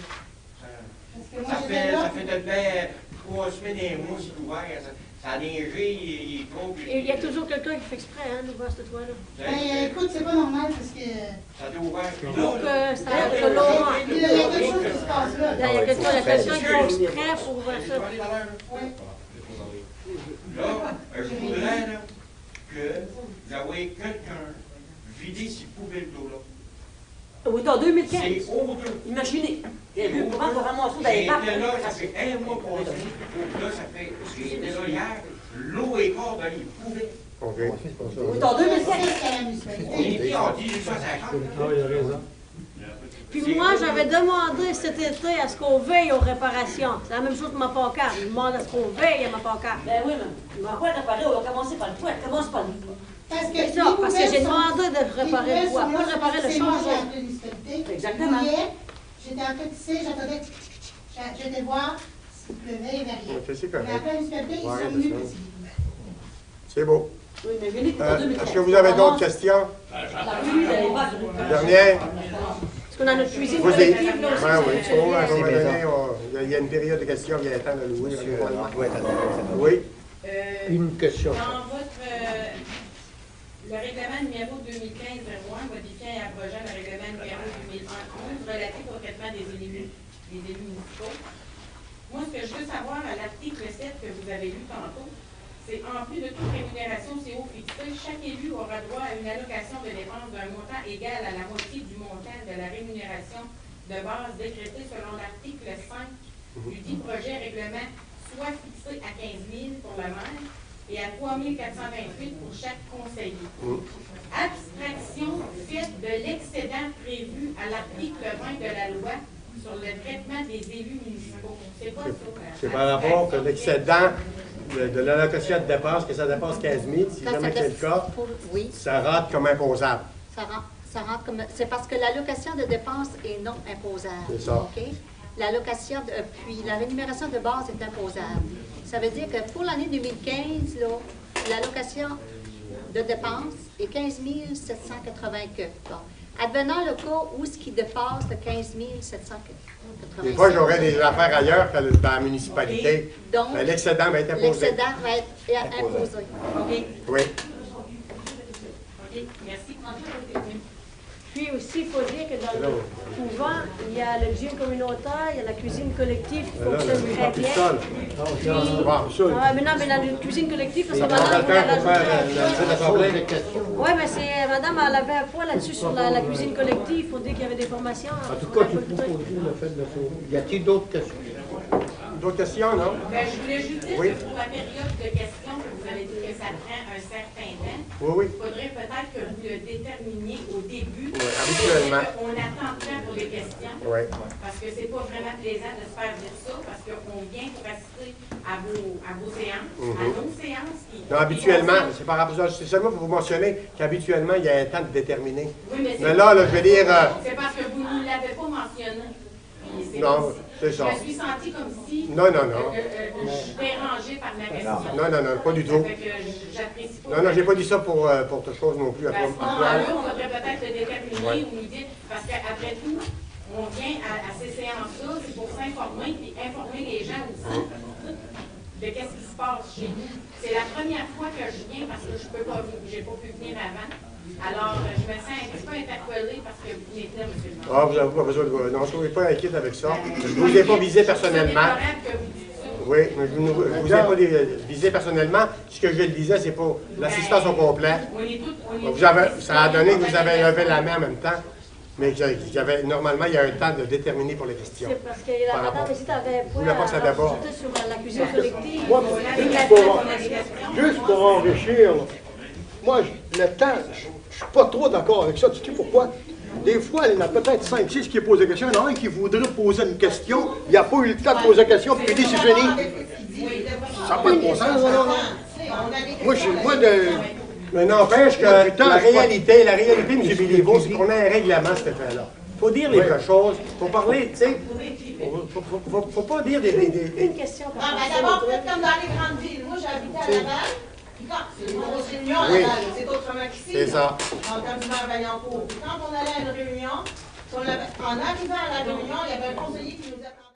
Parce que moi, Ça j'étais là. fait de bien 3 semaines et un mois, c'est ouvert. Ça a neigé, il tombe. Et il y a toujours quelqu'un qui fait exprès, hein, d'ouvrir ce toit-là. Ben, écoute, c'est pas normal parce que. Ça a été ouvert. Donc, ça va être long. Il y a quelque chose qui se passe là. Il y a quelqu'un qui fait exprès pour ouvrir ça. Oui. Là, je voudrais là, que vous envoyez quelqu'un vider ces poubelles d'eau-là. oui, en 2015. C'est honteux. Imaginez. Il y a eu comment pour ramasser dans J'ai les été parcs. là, ça fait un mois passé. Là, ça fait. J'ai été là hier. L'eau est corps dans les poubelles. OK. Oui, en 2015. On était en 1850. Ah, il a raison. Puis moi, j'avais demandé cet été à ce qu'on veille aux réparations. C'est la même chose pour ma pancarte. Je demande à ce qu'on veille à ma pancarte. Ben oui, mais on va réparer, on va commencer par le toit. Commence par le toit. Parce que, C'est ça, parce que j'ai demandé de réparer le toit, pas de réparer le changement. Exactement. J'étais en train de tisser, j'attendais. J'étais voir s'il pleuvait, il n'y avait rien. OK, c'est Mais après la correct. municipalité, ils Ouais, sont c'est venus. ça. puis C'est beau. Oui, mais venez pour 2015. Est-ce que vous avez d'autres questions? La pluie, elle va. Dernière? Parce qu'on a notre cuisine Vous collective, là aussi. Ben oui, c'est- à un moment donné, il y a une période de questions, il y a le temps de louer. Oui? Une question. Dans votre le règlement numéro 2015-01 modifiant et abrogeant le règlement numéro 2001-11 relatif au traitement des élus municipaux. Moi, ce que je veux savoir à l'article 7 que vous avez lu tantôt, c'est en plus de toute rémunération CO fixée, chaque élu aura droit à une allocation de dépenses d'un montant égal à la moitié du montant de la rémunération de base décrétée selon l'article 5 du dit projet règlement, soit fixé à 15 000 pour le maire et à 3 428 pour chaque conseiller. Abstraction faite de l'excédent prévu à l'article 20 de la loi sur le traitement des élus municipaux. C'est pas ça. C'est par rapport que l'excédent de l'allocation de dépenses, que ça dépasse 15 000, si jamais c'est le cas, Oui, ça rentre comme imposable. ça rentre comme. C'est parce que l'allocation de dépenses est non imposable. C'est ça. OK? L'allocation, puis la rémunération de base est imposable. Ça veut dire que pour l'année 2015, là, l'allocation de dépenses est 15 780 que. Bon. Advenant le cas où ce qui dépasse le 15 780. Des fois, j'aurais des affaires ailleurs que dans la municipalité. Donc, mais l'excédent va être imposé. l'excédent va être imposé. OK. Oui. OK. Merci. Puis aussi, il faut dire que dans le couvent, il y a le gym communautaire, il y a la cuisine collective qui fonctionne très bien. Mais non, mais dans la cuisine collective, parce que madame voulait rajouter. Oui, mais c'est madame, elle avait un point là-dessus sur la cuisine collective. Il faut dire qu'il y avait des formations. En tout cas, tu proposes le fait de sauver. Y a-t-il d'autres questions? D'autres questions, non? Ben, je voulais juste dire Oui. que pour la période de questions que vous après un certain temps. Oui, oui. Il faudrait peut-être que vous le déterminiez au début. Oui, habituellement. On attend de temps pour les questions. Oui. Parce que c'est pas vraiment plaisant de se faire dire ça, parce qu'on vient pour assister à vos séances, à nos séances. Non, habituellement, c'est par rapport à ça. C'est seulement pour vous mentionner qu'habituellement, il y a un temps de déterminer. Oui, mais là, je veux dire... c'est parce que vous ne l'avez pas mentionné. Non, c'est ça. Je me suis sentie comme si non. je suis dérangée par ma question. Non, pas du tout. J'apprécie pas. Non, j'ai pas dit ça pour autre chose non plus. À toi. On devrait peut-être le déterminer ou nous dire, parce qu'après tout, on vient à ces séances-là, c'est pour s'informer et informer les gens aussi de qu'est-ce qui se passe chez nous. C'est la première fois que je viens parce que j'ai pas pu venir avant. Alors, je me sens un petit peu interpellée parce que vous venez là, M. le maire. Vous n'avez pas besoin de... Non, je ne suis pas inquiète avec ça. Je ne vous ai pas visé personnellement. Oui, mais je ne vous ai pas visé personnellement. Ce que je le disais, c'est pour l'assistance au complet. Ça a donné que vous avez levé la main en même temps. Mais normalement, il y a un temps de déterminer pour les questions. C'est parce que la madame ici avait pas sur la cuisine collective. Moi, juste pour enrichir, moi, le temps, je ne suis pas trop d'accord avec ça. Tu sais pourquoi? Des fois, il y en a peut-être 5-6 qui posent des questions. Il y en a un qui voudrait poser une question. Il n'a pas eu le temps de poser la question, puis il dit c'est fini. Ça n'a pas de bon sens, Moi, Mais n'empêche que la réalité, M. Béliveau, c'est qu'on a un règlement, cet effet-là. Il faut dire les vraies choses. Il faut parler, tu sais. Faut pas dire des... Une question. D'abord, faites comme dans les grandes villes. Moi, j'habitais à Laval. C'est une grosse réunion à Laval, c'est autrement qu'ici. C'est ça. En terminant à Vaillancourt. Quand on allait à une réunion, en arrivant à la réunion, il y avait un conseiller qui nous attendait.